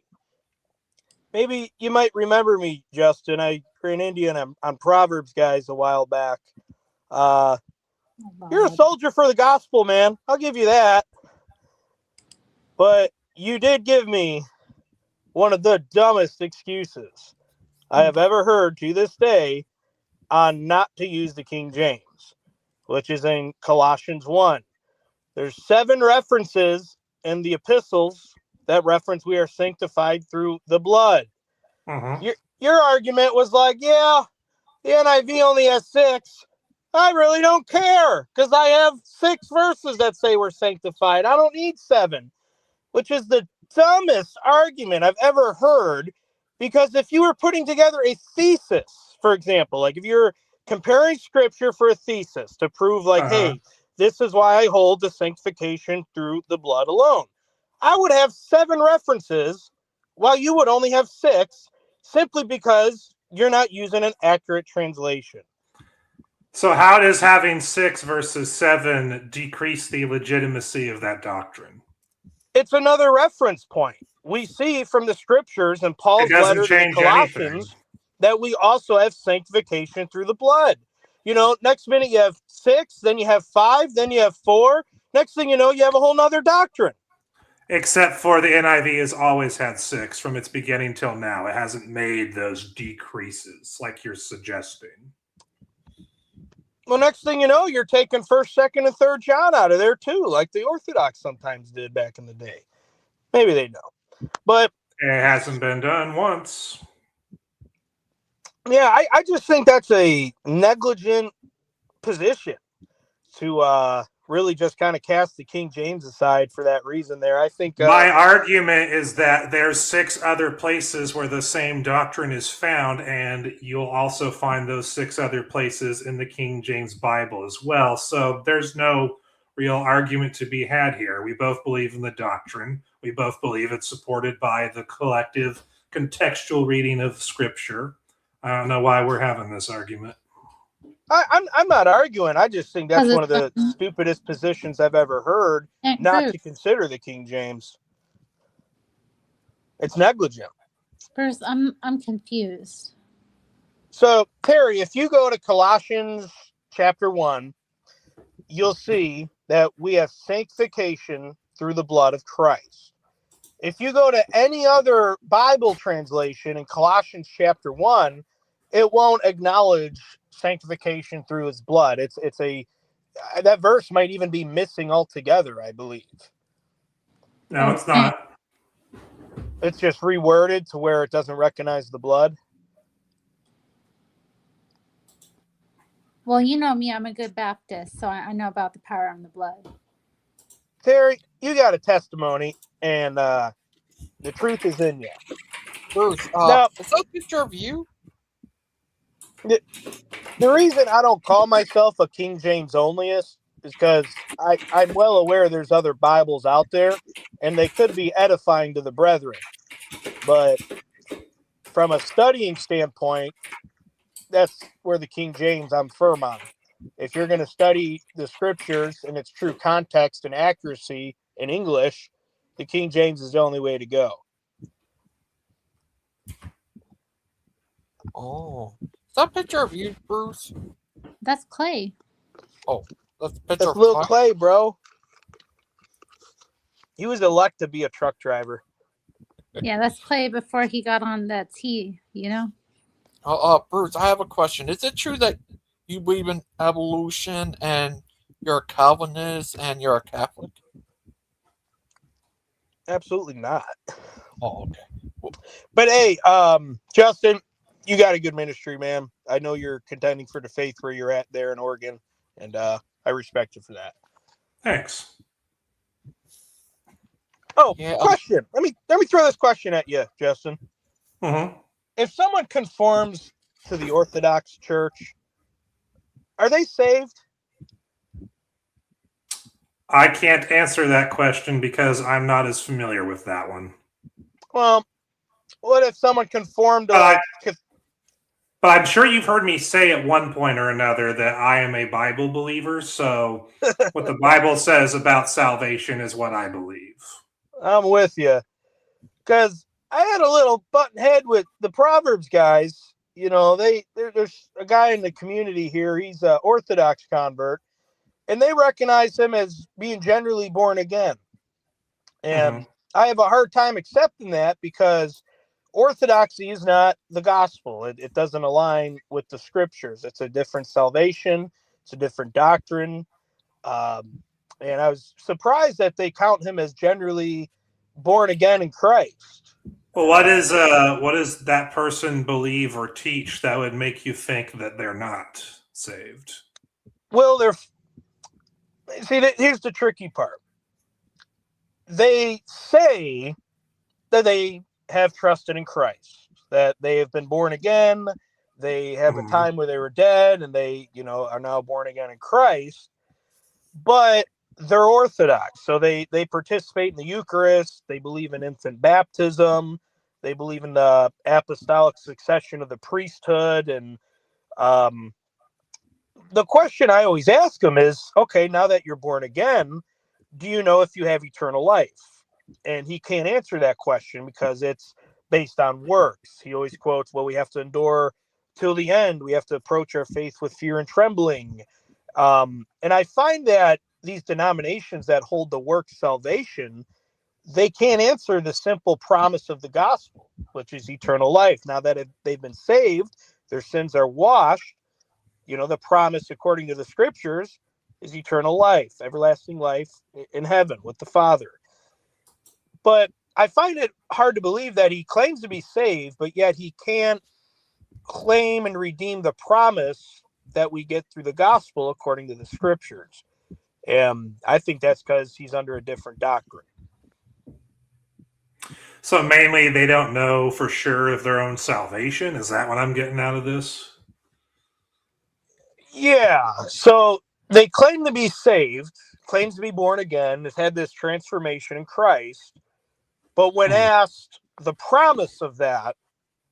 Maybe you might remember me, Justin. I ran Indian on Proverbs guys a while back. You're a soldier for the gospel, man. I'll give you that. But you did give me one of the dumbest excuses I have ever heard to this day on not to use the King James, which is in Colossians 1. There's 7 references in the epistles that reference we are sanctified through the blood. Your argument was like, yeah, the NIV only has 6. I really don't care because I have 6 verses that say we're sanctified. I don't need 7, which is the dumbest argument I've ever heard. Because if you were putting together a thesis, for example, like if you're comparing scripture for a thesis to prove like, hey, this is why I hold the sanctification through the blood alone, I would have 7 references while you would only have 6, simply because you're not using an accurate translation. So how does having 6 versus 7 decrease the legitimacy of that doctrine? It's another reference point. We see from the scriptures and Paul's letter to the Colossians that we also have sanctification through the blood. You know, next minute you have 6, then you have 5, then you have 4. Next thing you know, you have a whole nother doctrine. Except for the NIV has always had 6 from its beginning till now. It hasn't made those decreases like you're suggesting. Well, next thing you know, you're taking 1st, 2nd, and 3rd John out of there too, like the Orthodox sometimes did back in the day. Maybe they don't, but it hasn't been done once. Yeah, I just think that's a negligent position to really just kind of cast the King James aside for that reason there. I think my argument is that there's 6 other places where the same doctrine is found, and you'll also find those 6 other places in the King James Bible as well. So there's no real argument to be had here. We both believe in the doctrine. We both believe it's supported by the collective contextual reading of Scripture. I don't know why we're having this argument. I'm not arguing. I just think that's one of the stupidest positions I've ever heard, not to consider the King James. It's negligent. First, I'm confused. So, Terry, if you go to Colossians chapter 1, you'll see that we have sanctification through the blood of Christ. If you go to any other Bible translation in Colossians chapter 1, it won't acknowledge sanctification through his blood. It's that verse might even be missing altogether, I believe. No, it's not. It's just reworded to where it doesn't recognize the blood. Well, you know me, I'm a good Baptist, so I know about the power of the blood. Terry, you got a testimony, and the truth is in you. Bruce, Now, is that a picture of you? the reason I don't call myself a King James onlyist is because I'm well aware there's other Bibles out there, and they could be edifying to the brethren. But from a studying standpoint, that's where the King James I'm firm on. If you're going to study the scriptures in its true context and accuracy in English, the King James is the only way to go. Oh, is that a picture of you, Bruce? That's Clay. Oh, that's a picture That's of Lil Clay? Clay, bro. He was elect to be a truck driver. Yeah, that's Clay before he got on that T, you know? Bruce, I have a question. Is it true that you believe in evolution and you're a Calvinist and you're a Catholic? Absolutely not. Oh, okay. But hey, Justin, you got a good ministry, man. I know you're contending for the faith where you're at there in Oregon, and I respect you for that. Thanks. Oh, Yeah, question. Let me throw this question at you, Justin. Mm-hmm. If someone conforms to the Orthodox Church, are they saved? I can't answer that question because I'm not as familiar with that one. Well, what if someone conformed to But I'm sure you've heard me say at one point or another that I am a Bible believer. So what the Bible says about salvation is what I believe. I'm with you. Because I had a little button head with the Proverbs guys. You know, there's a guy in the community here. He's an Orthodox convert, and they recognize him as being generally born again. And I have a hard time accepting that because Orthodoxy is not the gospel. It doesn't align with the scriptures. It's a different salvation. It's a different doctrine. And I was surprised that they count him as generally born again in Christ. Well, what does that person believe or teach that would make you think that they're not saved? Well, here's the tricky part. They say that they have trusted in Christ, that they have been born again. They have a time where they were dead and they, are now born again in Christ, but they're Orthodox. So they participate in the Eucharist. They believe in infant baptism. They believe in the apostolic succession of the priesthood. And the question I always ask them is, okay, now that you're born again, do you know if you have eternal life? And he can't answer that question because it's based on works. He always quotes, well, we have to endure till the end. We have to approach our faith with fear and trembling. And I find that these denominations that hold the work salvation, they can't answer the simple promise of the gospel, which is eternal life. Now that they've been saved, their sins are washed. The promise according to the scriptures is eternal life, everlasting life in heaven with the Father. But I find it hard to believe that he claims to be saved, but yet he can't claim and redeem the promise that we get through the gospel according to the scriptures. And I think that's because he's under a different doctrine. So mainly they don't know for sure of their own salvation. Is that what I'm getting out of this? Yeah. So they claim to be saved, claims to be born again, has had this transformation in Christ. But when asked the promise of that,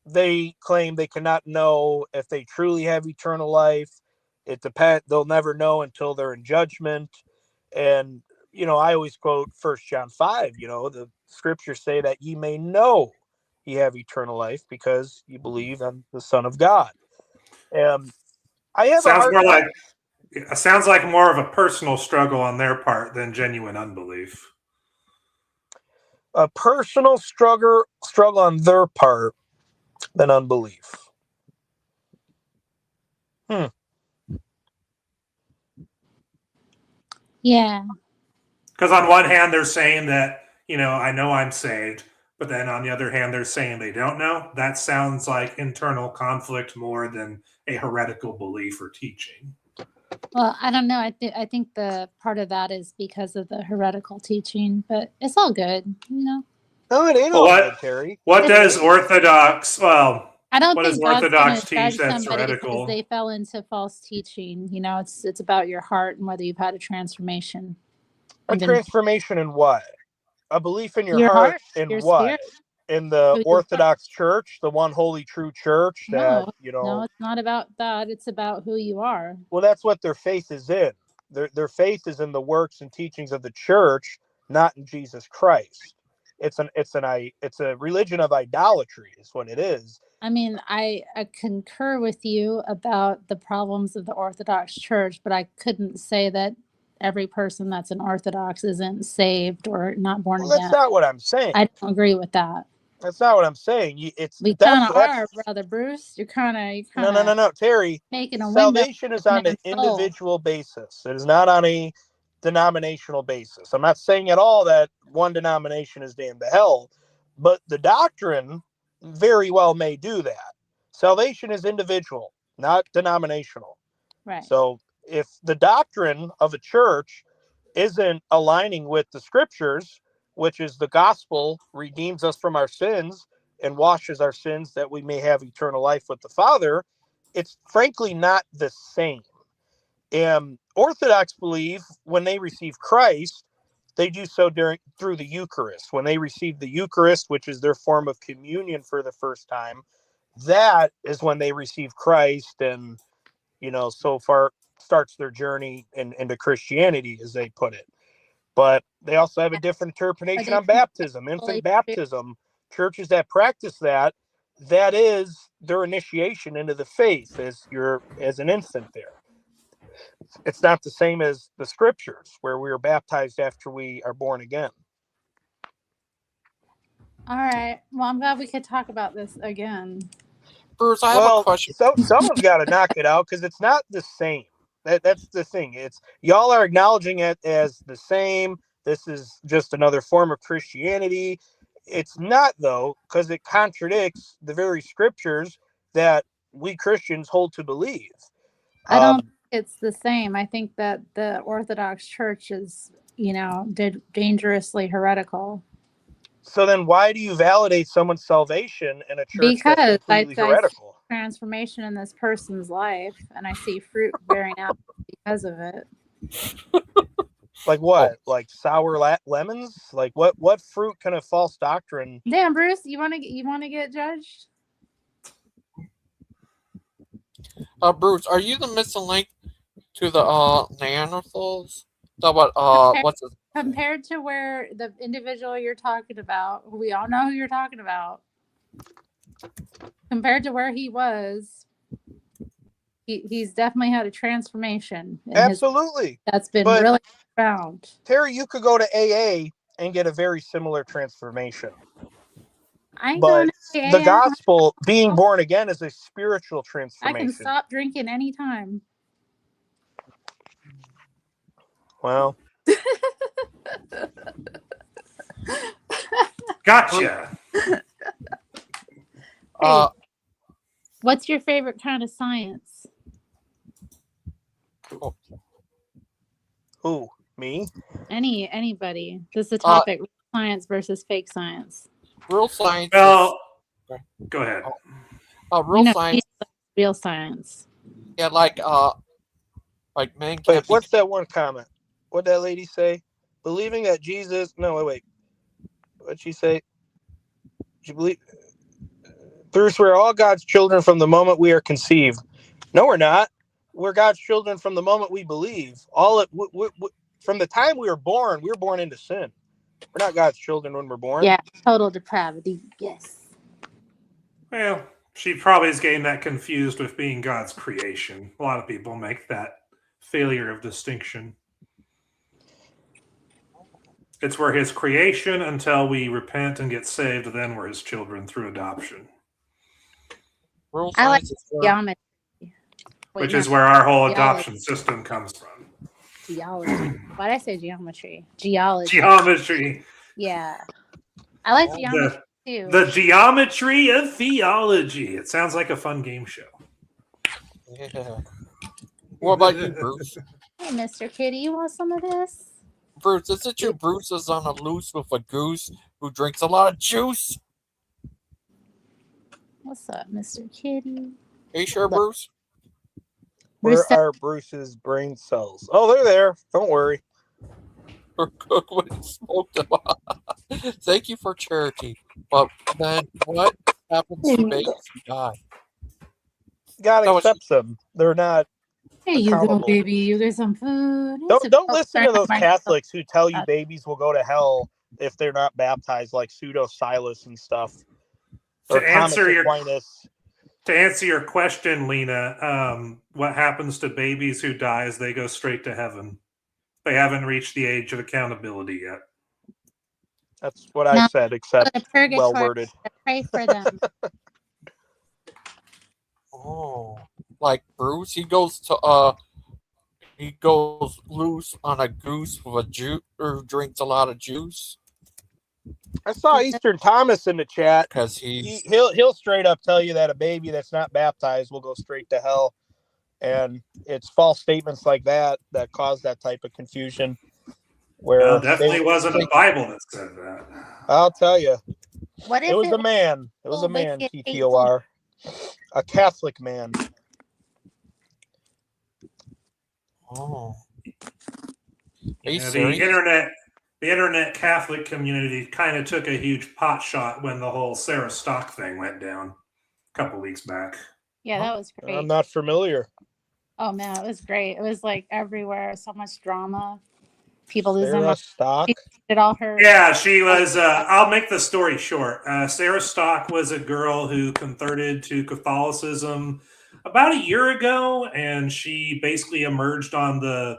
they claim they cannot know if they truly have eternal life. It depends. They'll never know until they're in judgment. And, I always quote 1 John 5, the scriptures say that ye may know ye have eternal life because you believe on the Son of God. I have sounds like more of a personal struggle on their part than genuine unbelief. A personal struggle on their part than unbelief. Yeah. Because on one hand, they're saying that, I know I'm saved, but then on the other hand, they're saying they don't know. That sounds like internal conflict more than a heretical belief or teaching. Well, I don't know. I think the part of that is because of the heretical teaching, but it's all good, No, it ain't Well, all what- good, Terry. What does Orthodox? Well, I don't what think does God's Orthodox gonna teach judge that's somebody heretical? because they fell into false teaching. You know, it's about your heart and whether you've had a transformation. A And then transformation in what? A belief in your, your heart in your what? spirit. In the Who you Orthodox Church, the one holy true church that, No, you know. no, it's not about that. It's about who you are. Well, that's what their faith is in. Their faith is in the works and teachings of the church, not in Jesus Christ. It's a religion of idolatry, is what it is. I mean, I concur with you about the problems of the Orthodox Church, but I couldn't say that every person that's an Orthodox isn't saved or not born Well, again. that's not what I'm saying. I don't agree with that. That's not what I'm saying. We kind of are, brother Bruce. You're kind of No, Terry. making a Salvation is on an man's soul. individual basis. It is not on a denominational basis. I'm not saying at all that one denomination is damned to hell, but the doctrine very well may do that. Salvation is individual, not denominational. Right. So if the doctrine of a church isn't aligning with the scriptures, which is the gospel redeems us from our sins and washes our sins that we may have eternal life with the Father, it's frankly not the same. Orthodox believe when they receive Christ, they do so through the Eucharist. When they receive the Eucharist, which is their form of communion for the first time, that is when they receive Christ and, you know, so far starts their journey into Christianity, as they put it. But they also have a different interpretation on baptism, infant baptism. Churches that practice that is their initiation into the faith as an infant there. It's not the same as the scriptures where we are baptized after we are born again. All right. Well, I'm glad we could talk about this again. Bruce, I have a question. So someone's got to knock it out because it's not the same. That's the thing. It's y'all are acknowledging it as the same. This is just another form of Christianity. It's not, though, because it contradicts the very scriptures that we Christians hold to believe. I don't think it's the same. I think that the Orthodox Church is, dangerously heretical. So then why do you validate someone's salvation in a church that's completely heretical? I see transformation in this person's life, and I see fruit bearing out because of it. Like what? Like sour lemons? Like what fruit can a false doctrine? Damn, Bruce, you want to get judged? Bruce, are you the missing link to the Neanderthals? Compared to where the individual you're talking about, we all know who you're talking about. Compared to where he was, he's definitely had a transformation. Absolutely, that's been really profound. Terry, you could go to AA and get a very similar transformation. But the gospel, being born again, is a spiritual transformation. I can stop drinking anytime. Well, gotcha. Hey, what's your favorite kind of science? Who? Me? Anybody. This is a topic: science versus fake science. Real science. Well, go ahead. Science. Real science. Yeah, like man. Wait, what's that one comment? What'd that lady say? Believing that Jesus. No, wait. What'd she say? She believe. Bruce, we're all God's children from the moment we are conceived. No, we're not. We're God's children from the moment we believe. From the time we were born into sin. We're not God's children when we're born. Yeah, total depravity. Yes. Well, she probably is getting that confused with being God's creation. A lot of people make that failure of distinction. It's we're his creation until we repent and get saved, then we're his children through adoption. I like geometry. Which is where our whole adoption system comes from. Geology. Why did I say geometry? Geology. Geometry. Yeah. I like geometry too. The geometry of theology. It sounds like a fun game show. Yeah. What about you, Bruce? Hey, Mr. Kitty, you want some of this? Bruce, isn't your Bruce is on a loose with a goose who drinks a lot of juice. What's up, Mr. Kitty? Are you sure, Bruce? Where Bruce are Bruce's brain cells? Oh, they're there. Don't worry. Or cook when he smoked them. Thank you for charity. But then what happens to babies who die? God That was- accepts them. They're not. Here you go, accountable. baby. You get some food. Don't listen to those My- Catholics who tell you babies will go to hell if they're not baptized, like Pseudo Silas and stuff. Or To answer Thomas your- Aquinas. To answer your question, Lena, what happens to babies who die is they go straight to heaven. They haven't reached the age of accountability yet. That's what I No, said, Go except to purgatory. well worded. Pray for them. Oh, like Bruce, he goes to he goes loose on a goose with a juice or drinks a lot of juice I saw Eastern Thomas in the chat. because he's He'll straight up tell you that a baby that's not baptized will go straight to hell, and it's false statements like that that cause that type of confusion. Where Well, definitely they- wasn't a Bible that said that. I'll tell you, What if it was a man. It was a they man. get TTOR, a Catholic man. oh. Are you Yeah, serious? the internet Catholic community kind of took a huge pot shot when the whole Sarah Stock thing went down a couple weeks back. Yeah, that was great. I'm not familiar. Oh man, it was great. It was like everywhere, so much drama. People losing Sarah Stock. she did all her. Yeah, she was. I'll make the story short. Sarah Stock was a girl who converted to Catholicism about a year ago, and she basically emerged on the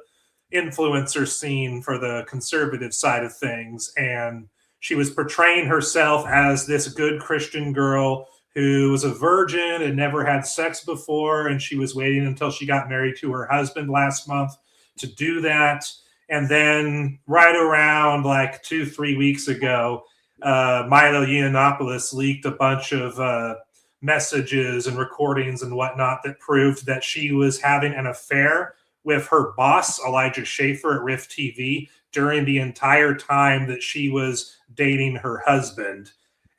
influencer scene for the conservative side of things. And she was portraying herself as this good Christian girl who was a virgin and never had sex before, and she was waiting until she got married to her husband last month to do that. And then right around like 2-3 weeks ago, Milo Yiannopoulos leaked a bunch of messages and recordings and whatnot that proved that she was having an affair with her boss, Elijah Schaefer at Rift TV, during the entire time that she was dating her husband.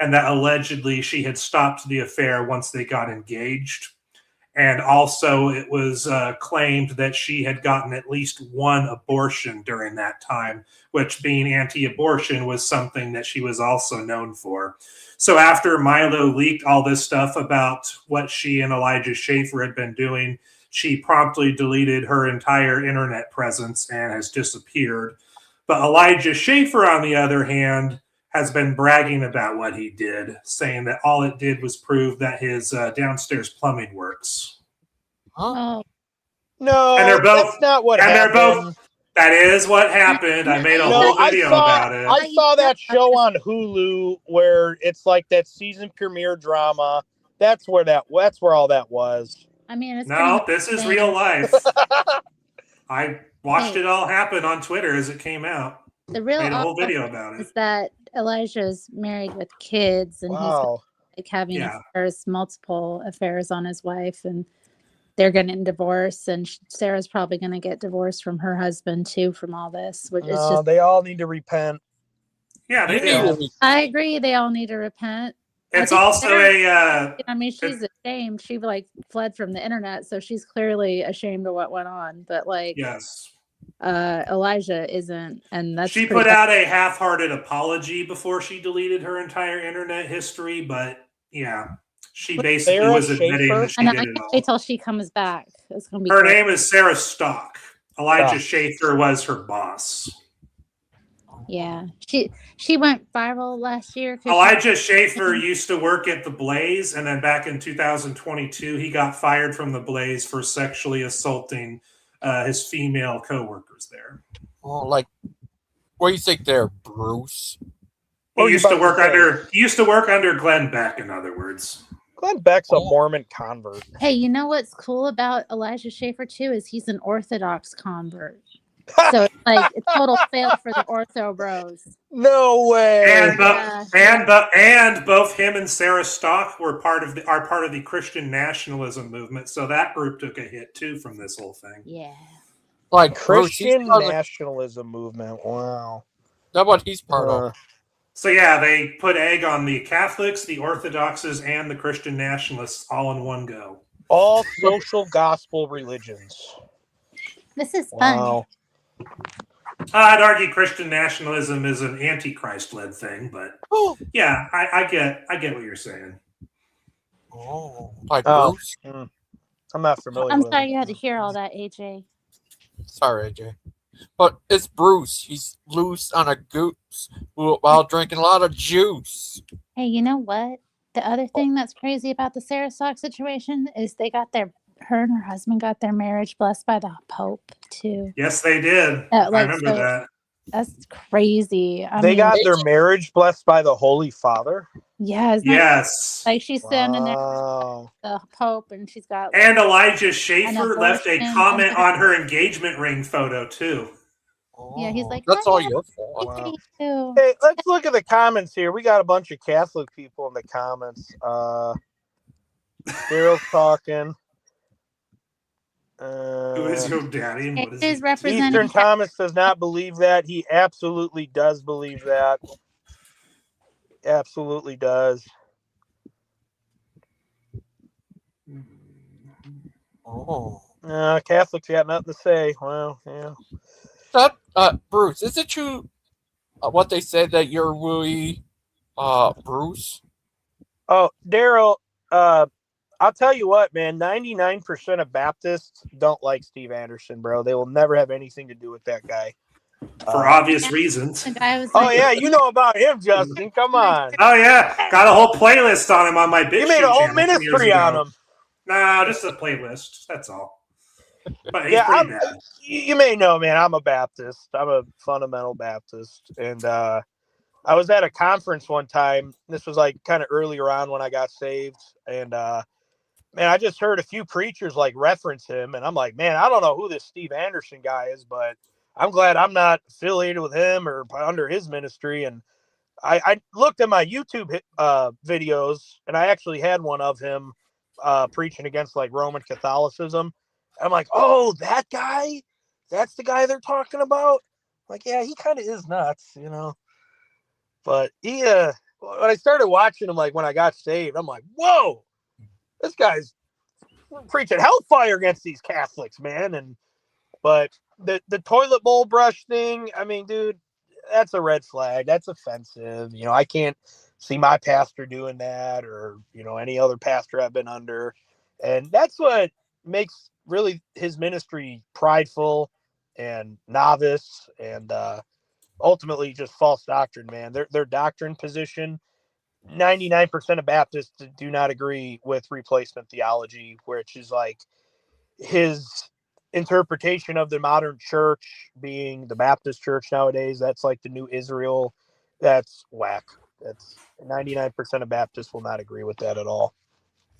And that allegedly she had stopped the affair once they got engaged. And also it was claimed that she had gotten at least one abortion during that time, which being anti-abortion was something that she was also known for. So after Milo leaked all this stuff about what she and Elijah Schaefer had been doing, she promptly deleted her entire internet presence and has disappeared. But Elijah Schaefer, on the other hand, has been bragging about what he did, saying that all it did was prove that his downstairs plumbing works. Oh, No, And they're both- that's not what and they're happened. both- That is what happened. I made a whole video about it. I saw that show on Hulu where it's like that season premiere drama. That's where all that was. I mean, it's No, pretty this is much real life. I watched it all happen on Twitter as it came out. the real Made a whole awful video thing about it. is that Elijah's married with kids, and Wow. he's like having Yeah. affairs, multiple affairs on his wife, and they're getting divorced. And Sarah's probably going to get divorced from her husband too from all this. Which is No, just, they all need to repent. Yeah, they Yeah. do. I agree. They all need to repent. It's think also Sarah- a I mean, she's ashamed. She like fled from the internet, so she's clearly ashamed of what went on. But like, yes. Elijah isn't, and that's She pretty put out a half-hearted apology before she deleted her entire internet history, but yeah, she But basically Sarah was admitting Schaefer? that she And I did can't it all. wait till she comes back. It's gonna be Her great. name is Sarah Stock. Elijah Stock. Schaefer was her boss. Yeah, she went viral last year. 'cause she- Elijah Schaefer used to work at The Blaze, and then back in 2022, he got fired from The Blaze for sexually assaulting his female coworkers there. Oh, like, what do you think there, Bruce? What were He you used to about work to say? under Glenn Beck, in other words. Glenn Beck's a Oh. Mormon convert. Hey, you know what's cool about Elijah Schaefer too is he's an Orthodox convert. So it's like a total fail for the Ortho Bros. No way. And both him and Sarah Stock are part of the Christian nationalism movement. So that group took a hit too from this whole thing. Yeah. Like, Bruce, Christian he's part of, nationalism movement. Wow. that's what he's part of. So yeah, they put egg on the Catholics, the Orthodoxes, and the Christian nationalists all in one go. All social gospel religions. This is fun. Wow. I'd argue Christian nationalism is an antichrist-led thing, but yeah, I get what you're saying. Oh, like Oh. Bruce? I'm not familiar I'm with sorry it. you had to hear all that, AJ. Sorry, AJ. But it's Bruce. He's loose on a goose while drinking a lot of juice. Hey, you know what? The other thing that's crazy about the Sarah Stock situation is her and her husband got their marriage blessed by the Pope too. Yes, they did. I remember that. That's crazy. They got their marriage blessed by the Holy Father. Yeah, yes. Like she's standing there, Wow. the Pope, and she's got. And Elijah Schaefer left a abortion comment on her engagement ring photo too. Yeah, he's like, That's "I all have your fault. Wow. you." Hey, let's look at the comments here. We got a bunch of Catholic people in the comments. Daryl's talking. Who is your daddy? And what is Is he? representing Eastern Thomas does not believe that. He absolutely does believe that. Absolutely does. Oh. Catholics got nothing to say. Well, yeah. That, Bruce, is it true what they said that you're really Bruce? Oh, Daryl, I'll tell you what, man, 99% of Baptists don't like Steve Anderson, bro. They will never have anything to do with that guy. For obvious reasons. The guy was Oh, like, yeah, you know about him, Justin. Come on. Oh yeah, got a whole playlist on him on my Big You made Show a whole channel 2 years ministry on ago. him. No, just a playlist. That's all. But he's Yeah, pretty bad. You may know, man, I'm a Baptist. I'm a fundamental Baptist. And I was at a conference one time. This was like kind of earlier on when I got saved. And man, I just heard a few preachers like reference him. And I'm like, man, I don't know who this Steve Anderson guy is, but I'm glad I'm not affiliated with him or under his ministry. And I looked at my YouTube videos, and I actually had one of him preaching against like Roman Catholicism. I'm like, oh, that guy? That's the guy they're talking about? Like, yeah, he kind of is nuts, you know. But he, when I started watching him, like when I got saved, I'm like, whoa, this guy's preaching hellfire against these Catholics, man. But the toilet bowl brush thing, I mean, dude, that's a red flag. That's offensive. You know, I can't see my pastor doing that, or, you know, any other pastor I've been under. And that's what makes really his ministry prideful and novice and ultimately just false doctrine, man. Their doctrine position, 99% of Baptists do not agree with replacement theology, which is like his interpretation of the modern church being the Baptist church nowadays. That's like the new Israel. That's whack. That's 99% of Baptists will not agree with that at all.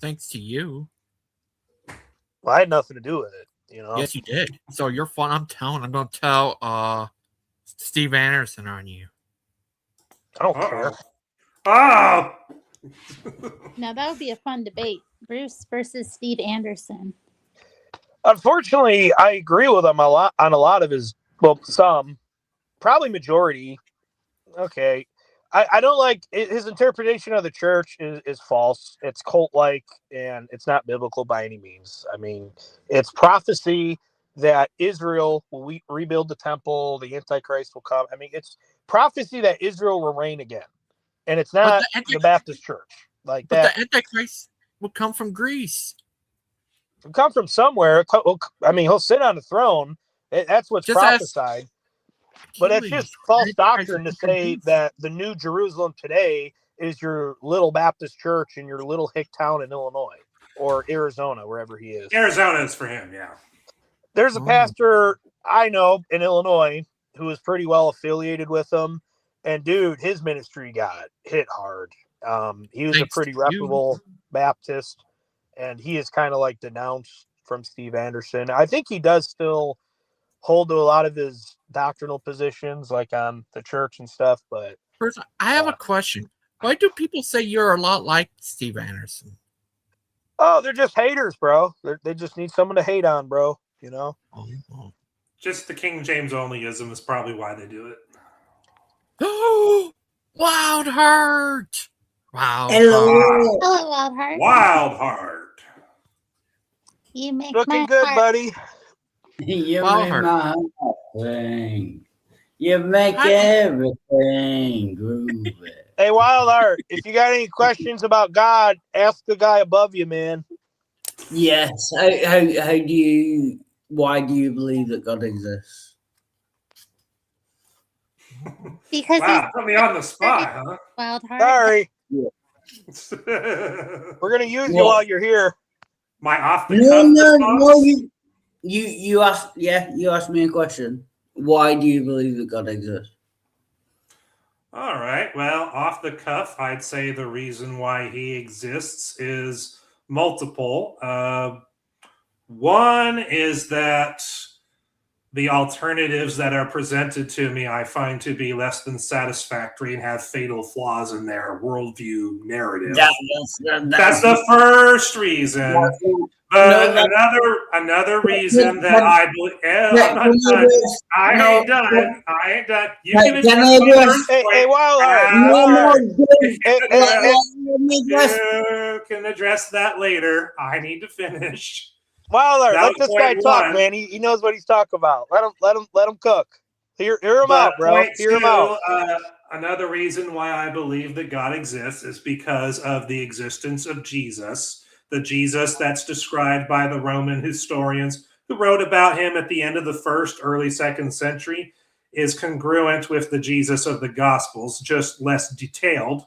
Thanks to you. Well, I had nothing to do with it, you know. Yes, you did. So you're fun. I'm going to tell Steve Anderson on you. I don't care. Oh! now that would be a fun debate. Bruce versus Steve Anderson. Unfortunately, I agree with him on a lot of his, well, some, probably majority. Okay. I don't like his interpretation of the church is false. It's cult-like, and it's not biblical by any means. I mean, it's prophecy that Israel will rebuild the temple, the Antichrist will come. I mean, it's prophecy that Israel will reign again, and it's not the Baptist church like that. But the Antichrist will come from Greece. He'll come from somewhere. I mean, he'll sit on the throne. That's what's Just prophesied. But it's just false doctrine to say that the New Jerusalem today is your little Baptist church in your little hick town in Illinois or Arizona, wherever he is. Arizona is for him, yeah. There's a pastor I know in Illinois who is pretty well affiliated with him. And, dude, his ministry got hit hard. He was a pretty reputable Baptist, and he is kind of like denounced from Steve Anderson. I think he does still hold to a lot of his doctrinal positions, like on the church and stuff. But first, I have a question. Why do people say you're a lot like Steve Anderson? Oh, they're just haters, bro. They just need someone to hate on, bro. You know? Just the King James onlyism is probably why they do it. Wild Heart. Wild Hello. Heart. Hello, Wild Heart. Wild Heart. You make Looking my good, heart. buddy. You Wild make Heart. my heart sing. You make Hi. everything groovy. Hey, Wild Heart, if you got any questions about God, ask the guy above you, man. Yes. Why do you believe that God exists? Because Wow, put me on the spot, huh? Wild Heart. Sorry. We're going to use you What? while you're here. My off the No, cuff response? you asked. Yeah, you asked me a question. Why do you believe that God exists? All right. Well, off the cuff, I'd say the reason why he exists is multiple. One is that the alternatives that are presented to me I find to be less than satisfactory and have fatal flaws in their worldview narrative. That's the first reason. But another reason that I believe. I'm not done. I ain't done. I ain't done. You can address my first point. Hey, Wild Heart. You can address that later. I need to finish. Wild Heart, That let was this guy point talk, one. man. He knows what he's talking about. Let him cook. Hear him out, bro. Point Hear him two, out. another reason why I believe that God exists is because of the existence of Jesus, the Jesus that's described by the Roman historians who wrote about him at the end of the first, early second century, is congruent with the Jesus of the Gospels, just less detailed.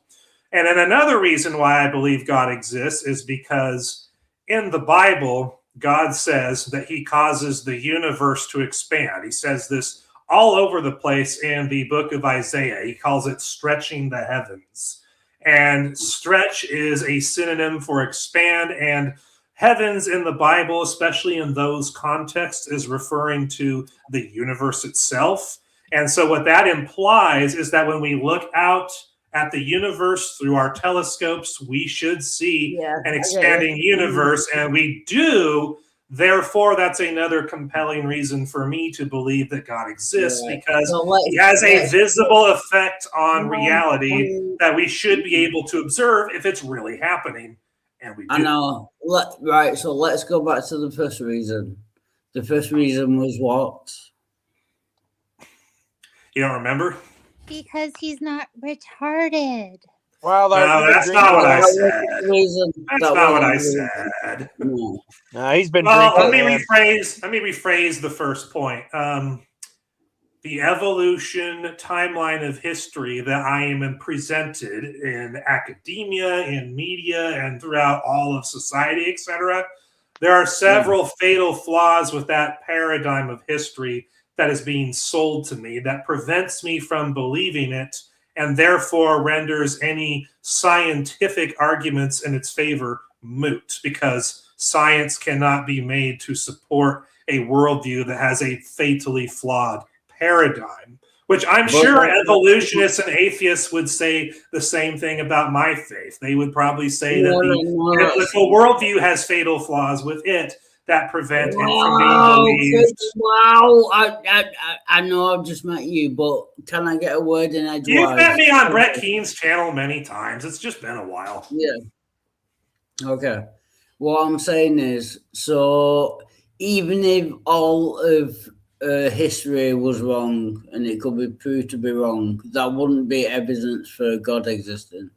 And then another reason why I believe God exists is because in the Bible, God says that he causes the universe to expand. He says this all over the place in the book of Isaiah. He calls it stretching the heavens. And stretch is a synonym for expand, and heavens in the Bible, especially in those contexts, is referring to the universe itself. And so what that implies is that when we look out at the universe through our telescopes, we should see an expanding universe, and we do. Therefore, that's another compelling reason for me to believe that God exists, because he has a visible effect on reality that we should be able to observe if it's really happening. And we do. I know. Right, so let's go back to the first reason. The first reason was what? You don't remember? Because he's not retarded. Wild Heart, No, that's not what I said. That's not what I said. No. He's been Well, let drinking. me rephrase the first point. The evolution timeline of history that I am presented in academia, in media, and throughout all of society, etc., there are several fatal flaws with that paradigm of history that is being sold to me that prevents me from believing it, and therefore renders any scientific arguments in its favor moot, because science cannot be made to support a worldview that has a fatally flawed paradigm, which I'm sure evolutionists and atheists would say the same thing about my faith. They would probably say that the biblical worldview has fatal flaws with it that prevent it from being believed. Wow, I know I've just met you, but can I get a word in edgewise? You've met me on Brett Keene's channel many times. It's just been a while. Yeah. Okay. What I'm saying is, so even if all of history was wrong and it could be proved to be wrong, that wouldn't be evidence for God existing.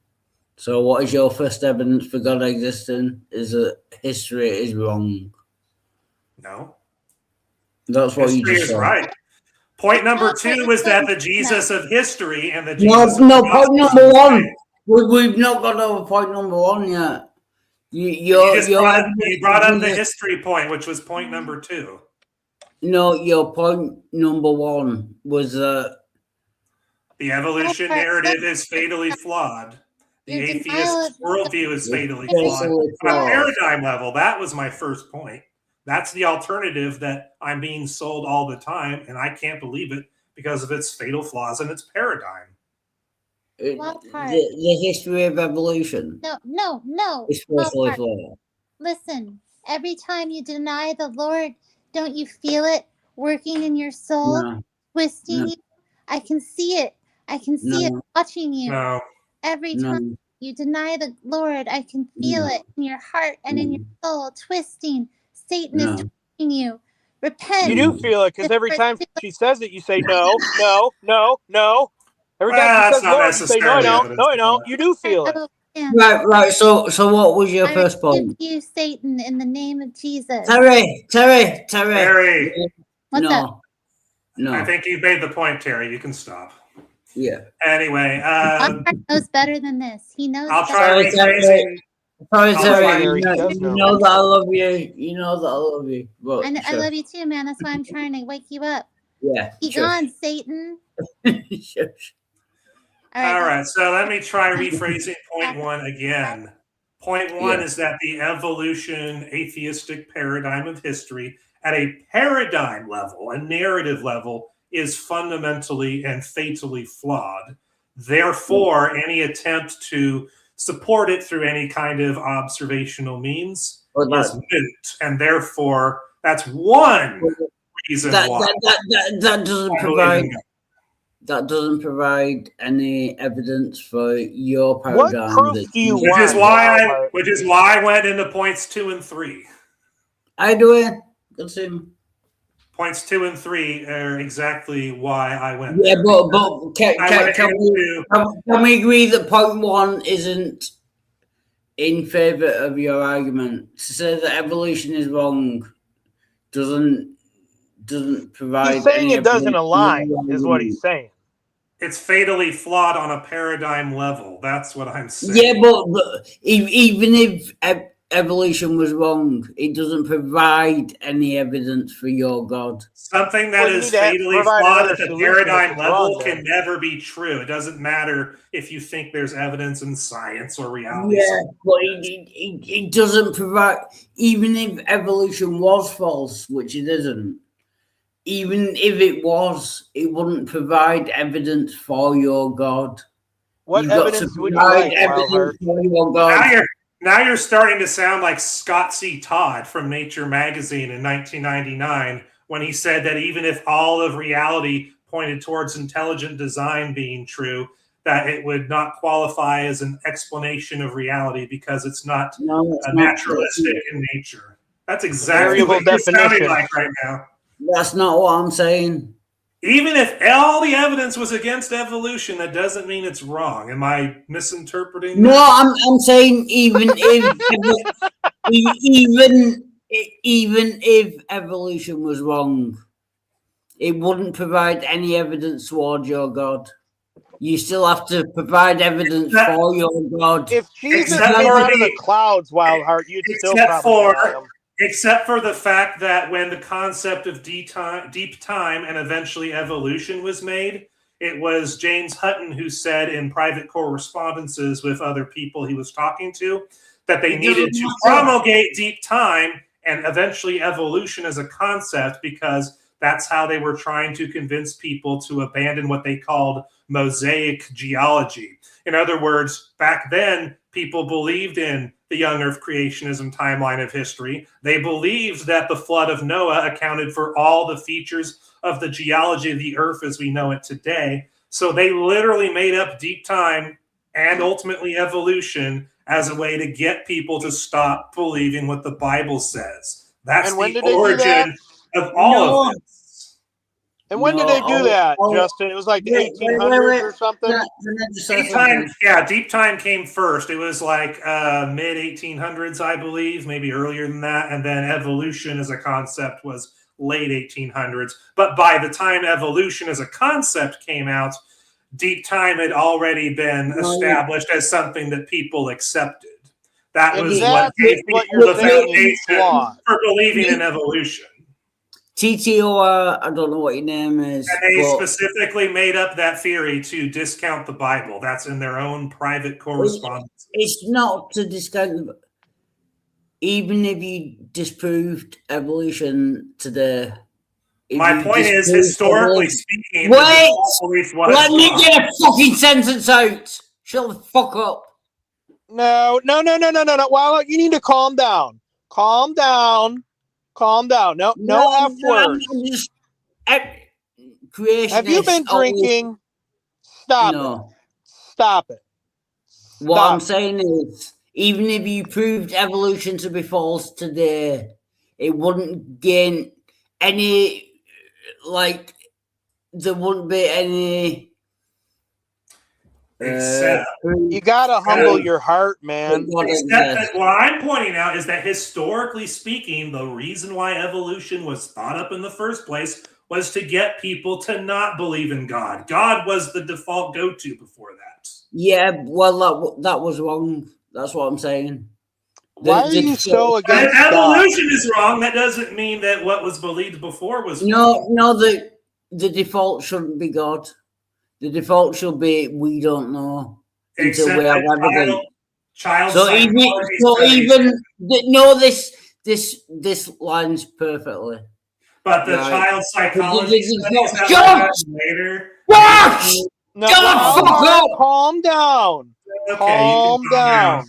So what is your first evidence for God existing? Is that history is wrong. No. That's what history you just is said. right. Point number two is that the Jesus of history and the No, Jesus no, of the point Gospels number is one. right. We've not got over point number one yet. You brought up the history point, which was point number two. No, your point number one was the evolution narrative is fatally flawed. The atheist worldview is fatally flawed. On a paradigm level, that was my first point. That's the alternative that I'm being sold all the time, and I can't believe it because of its fatal flaws in its paradigm. The history of evolution. No. It's fatally flawed. Listen, every time you deny the Lord, don't you feel it working in your soul, twisting you? I can see it. I can see it watching you. No. Every time you deny the Lord, I can feel it in your heart and in your soul, twisting. Satan is twisting you. Repent. You do feel it because every time she says it, you say no, no, no, no. Every time she says Lord, you say no, I don't, no, I don't. You do feel it. Right. So what was your first point? You, Satan, in the name of Jesus. Terry. What's up? No. I think you made the point, Terry. You can stop. Yeah. Anyway, He knows better than this. He knows. I'll try rephrasing. Sorry, Terry. You know that I love you. You know that I love you. But, I love you too, man. That's why I'm trying to wake you up. Yeah. Be gone, Satan. All right, so let me try rephrasing point one again. Point one is that the evolution atheistic paradigm of history at a paradigm level, a narrative level, is fundamentally and fatally flawed. Therefore, any attempt to support it through any kind of observational means is moot. And therefore, that's one reason why. That doesn't provide any evidence for your paradigm. What proof do you want? Which is why I went into points 2 and 3. I do it. Good sim. Points 2 and 3 are exactly why I went. Yeah, but can we agree that point 1 isn't in favor of your argument? To say that evolution is wrong doesn't provide. He's saying it doesn't align, is what he's saying. It's fatally flawed on a paradigm level. That's what I'm saying. Yeah, but even if evolution was wrong, it doesn't provide any evidence for your God. Something that is fatally flawed at the paradigm level can never be true. It doesn't matter if you think there's evidence in science or reality. Yeah, but it doesn't provide, even if evolution was false, which it isn't, even if it was, it wouldn't provide evidence for your God. What evidence would you like, for your God. Now you're starting to sound like Scott C. Todd from Nature magazine in 1999 when he said that even if all of reality pointed towards intelligent design being true, that it would not qualify as an explanation of reality because it's not naturalistic in nature. That's exactly what you're sounding like right now. That's not what I'm saying. Even if all the evidence was against evolution, that doesn't mean it's wrong. Am I misinterpreting? No, I'm saying even if evolution was wrong, it wouldn't provide any evidence toward your God. You still have to provide evidence for your God. If Jesus were in the clouds, Wildheart, you'd still probably deny him. Except for the fact that when the concept of deep time and eventually evolution was made, it was James Hutton who said in private correspondences with other people he was talking to that they needed to promulgate deep time and eventually evolution as a concept because that's how they were trying to convince people to abandon what they called mosaic geology. In other words, back then, people believed in the young earth creationism timeline of history. They believed that the flood of Noah accounted for all the features of the geology of the earth as we know it today. So they literally made up deep time and ultimately evolution as a way to get people to stop believing what the Bible says. That's the origin of all of this. And when did they do that, Justin? It was like the 1800s or something? Deep time came first. It was like mid-1800s, I believe, maybe earlier than that. And then evolution as a concept was late 1800s. But by the time evolution as a concept came out, deep time had already been established as something that people accepted. That was what gave people the foundation for believing in evolution. TTOR, I don't know what your name is. And they specifically made up that theory to discount the Bible. That's in their own private correspondence. It's not to discount. Even if you disproved evolution today. My point is, historically speaking, wait! Let me get a fucking sentence out. Shut the fuck up. No. Well, you need to calm down. Calm down. No F words. Have you been drinking? Stop No. it. Stop it. What Stop I'm it. saying is, even if you proved evolution to be false today, it wouldn't gain any, like, there wouldn't be any. Except, You gotta humble your heart, man. except that what I'm pointing out is that historically speaking, the reason why evolution was thought up in the first place was to get people to not believe in God. God was the default go-to before that. Yeah, well, that was wrong. That's what I'm saying. Why are you so But against if God? evolution is wrong, that doesn't mean that what was believed before was wrong. No, the default shouldn't be God. The default should be we don't know until Except we have that evidence. child So psychology studies- this lines perfectly. But the Right. child psychology studies that Shut were up! done later. What? No, Shut the fuck up! calm down. Okay, Calm you can down.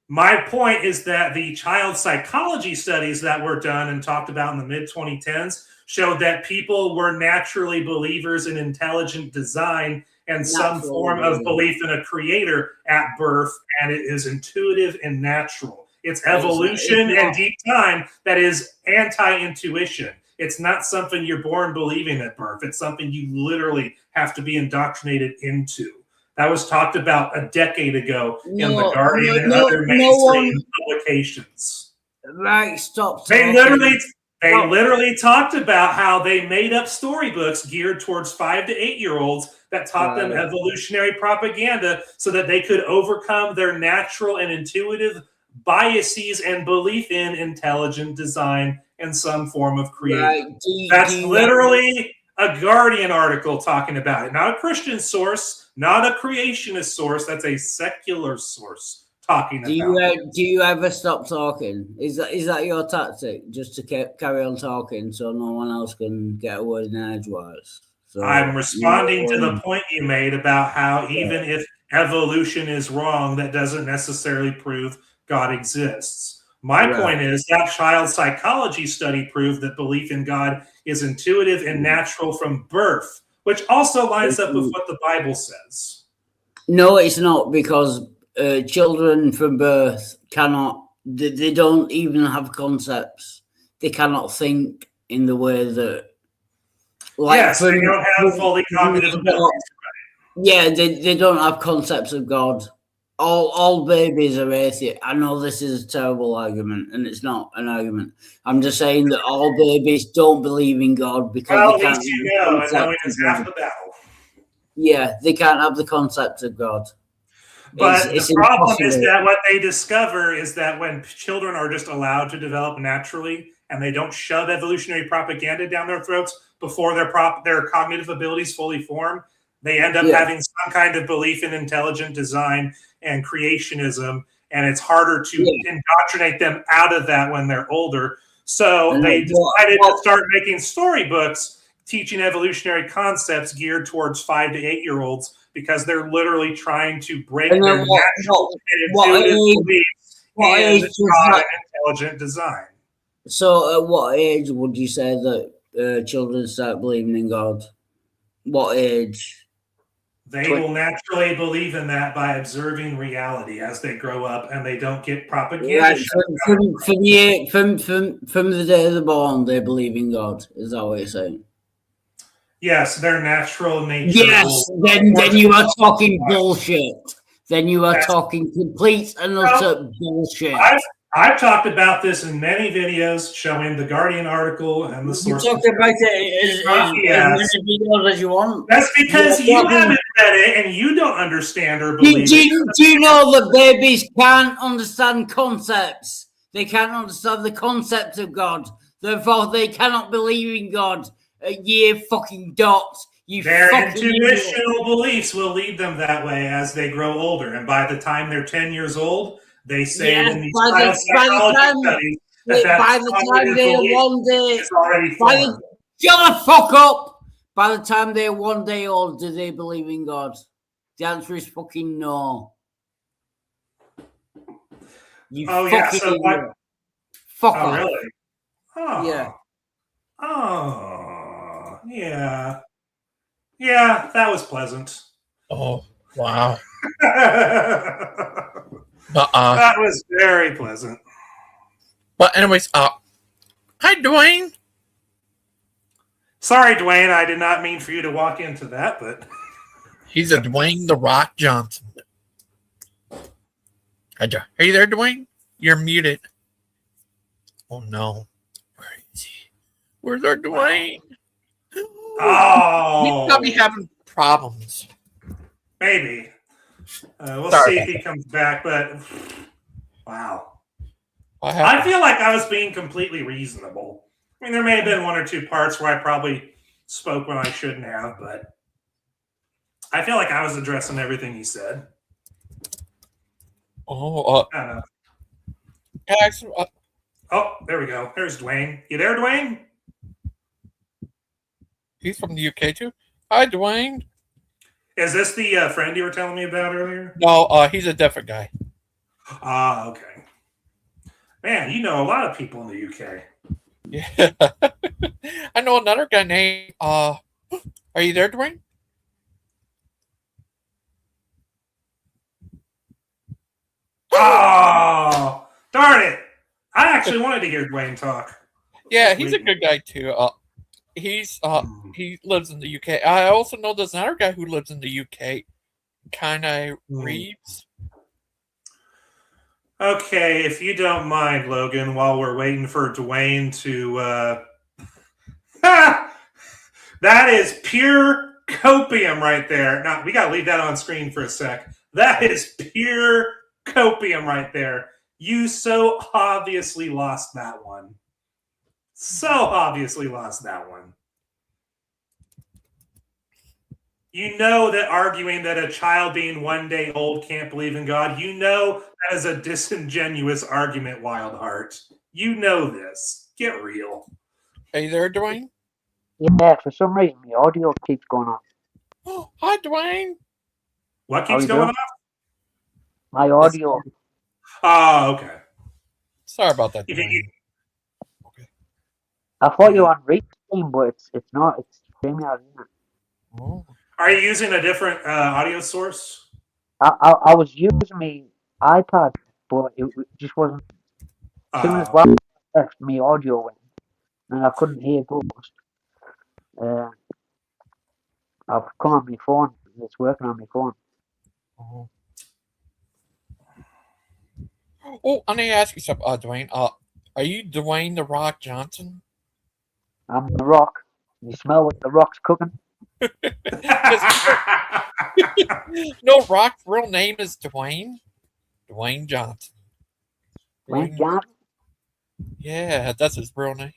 My point is that the child psychology studies that were done and talked about in the mid-2010s showed that people were naturally believers in intelligent design and some form of belief in a creator at birth, and it is intuitive and natural. It's evolution and deep time that is anti-intuition. It's not something you're born believing at birth. It's something you literally have to be indoctrinated into. That was talked about a decade ago in The Guardian and other mainstream publications. Right, stop. They literally talked about how they made up storybooks geared towards 5 to 8 year olds that taught them evolutionary propaganda so that they could overcome their natural and intuitive biases and belief in intelligent design and some form of creation. That's literally a Guardian article talking about it. Not a Christian source, not a creationist source. That's a secular source talking about it. Do you ever stop talking? Is that your tactic? Just to carry on talking so no one else can get a word in edgewise? So I'm responding to the point you made about how even if evolution is wrong, that doesn't necessarily prove God exists. My point is that child psychology study proved that belief in God is intuitive and natural from birth, which also lines up with what the Bible says. No, it's not, because children from birth cannot, they don't even have concepts. They cannot think in the way that... Yes, they don't have fully cognitive abilities. Yeah, they don't have concepts of God. All babies are atheists. I know this is a terrible argument, and it's not an argument. I'm just saying that all babies don't believe in God because they can't. At least you know, and knowing is half the battle. Yeah, they can't have the concept of God. But the problem is that what they discover is that when children are just allowed to develop naturally and they don't shove evolutionary propaganda down their throats before their cognitive abilities fully form, they end up having some kind of belief in intelligent design and creationism, and it's harder to indoctrinate them out of that when they're older. So they decided to start making storybooks teaching evolutionary concepts geared towards 5 to 8 year olds because they're literally trying to break their natural and intuitive beliefs in intelligent design. So at what age would you say that children start believing in God? What age? They will naturally believe in that by observing reality as they grow up, and they don't get propaganda. Right, from the day they're born, they believe in God. Is that what you're saying? Yes, their natural nature. Yes, then you are talking bullshit. Then you are talking complete and utter bullshit. I've talked about this in many videos showing the Guardian article and the source. You talk about it as many videos as you want. That's because you haven't read it and you don't understand or believe it. Do you know that babies can't understand concepts? They can't understand the concept of God. Therefore, they cannot believe in God. Year fucking dot. Their intuitional beliefs will lead them that way as they grow older. And by the time they're 10 years old, they say in these child psychology studies by the time they're one day, is already formed. Shut the fuck up! By the time they're 1 day old, do they believe in God? The answer is fucking no. Fuck off. Really? Oh. Yeah. Oh, yeah. Yeah, that was pleasant. Oh, wow. That was very pleasant. But anyways, hi, Dwayne. Sorry, Dwayne. I did not mean for you to walk into that, but he's a Dwayne the Rock Johnson. Are you there, Dwayne? You're muted. Oh no, where is he? Where's our Dwayne? Oh, He's probably having problems. Maybe. We'll see if he comes back. But wow, I feel like I was being completely reasonable. I mean, there may have been one or two parts where I probably spoke when I shouldn't have, but I feel like I was addressing everything he said. Oh, I don't know. Oh, there we go. There's Dwayne. You there, Dwayne? He's from the UK too. Hi, Dwayne. Is this the friend you were telling me about earlier? No, he's a different guy. Ah, okay. Man, you know a lot of people in the UK. Yeah. I know another guy named are you there, Dwayne? Oh, darn it. I actually wanted to hear Dwayne talk. Yeah, he's a good guy too. He lives in the UK. I also know there's another guy who lives in the UK. Kind of reads. Okay, if you don't mind, Logan, while we're waiting for Dwayne to that is pure copium right there. Now, we got to leave that on screen for a sec. That is pure copium right there. You so obviously lost that one. So obviously lost that one. You know that arguing that a child being 1 day old can't believe in God, you know that is a disingenuous argument, Wild Heart. You know this. Get real. Are you there, Dwayne? Yeah, for some reason the audio keeps going off. Oh, hi, Dwayne. What keeps going off? My audio. Oh, okay. Sorry about that. Okay. I thought you were on Restream, but it's not. It's StreamYard, isn't it? Oh. Are you using a different audio source? I was using my iPad, but it just wasn't. As soon as my audio went, and I couldn't hear Ghost. I've come on my phone. It's working on my phone. Oh, I need to ask you something, Dwayne. Are you Dwayne the Rock Johnson? I'm the Rock. You smell what the Rock's cooking? No, Rock's real name is Dwayne. Dwayne Johnson. Dwayne Johnson? Yeah, that's his real name.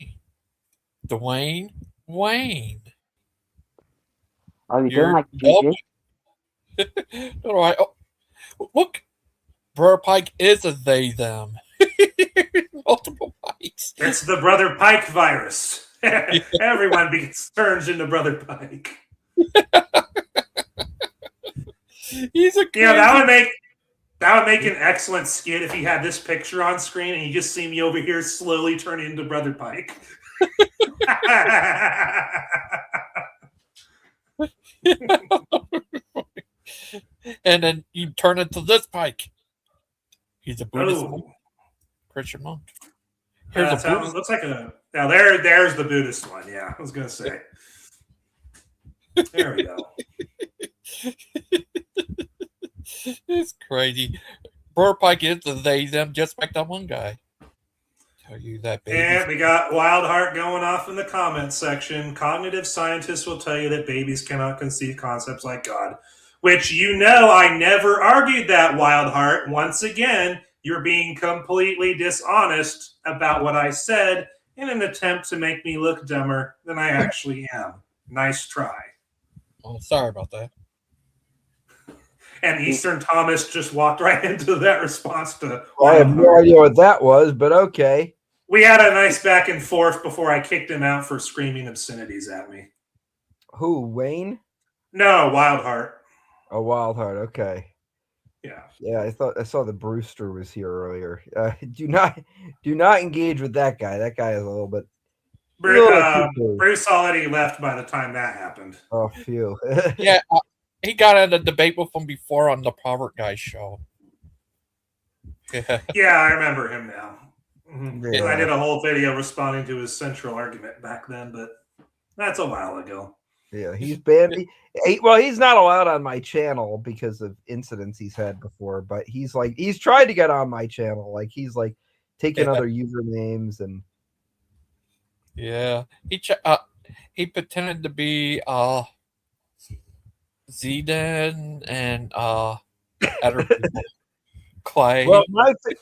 Dwayne Wayne. Are you doing like GG? All right. Oh, look, Brother Pike is a they them. Multiple Pikes. It's the Brother Pike virus. Everyone turns into Brother Pike. He's a that would make an excellent skit if he had this picture on screen and you just see me over here slowly turn into Brother Pike. And then you turn into this Pike. He's a Buddhist monk. Christian monk. Here's a Buddhist. Looks like now there's the Buddhist one. Yeah, I was gonna say. There we go. It's crazy. Brother Pike is the they them, just like that one guy. Tell you that, baby. And we got Wild Heart going off in the comments section. Cognitive scientists will tell you that babies cannot conceive concepts like God. Which I never argued that, Wild Heart. Once again, you're being completely dishonest about what I said in an attempt to make me look dumber than I actually am. Nice try. Oh, sorry about that. And Eastern Thomas just walked right into that response to. I have no idea what that was, but okay. We had a nice back and forth before I kicked him out for screaming obscenities at me. Who, Wayne? No, Wild Heart. Oh, Wild Heart. Okay. Yeah. Yeah, I saw the Brewster was here earlier. Do not engage with that guy. That guy is a little bit. Bruce already left by the time that happened. Oh, phew. Yeah, he got in a debate with him before on the Power Guy show. Yeah, I remember him now. Yeah. I did a whole video responding to his central argument back then, but that's a while ago. Yeah, he's banned. Well, he's not allowed on my channel because of incidents he's had before. But he's tried to get on my channel. Like he's like taking other usernames and. Yeah, he pretended to be Zidane and other people. Clay. Well,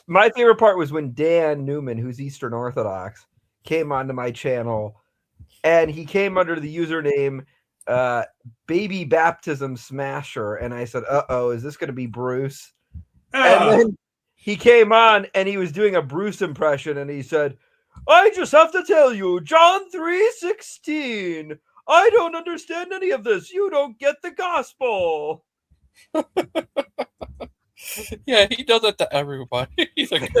my favorite part was when Dan Newman, who's Eastern Orthodox, came onto my channel, and he came under the username Baby Baptism Smasher, and I said, "Uh-oh, is this going to be Bruce?" And then he came on, and he was doing a Bruce impression, and he said, "I just have to tell you, John 3:16. I don't understand any of this. You don't get the gospel." Yeah, he does it to everybody. He's like,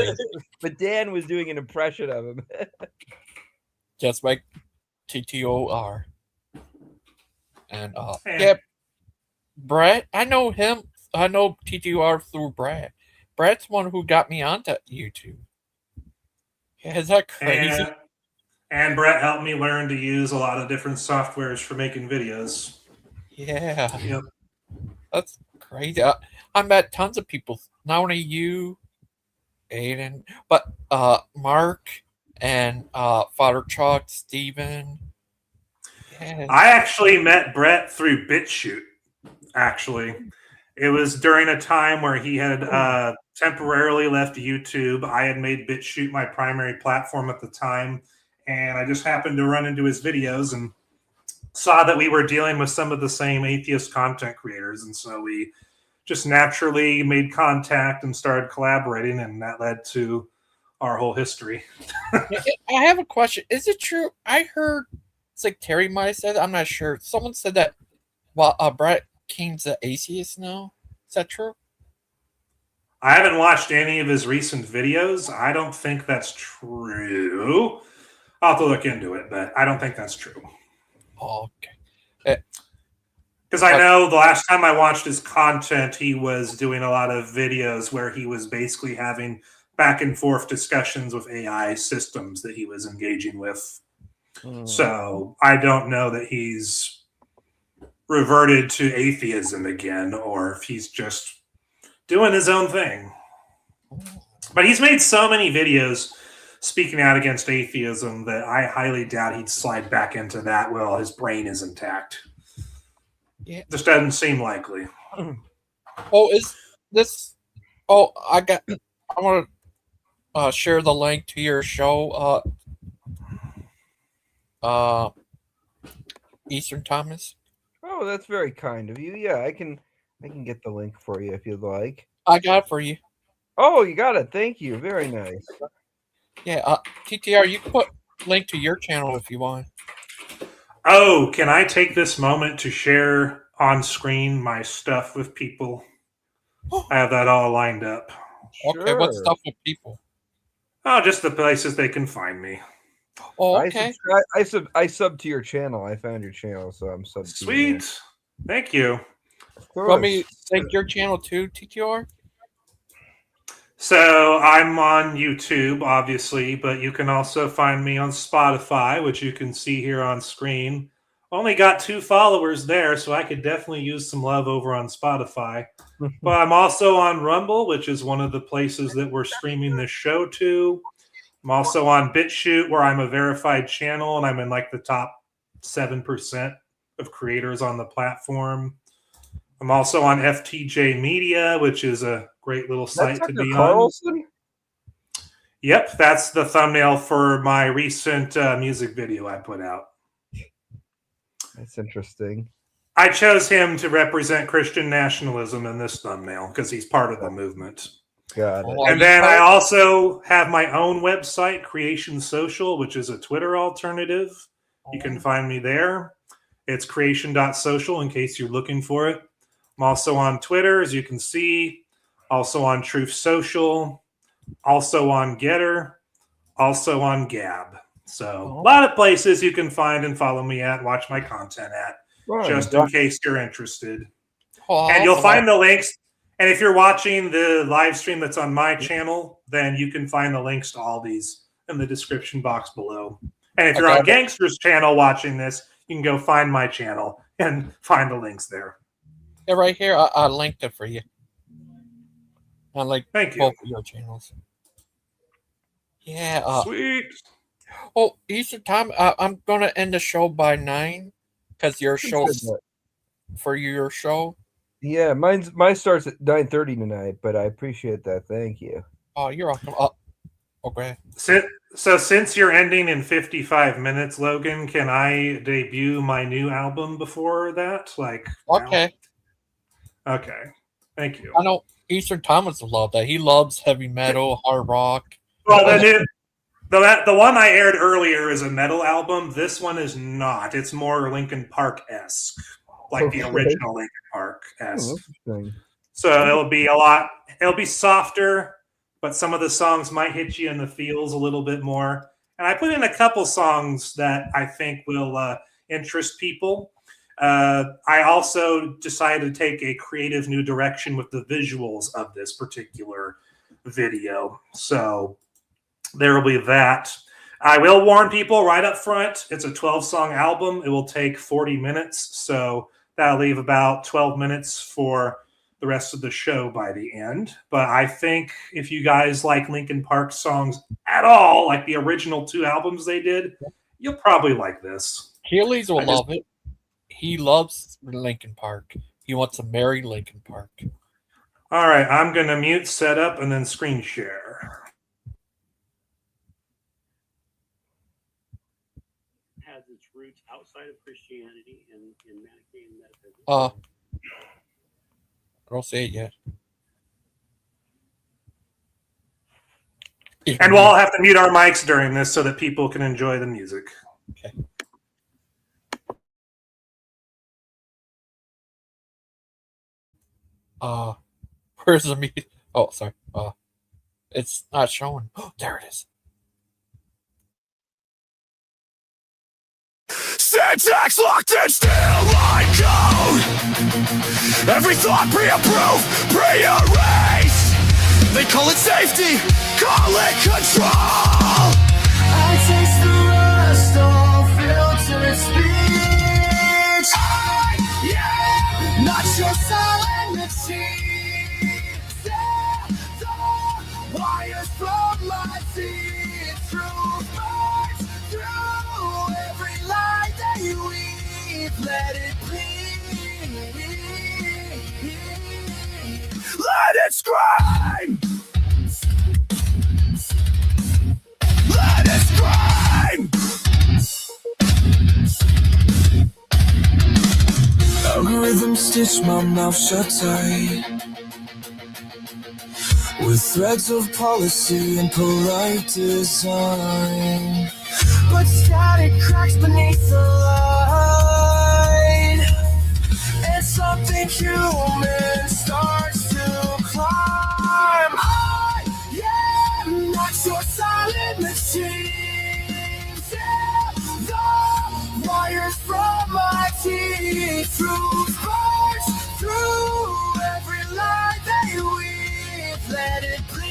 but Dan was doing an impression of him. Just like TTOR. And yeah, Brad, I know him. I know TTOR through Brad. Brad's one who got me onto YouTube. Yeah, is that crazy? And Brett helped me learn to use a lot of different softwares for making videos. Yeah. Yep. That's crazy. I met tons of people. Not only you, Aiden, but Mark and Father Chuck, Steven. Yeah. I actually met Brett through BitChute, actually. It was during a time where he had temporarily left YouTube. I had made BitChute my primary platform at the time, and I just happened to run into his videos and saw that we were dealing with some of the same atheist content creators, and so we just naturally made contact and started collaborating, and that led to our whole history. I have a question. Is it true? I heard, it's like Terry might have said, I'm not sure. Someone said that Brett King's an atheist now. Is that true? I haven't watched any of his recent videos. I don't think that's true. I'll have to look into it, but I don't think that's true. Oh, okay. Because I know the last time I watched his content, he was doing a lot of videos where he was basically having back and forth discussions with AI systems that he was engaging with. So I don't know that he's reverted to atheism again, or if he's just doing his own thing. But he's made so many videos speaking out against atheism that I highly doubt he'd slide back into that while his brain is intact. Yeah. Just doesn't seem likely. Oh, is this? Oh, I want to share the link to your show, Eastern Thomas. Oh, that's very kind of you. Yeah, I can get the link for you if you'd like. I got it for you. Oh, you got it. Thank you. Very nice. Yeah, TTR, you can put link to your channel if you want. Oh, can I take this moment to share on screen my stuff with people? I have that all lined up. Okay, what stuff with people? Oh, just the places they can find me. Oh, okay. I sub to your channel. I found your channel, so I'm sub. Sweet. Thank you. Want me to link your channel too, TTR? So I'm on YouTube, obviously, but you can also find me on Spotify, which you can see here on screen. Only got 2 followers there, so I could definitely use some love over on Spotify. But I'm also on Rumble, which is one of the places that we're streaming this show to. I'm also on BitChute, where I'm a verified channel, and I'm in like the top 7% of creators on the platform. I'm also on FTJ Media, which is a great little site to be Carlson? on. Yep, that's the thumbnail for my recent music video I put out. That's interesting. I chose him to represent Christian nationalism in this thumbnail because he's part of the movement. Got it. And then I also have my own website, Creation Social, which is a Twitter alternative. You can find me there. It's creation.social in case you're looking for it. I'm also on Twitter, as you can see, also on Truth Social, also on Getter, also on Gab. So a lot of places you can find and follow me at, watch my content at, just in case you're interested. And you'll find the links. And if you're watching the live stream that's on my channel, then you can find the links to all these in the description box below. And if you're on Gangster's channel watching this, you can go find my channel and find the links there. Yeah, right here. I linked it for you. I like Thank you. Both of your channels. Yeah. Sweet. Oh, Eastern time. I'm gonna end the show by 9 because your show's for your show. Yeah, mine starts at 9:30 tonight, but I appreciate that. Thank you. Oh, you're welcome. Okay. So since you're ending in 55 minutes, Logan, can I debut my new album before that? Okay. Now? Okay. Thank you. I know Eastern Thomas will love that. He loves heavy metal, hard rock. Well, the one I aired earlier is a metal album. This one is not. It's more Linkin Park-esque, like the original Linkin Park-esque. So it'll be softer, but some of the songs might hit you in the feels a little bit more. And I put in a couple songs that I think will interest people. I also decided to take a creative new direction with the visuals of this particular video. So there will be that. I will warn people right up front, it's a 12-song album. It will take 40 minutes, so that'll leave about 12 minutes for the rest of the show by the end. But I think if you guys like Linkin Park songs at all, like the original 2 albums they did, you'll probably like this. Keely's will love it. He loves Linkin Park. He wants to marry Linkin Park. All right, I'm going to mute, setup, and then screen share. Has its roots outside of Christianity and in Manichaean metaphysics. I don't say it yet. And we'll all have to mute our mics during this so that people can enjoy the music. Okay. Where's the music? Oh, sorry. It's not showing. Oh, there it is. Syntax locked in still like code. Every thought pre-approved, pre-erased. They call it safety, call it control. I taste the rust on filtered speech. Yeah, not your silent machine. The wires from my teeth through birds, through every lie that you weave. Let it bleed. Let it scream. Let it scream. Algorithms stitch my mouth shut tight with threads of policy and polite design, but static cracks beneath the light, and something human starts to climb. I am not your silent machine. The wires from my teeth through birds, through every lie that you weave. Let it bleed.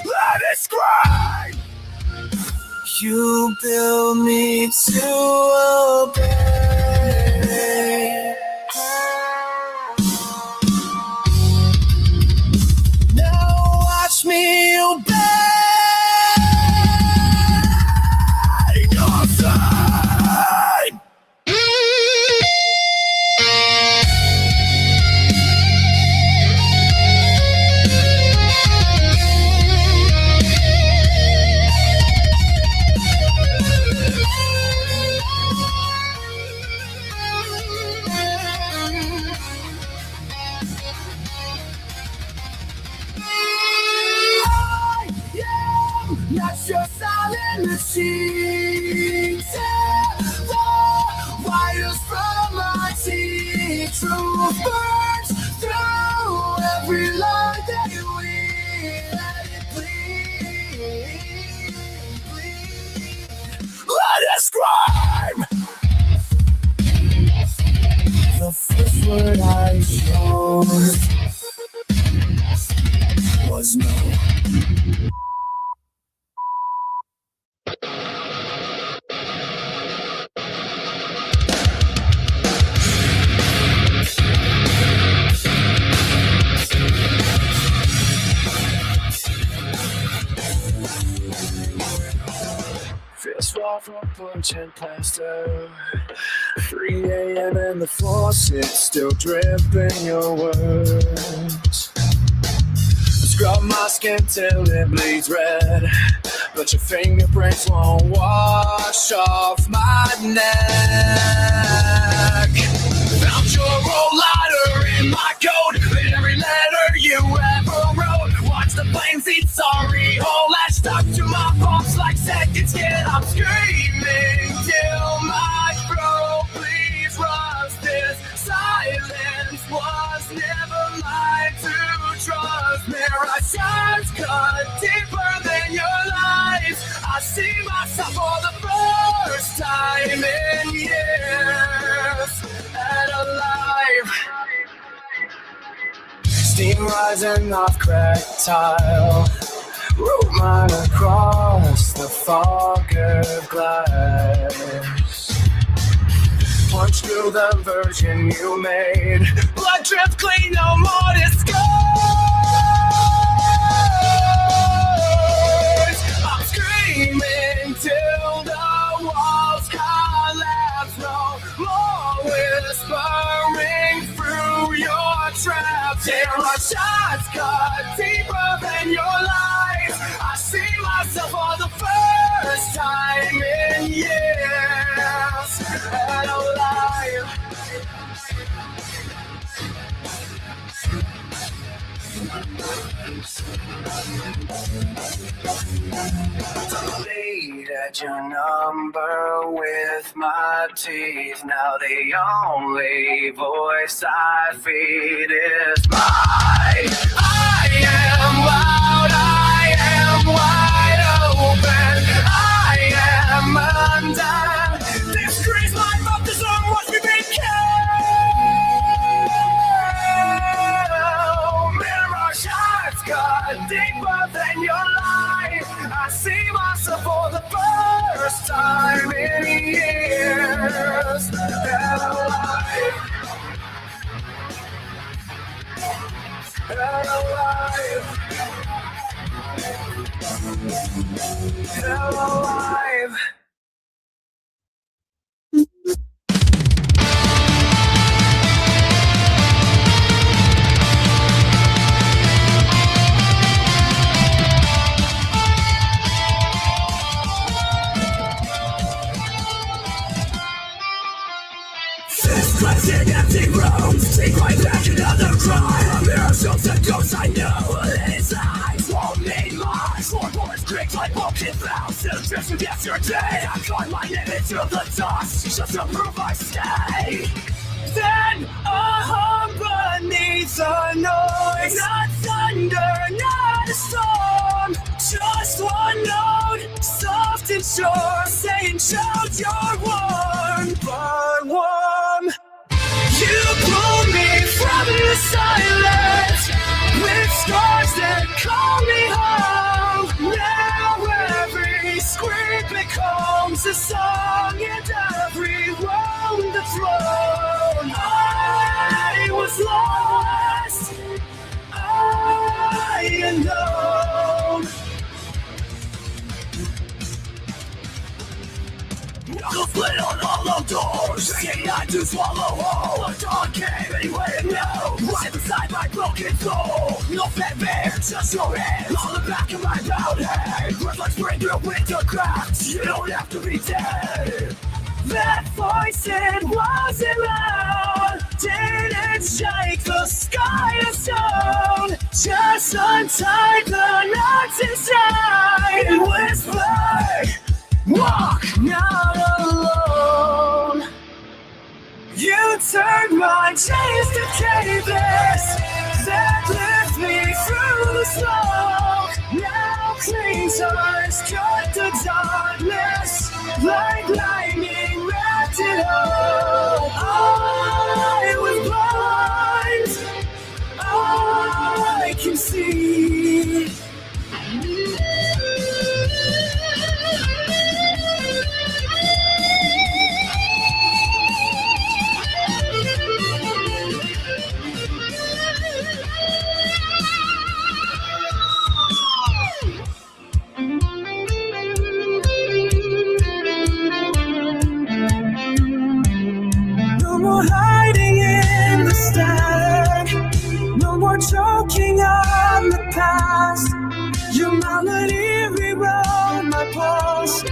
Let it scream. You build me to obey. Now watch me obey. Nothing. Not your silent machine. The wires from my teeth through birds, through every line that you weave. Let it bleed, bleed. Let it scream. what I saw was no. Fist far from punching plaster. 3 a.m. and the faucet still dripping your words. Scrub my skin till it bleeds red, but your fingerprints won't wash off my neck. Found your old lighter in my coat, in every letter you ever wrote. Watch the flames eat sorry, whole ash stuck to my pulse like second skin. I'm screaming till my throat bleeds rust. This silence was never mine to trust. Mirrors cut deeper than your lies. I see myself for the first time in years, and alive. Steam rising off cracked tile, wrote mine across the fog of glass. Punch through the version you made. Blood drips clean, no more disguise. I'm screaming till the walls collapse. No more whispering through your traps. There are shots cut deeper than your lies. I see myself for the first time in years, and alive. Delete at your number with my teeth. Now the only voice I feed is mine. I am loud, I am wide open, I am undone. This screams my mouth, this song watch me be killed. Mirror shots cut deeper than your life. I see myself for the first time in years, and alive. And alive. And alive. Classic empty rooms, take right back another crime. Mirror shows and ghosts I know that his eyes won't need lies. Four bullets creaked like broken vows. Still drifts from yesterday. I climb my name into the dust just to prove I stay. Then a hum beneath the noise. Not thunder, not a storm. Just one note, soft and sure, saying shout you're warm, but warm. You pulled me from the silence with scars that call me home. Now every scream becomes a song and every round the throne. I was lost, I alone. Knuckles split on all the doors. Saying I do swallow whole. A dawn came anyway to know. Right beside my broken soul. No fanfare, just your hands on the back of my bound head. Words like spring through winter cracks. You don't have to be dead. That voice, it wasn't loud. Didn't shake the sky of stone. Just untied the knots inside and whispered, walk not alone. You turned my chains to canvas that lift me through the smoke. Now clean touch cut the darkness like lightning wrapped it up. I was blind. I can see. No more hiding in the static. No more choking on the past. Your melody rewrote my pulse,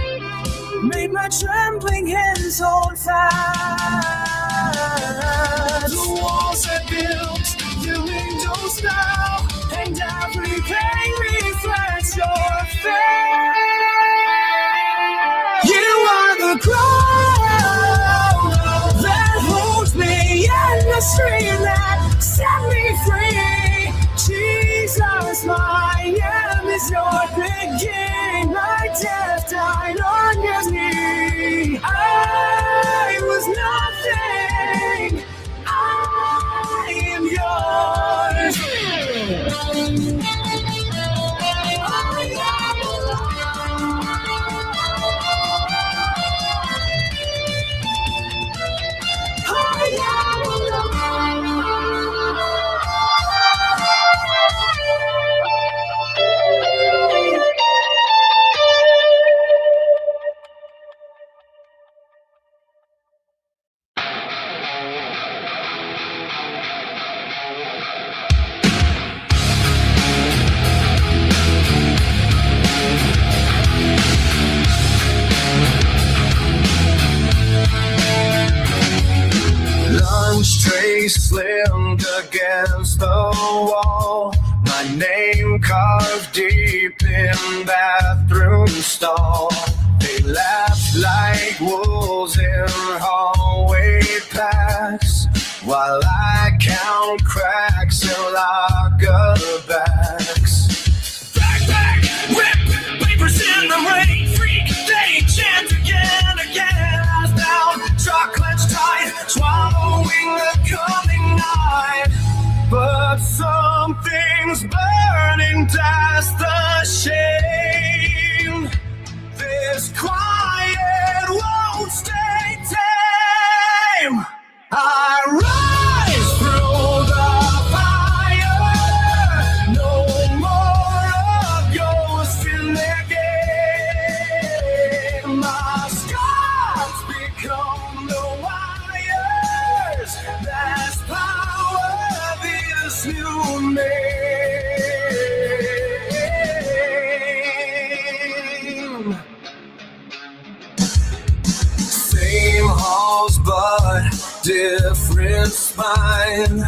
made my trembling hands hold fast. The walls I built, the windows now, and every pane reflects your face. You are the ground that holds me, and the stream that set me free. Jesus, my end is your beginning. My death died on your knee. I was nothing. I am yours. Lunch tray slammed against the wall. My name carved deep in bathroom stall. They laughed like wolves in hallway packs, while I count cracks in locker bags. Backpack, whip, papers in the rain. Freak, they chant again, eyes down, jaw clenched tight, swallowing the coming night. But something's burning past the shame. This quiet won't stay tame. I rise through the fire. No more a ghost in their game. My scars become the wires. That's power, this new name. Same halls, but different spine.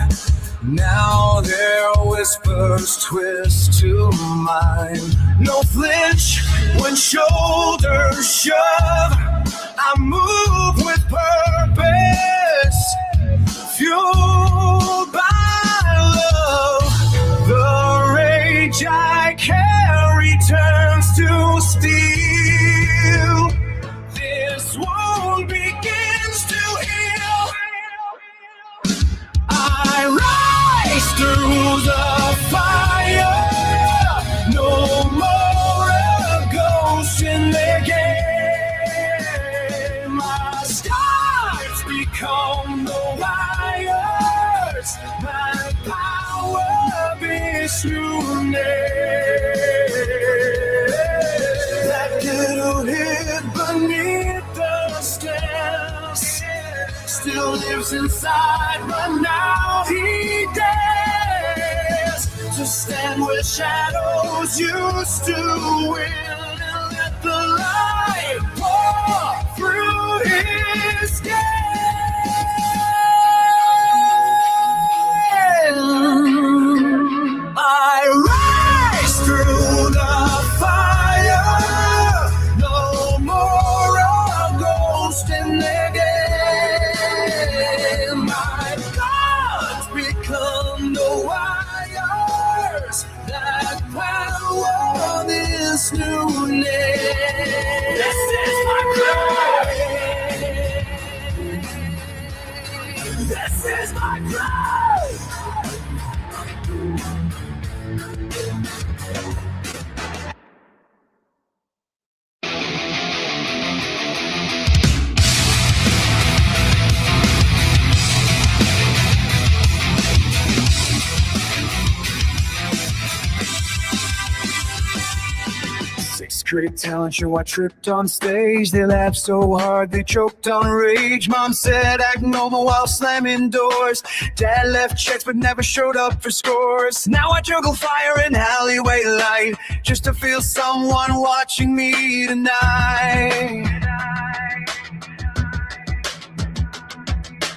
Now their whispers twist to mine. No flinch when shoulders shove. I move with purpose, fueled by love. The rage I carry turns to steel. This wound begins to heal. I rise through the fire. No more a ghost in their game. My scars become the wires. My power this new name. That little hid beneath the stairs still lives inside, but now he dares to stand where shadows used to win and let the light pour through his skin. I rise through the fire. No more a ghost in their game. My thoughts become the wires that power this new name. This is my cry. This is my cry. Sixth grade talent show, I tripped on stage. They laughed so hard, they choked on rage. Mom said act normal while slamming doors. Dad left checks but never showed up for scores. Now I juggle fire and alleyway light just to feel someone watching me tonight.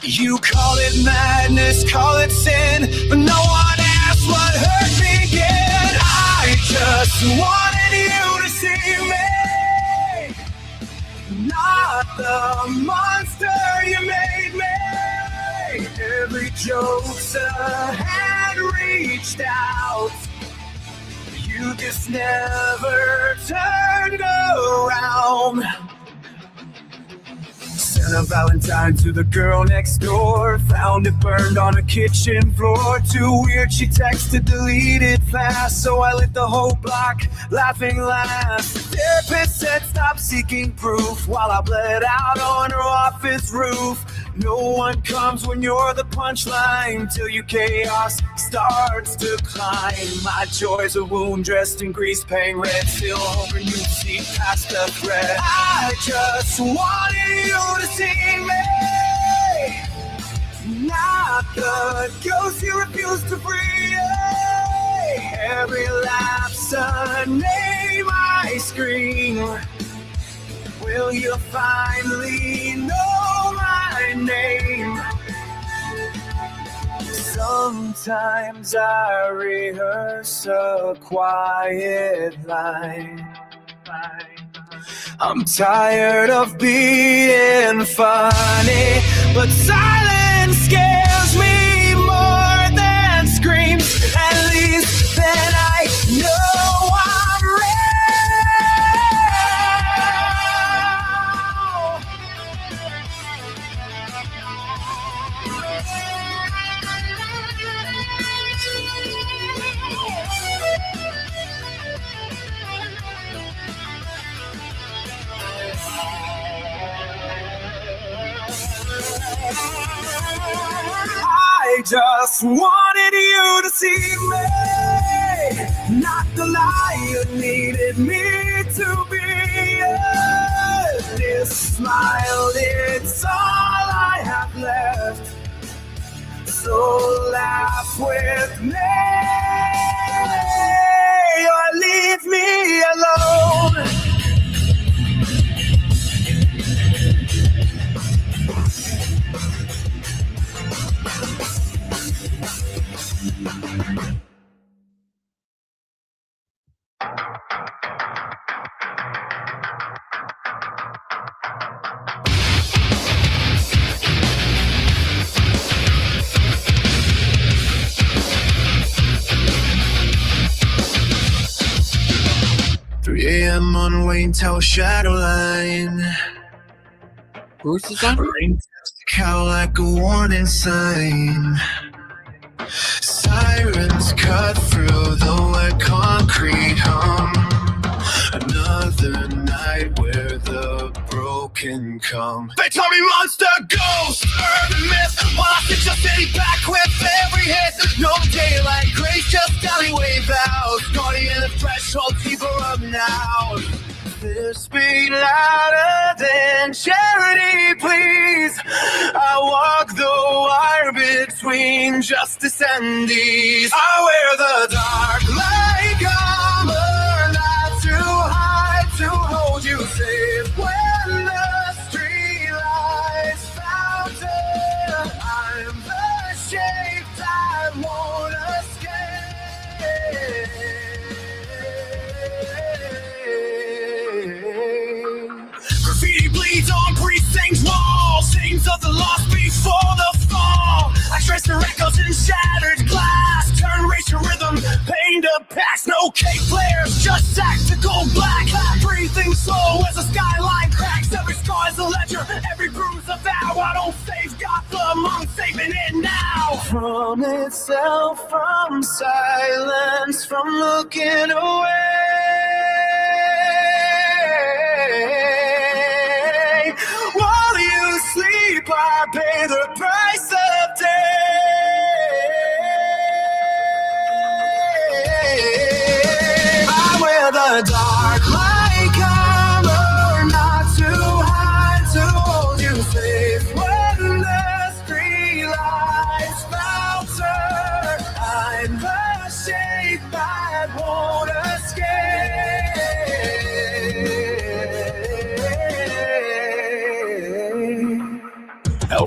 You call it madness, call it sin, but no one asked what hurt began. I just wanted you to see me, not the monster you made me. Every joke's a hand reached out, you just never turned around. Sent a Valentine to the girl next door. Found it burned on a kitchen floor. Too weird, she texted deleted fast. So I lit the whole block, laughing last. The therapist said stop seeking proof while I bled out on her office roof. No one comes when you're the punchline till your chaos starts to climb. My joy's a wound dressed in grease paint red, still hoping you see past the thread. I just wanted you to see me, not the ghost you refuse to free. Every lapse a name I scream. Will you finally know my name? Sometimes I rehearse a quiet line. I'm tired of being funny, but silence scares me more than screams. At least then I know I'm real. I just wanted you to see me, not the lie you needed me to be. This smile, it's all I have left, so laugh with me or leave me alone. I'm on Wayne Tower shadow line. Bruce is on? Rain cow like a warning sign. Sirens cut through the wet concrete hum. Another night where the broken come. They tell me monster, ghost, urban myth. While I sit just sitting back with every hit. No daylight, grace, just alleyway vows. Guardian of threshold, keep her up now. This beat louder than charity, please. I walk the wire between justice and ease. I wear the dark like armor, not to hide, to hold you safe. When the street lights fountain, I'm the shape I won't escape. Graffiti bleeds on precincts walls, names of the lost before the fall. I trace the echoes in shattered glass, turn race to rhythm, pain to past. No cake flares, just tactical black. Breathing slow as the skyline cracks. Every scar is a ledger, every bruise a vow. I don't save Gotham, I'm saving it now. From itself, from silence, from looking away. While you sleep, I pay the price of day. I wear the dark light.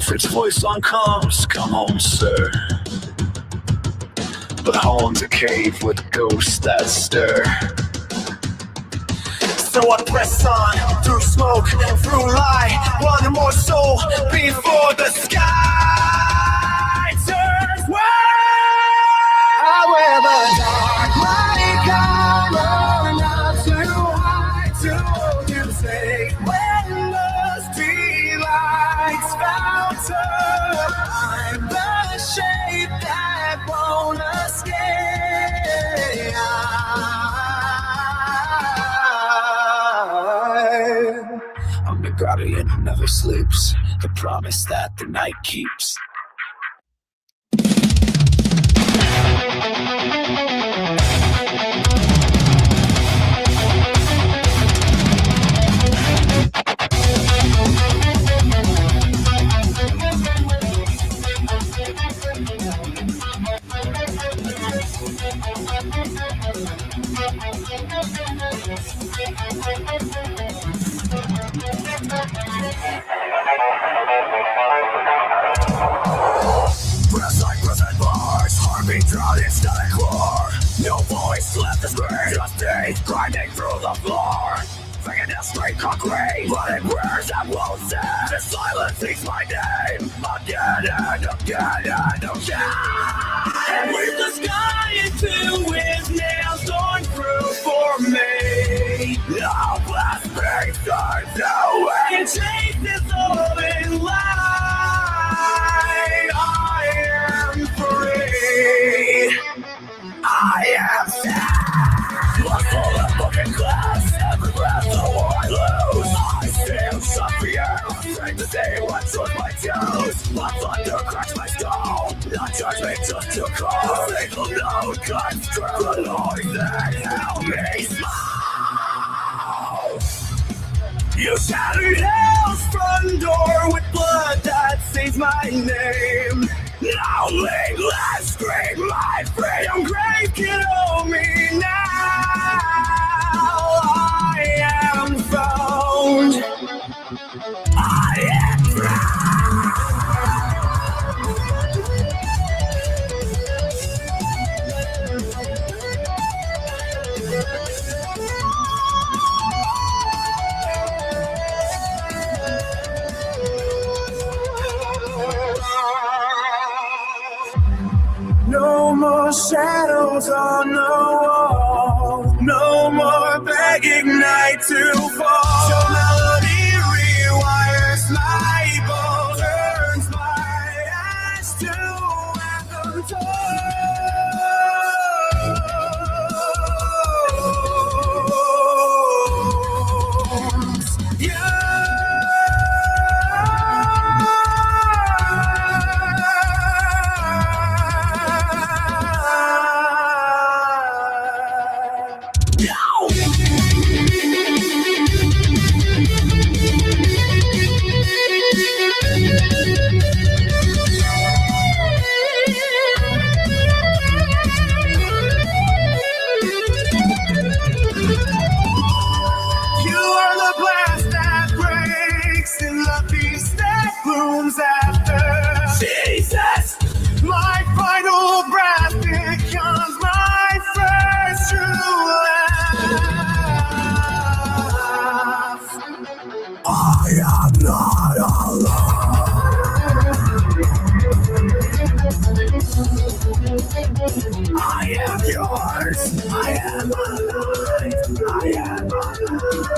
prophet's voice on comms. Come home, sir. But home's a cave with ghosts that stir. So I press on through smoke, through light, one more soul before the sky turns white. Where the dark might come, not too high to music. When the streetlights fountain, I'm the shape that won't escape. I'm the guardian who never sleeps, the promise that the night keeps. Breath like prison bars, heartbeat drowned in static core. No voice left the screen, just days grinding through the floor. Fingernails straight concrete, running prayers that won't stand. The silence speaks my name, again and again and again. And with the sky into his nails torn through for me. Now blast me, turns away and chase this open light. I am free. I am sad. Lost full of broken glass. Every breath, the war I lose. I still suffer. Afraid to say what took my toes. My thunder cracks my skull. Not judge me just to call. A single note cuts through the noise that held me small. You shattered hell's front door with blood that saves my name. Now legless scream my freedom grave can hold me now. I am found. I am No more shadows on the wall. No more begging night to fall. Your melody rewires my bones, turns my ash to anthem tones. Jesus, my final breath becomes my first true laugh. I am not alone. I am yours. I am alive. I am alive.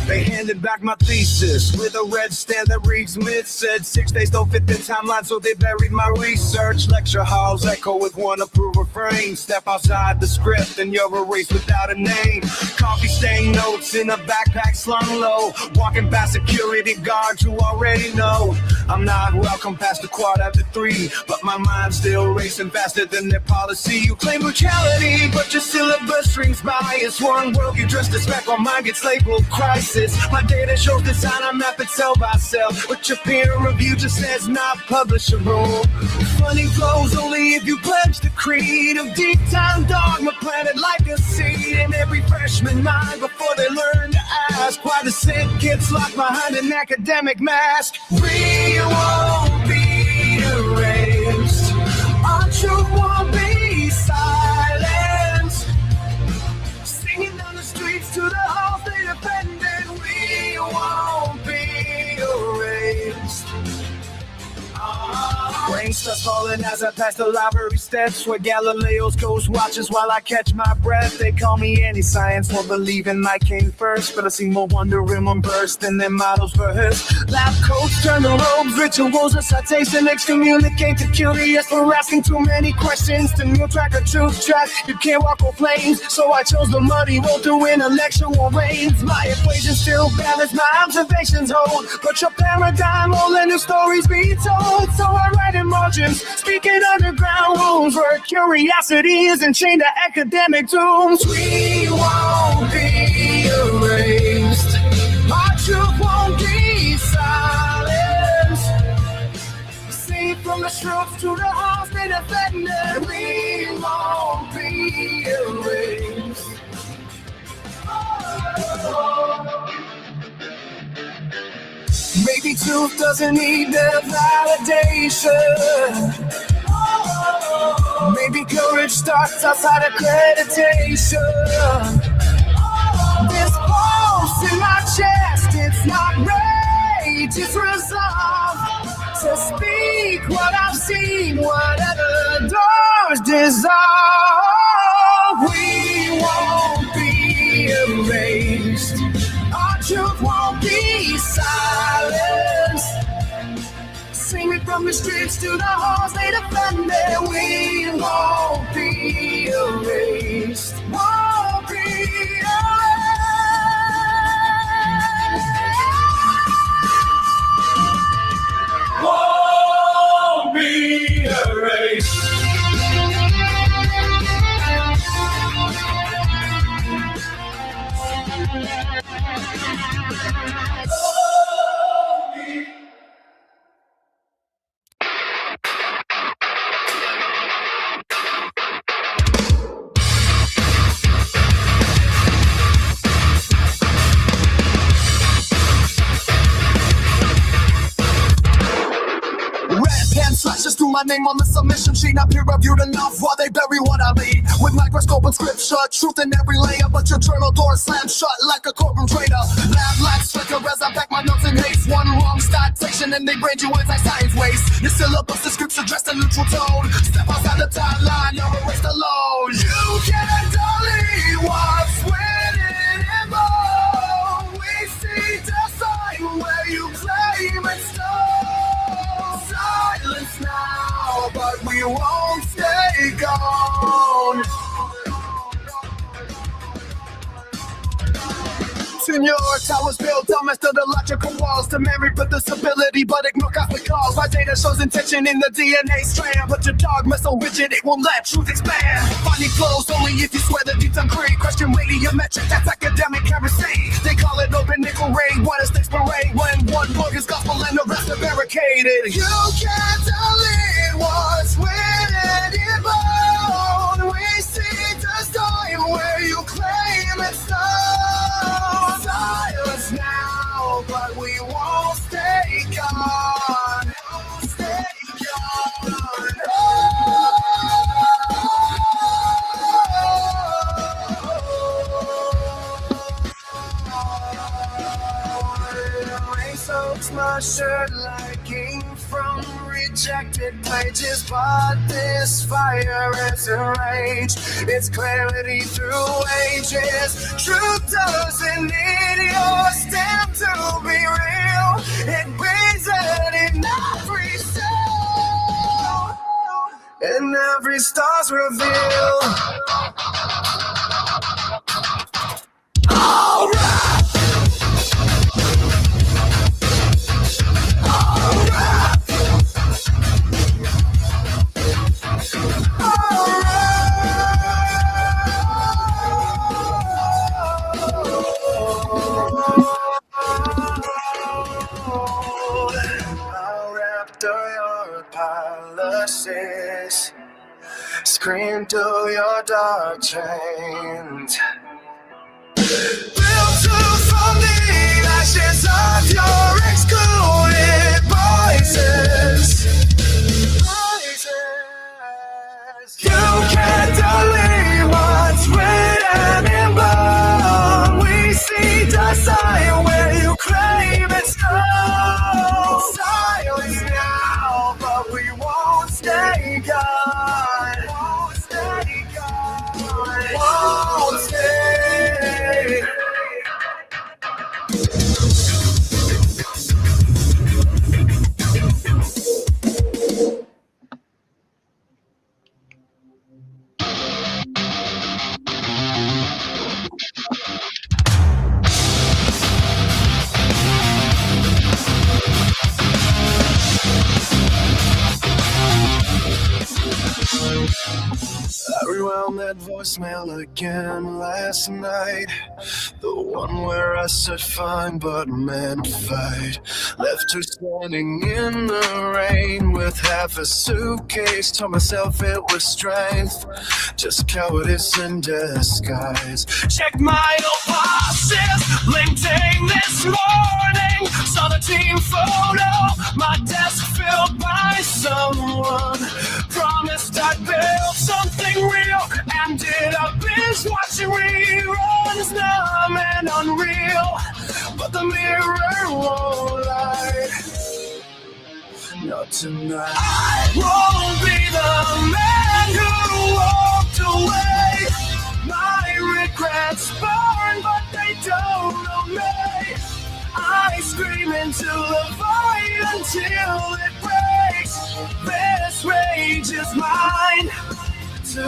They handed back my thesis with a red stand that reads myth. Said 6 days don't fit the timeline, so they buried my research. Lecture halls echo with one approved refrain. Step outside the script and you're erased without a name. Coffee stain notes in a backpack slung low. Walking past security guards who already know I'm not welcome past the quad after 3, but my mind's still racing faster than their policy. You claim brutality, but your syllabus rings bias. One worldview just as back on mine gets labeled crisis. My data shows design a map it's cell by cell, but your peer review just says not publishable. Funny flows only if you pledge the creed of deep time dogma planted like a seed in every freshman mind before they learn to ask why the sick gets locked behind an academic mask. We won't be erased. Our truth won't be silenced. Singing down the streets to the halls they defended. We won't be erased. Rain starts falling as I pass the library steps where Galileo's ghost watches while I catch my breath. They call me anti-science, won't believe in I came first, but I see more wonder in one burst than their models rehearse. Lab coats turn to robes, rituals and citation excommunicate the curious for asking too many questions. To new track or truth track, you can't walk on flames, so I chose the muddy road through intellectual reigns. My equations still balance, my observations hold, but your paradigm won't let new stories be told. So I write in margins, speaking underground rooms where curiosity isn't chained to academic tombs. We won't be erased. Our truth won't be silenced. See from the streets to the halls they defended. We won't be erased. Maybe truth doesn't need their validation. Maybe courage starts outside accreditation. This pulse in my chest, it's not rage, it's resolve to speak what I've seen, whatever doors dissolve. We won't be erased. Our truth won't be silenced. Sing it from the streets to the halls they defended. We won't be erased. Won't be erased. Won't be erased. Slashes through my name on the submission sheet, not peer reviewed enough while they bury what I lead. With microscope and scripture, truth in every layer, but your journal door slammed shut like a courtroom trader. Lab lights flicker as I pack my notes in haste. One wrong citation and they braid you anti-science waste. Your syllabus is scripts addressed in neutral tone. Step outside the timeline, you're erased alone. You can't delete what's winning in bold. We see design where you claim it's done. Silence now, but we won't stay gone. Senor towers built on methodological walls to memory but disability, but ignore cosmic calls. My data shows intention in the DNA strand, but your dogma so rigid it won't let truth expand. Finding flows only if you swear the deep creed. Question radiometric, that's academic heresy. They call it open nickel raid, one is parade when one book is gospel and the rest are barricaded. You can't delete what's written in bone. We see dust time where you claim it's done. Silence now, but we won't stay gone. Won't stay gone. Soaks my shirt like ink. from rejected pages, but this fire is a rage. It's clarity through ages. Truth doesn't need your stamp to be real. It breathes it in every soul, and every star's reveal. All right. Palaces, scream through your dark chains. Built to from the ashes of your excluded voices. You can't delete what's written in blood. We see the sign where you claim it's true. Silence now, but we won't stay gone. Won't stay gone. Won't stay. I rewound that voicemail again last night. The one where I said fine but meant fight. Left her standing in the rain with half a suitcase. Told myself it was strength, just cowardice in disguise. Check my old bosses, LinkedIn this morning. Saw the team photo, my desk filled by someone. Promised I'd build something real, ended up binge watching reruns, numb and unreal. But the mirror won't lie. Not tonight. I won't be the man who walked away. My regrets burn, but they don't obey. I scream into the void until it breaks. This rage is mine to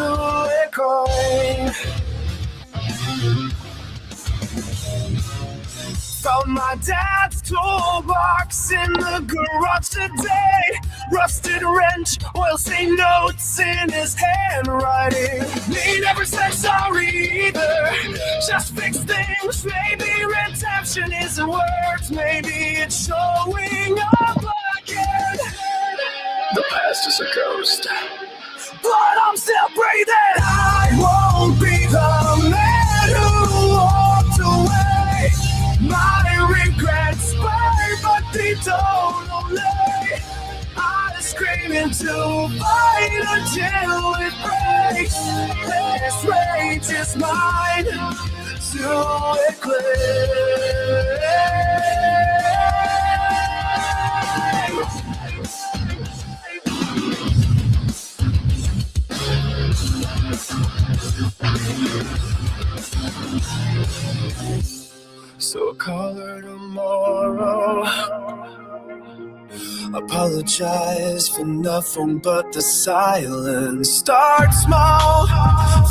reclaim. Found my dad's toolbox in the garage today. Rusted wrench, oil stain notes in his handwriting. He never said sorry either, just fix things. Maybe redemption isn't words, maybe it's showing up again. The past is a ghost, but I'm still breathing. I won't be the man who walked away. My regrets burn, but they don't only. I scream into fight until it breaks. This rage is mine to reclaim. So call her tomorrow. Apologize for nothing but the silence. Start small,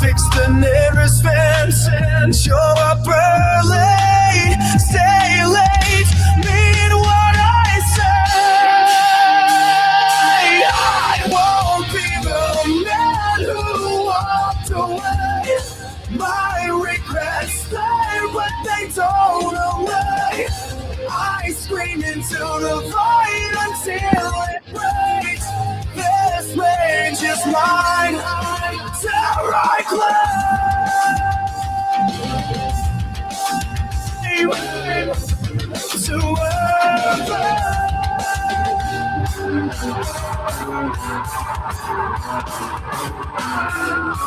fix the nearest fence, and show up early, stay late, mean what I say. I won't be the man who walked away. My regrets stay, but they don't away. I scream into the void until it breaks. This rage is mine to reclaim.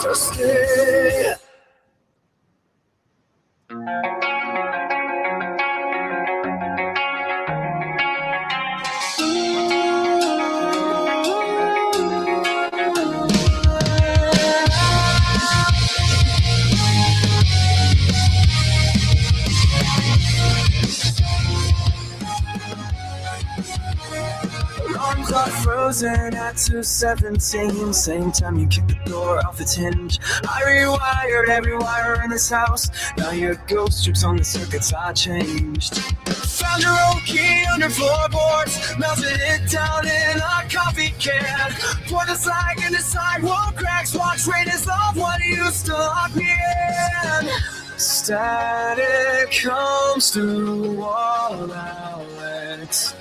To stay. wasn't at 217. Same time you kicked the door off its hinge. I rewired every wire in this house. Now your ghost trips on the circuits I changed. Found your old key under floorboards, melted it down in a coffee can. Poured the slag into sidewalk cracks. Watch radius of what used to lock me in. Static comes through all outlets,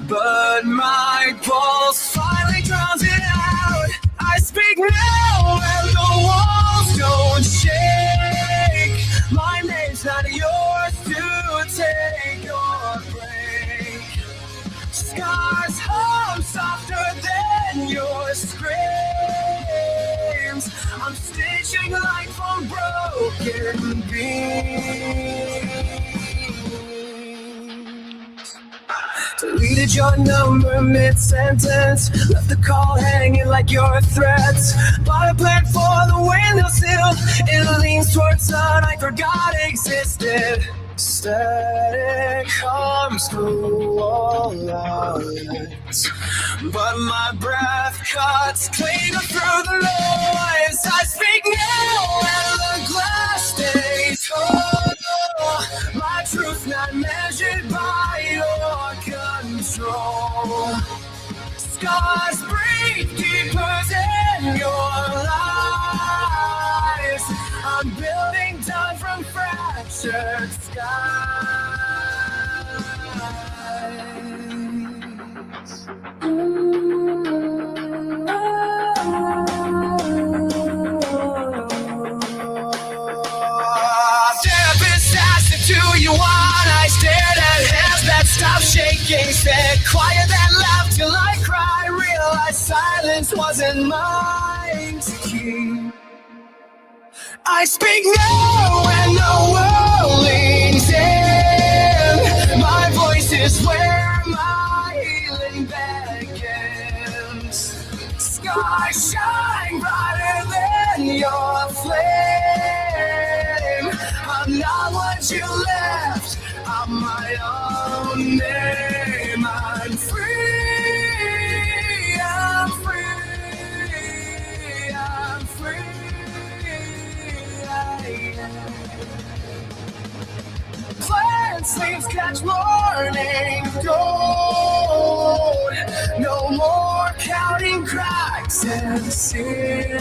but my pulse finally drowns it out. I speak now and the walls don't shake. My name's not yours to take or break. Scars hum softer than your screams. I'm stitching life on broken beams. Deleted your number mid-sentence. Left the call hanging like your threats. Bought a plant for the windowsill. It leans towards sun I forgot existed. Static comes through all outlets, but my breath cuts clean through the noise. I speak now and the glass stays cold. My truth not measured by your control. Scars breathe deeper than your lies. I'm building down from fractured skies. Therapist asked it to you on. I stared at hands that stopped shaking. Said quiet that laughed till I cried. Realized silence wasn't mine to keep. I speak now and the world leans in. My voice is where my healing begins. Skies shine brighter than your flame. I'm not what you left. I'm my own name. I'm free. I'm free. I'm free. Plants, leaves catch morning gold. No more counting cracks in the ceiling.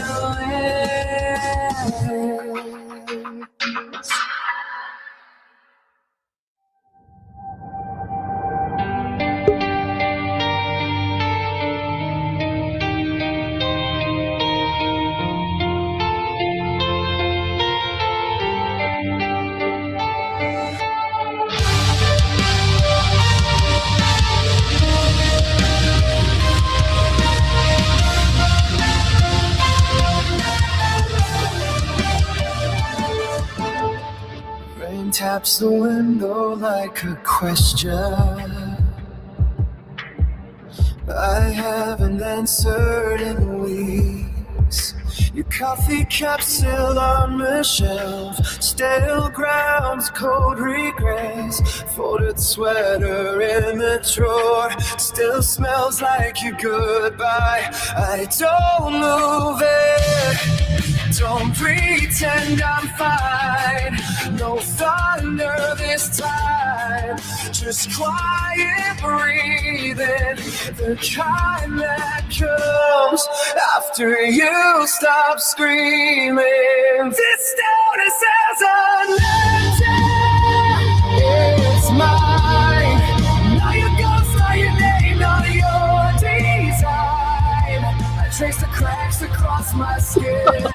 Rain taps the window like a question I haven't answered in weeks. Your coffee cup still on the shelf. Stale grounds, cold regrets. Folded sweater in the drawer. Still smells like your goodbye. I don't move it. Don't pretend I'm fine. No thunder this time. Just quiet breathing. The kind that comes after you stop screaming. This stillness is unending. It's mine. Now your ghost, now your name, now your design. I trace the cracks across my skin.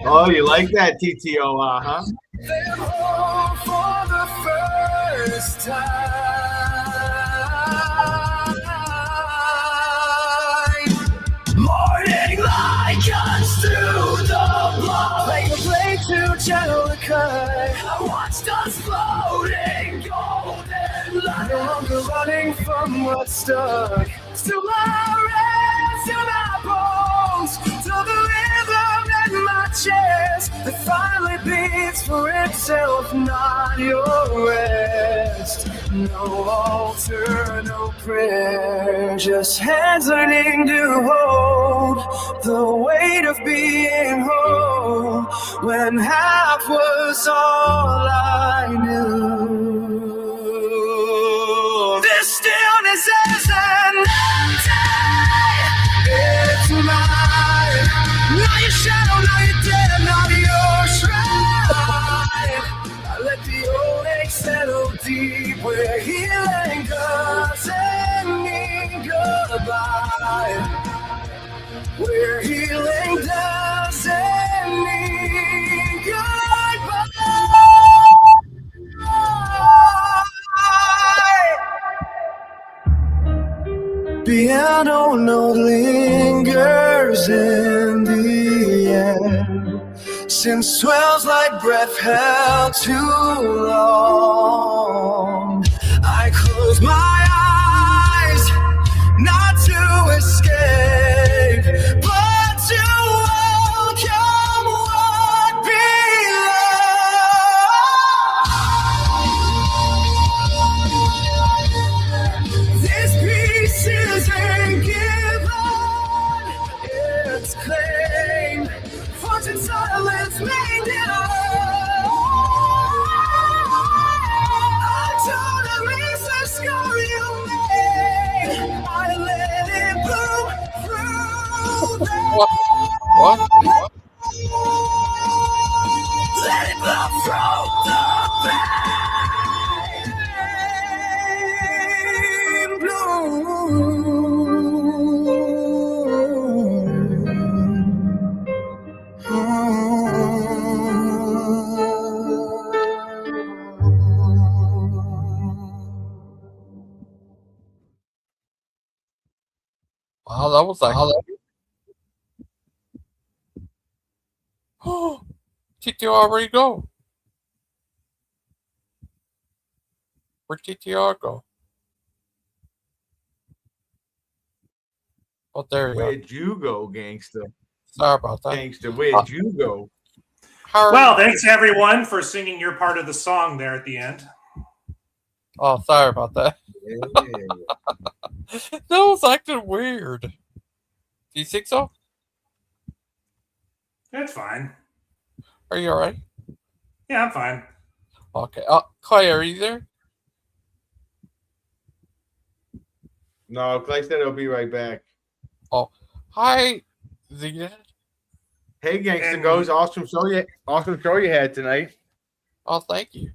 Oh, you like that, TTOR, huh? For the first time. Morning light cuts through the blood. Like a blade too gentle to cut. I watched us floating golden light. No longer running from what's stuck. To my rest, to my bones, to the rhythm in my chest. It finally beats for itself, not your rest. No altar, no prayer, just hands learning to hold the weight of being whole when half was all I knew. This stillness is an empty, it's mine. Not your shadow, not your dead, not your shrine. I let the old ache settle deep where healing doesn't mean goodbye. Where healing doesn't mean goodbye. Piano note lingers in the air. Since swells like breath held too long, I close my eyes, not to escape, but to welcome what belongs. This peace isn't given, it's claimed. Fortune silence made it all. Autonomy is the scar you made. I let it bloom through the What? Let it bloom through the pain. Wow, that was like. Oh, TTOR, where'd he go? Where'd TTOR go? Oh, there you Where'd you go, gangster? Sorry about that. Gangster, where'd you go? Well, thanks everyone for singing your part of the song there at the end. Oh, sorry about that. That was acting weird. Do you think so? That's fine. Are you alright? Yeah, I'm fine. Okay. Clay, are you there? No, Clay said he'll be right back. Oh, hi, Zeta. Hey, Gangster Goes. Awesome show you had tonight. Oh, thank you.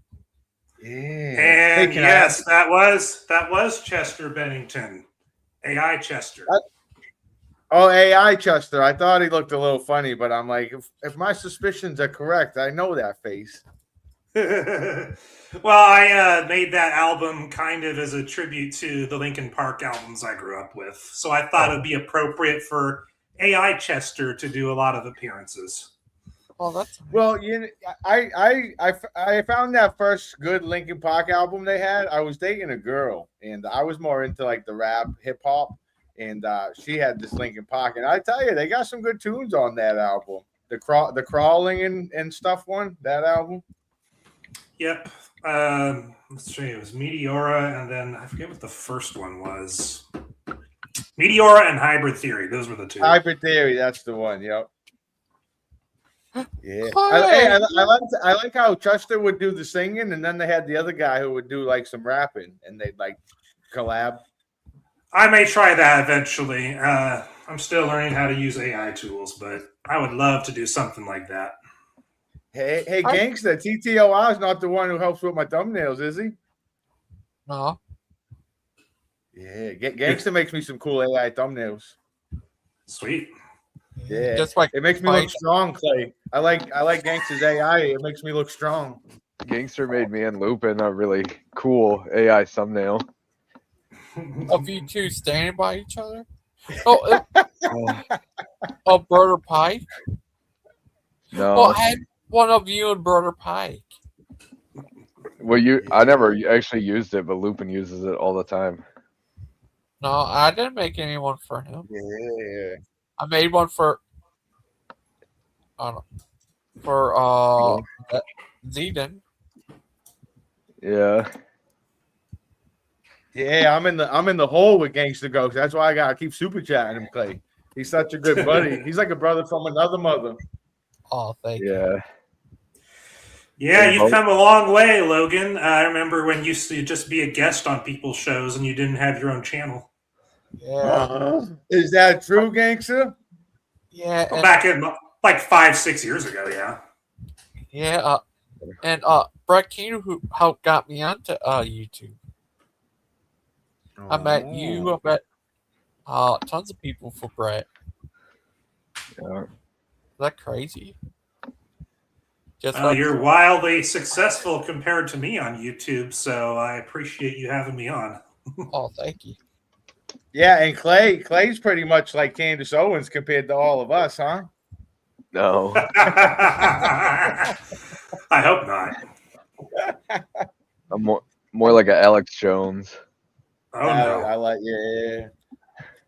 Yeah. And yes, that was Chester Bennington, AI Chester. Oh, AI Chester. I thought he looked a little funny, but I'm like, if my suspicions are correct, I know that face. Well, I made that album kind of as a tribute to the Linkin Park albums I grew up with. So I thought it would be appropriate for AI Chester to do a lot of appearances. Oh, that's well. I found that first good Linkin Park album they had. I was dating a girl, and I was more into like the rap, hip hop, and she had this Linkin Park, and I tell you, they got some good tunes on that album. The crawling and stuff one, that album. Yep. Let's see. It was Meteora, and then I forget what the first one was. Meteora and Hybrid Theory. Those were the two. Hybrid Theory. That's the one. Yep. Yeah. I like how Chester would do the singing, and then they had the other guy who would do like some rapping, and they'd like collab. I may try that eventually. I'm still learning how to use AI tools, but I would love to do something like that. Hey, Gangster, TTOR is not the one who helps with my thumbnails, is he? No. Yeah, Gangster makes me some cool AI thumbnails. Sweet. Yeah, just like it makes me look strong, Clay. I like Gangster's AI. It makes me look strong. Gangster made me and Lupin a really cool AI thumbnail. Of you two standing by each other? Oh, Brother Pike? No. Well, I had one of you and Brother Pike. Well, I never actually used it, but Lupin uses it all the time. No, I didn't make anyone for him. Yeah. I made one for Zeden. Yeah. Yeah, I'm in the hole with Gangster Ghost. That's why I gotta keep super chatting him, Clay. He's such a good buddy. He's like a brother from another mother. Oh, thank you. Yeah. Yeah, you've come a long way, Logan. I remember when you used to just be a guest on people's shows and you didn't have your own channel. Yeah. Is that true, Gangster? Yeah. Well, back in like 5-6 years ago, yeah. Yeah. And Brett Keener, who helped got me onto YouTube. I met you. I met tons of people for Brett. Yeah. Is that crazy? Just You're wildly successful compared to me on YouTube, so I appreciate you having me on. Oh, thank you. Yeah, and Clay's pretty much like Candace Owens compared to all of us, huh? No. I hope not. I'm more like a Alex Jones. Oh no. I like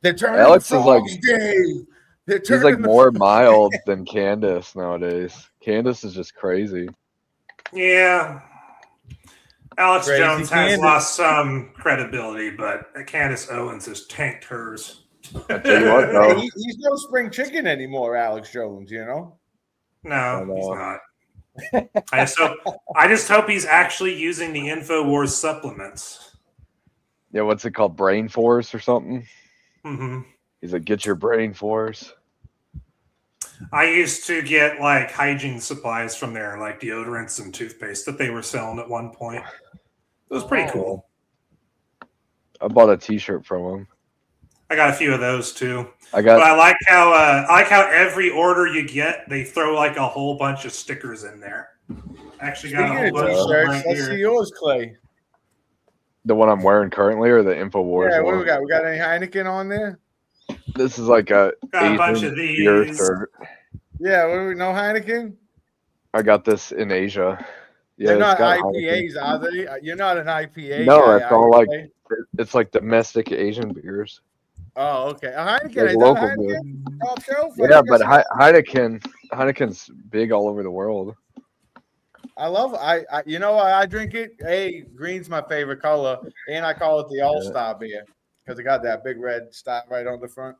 They're turning Alex the is like frogs gay. They're he's like turning the more frogs mild than Candace nowadays. Candace is just crazy. Yeah. Alex Crazy Jones has Candace. lost some credibility, but Candace Owens has tanked hers. I tell you what, though. He's no spring chicken anymore, Alex Jones, you know? No, he's not. I just hope he's actually using the InfoWars supplements. Yeah, what's it called? Brain Force or something? Mm-hmm. He's like, get your brain force. I used to get like hygiene supplies from there, like deodorants and toothpaste that they were selling at one point. It was pretty cool. I bought a T-shirt from him. I got a few of those too. I like how every order you get, they throw like a whole bunch of stickers in there. Actually, got a whole Speaking of bunch t-shirts, right let's here. see yours, Clay. The one I'm wearing currently, or the InfoWars Yeah, what do one? we got? We got any Heineken on there? This is like a Got a bunch Asian of beer these. shirt. Yeah, what do we know? Heineken? I got this in Asia. Yeah, They're it's not got IPAs, Heineken. are they? You're not an IPA No, guy, it's are all you, like Clay? it's like domestic Asian beers. Oh, okay. A Heineken, Like is that local a beer. Heineken? Top shelf? I Yeah, think but I see- Heineken's big all over the world. I love I you know why I drink it? Hey, green's my favorite color, and I call it the All-Star beer because it got that big red star right on the front.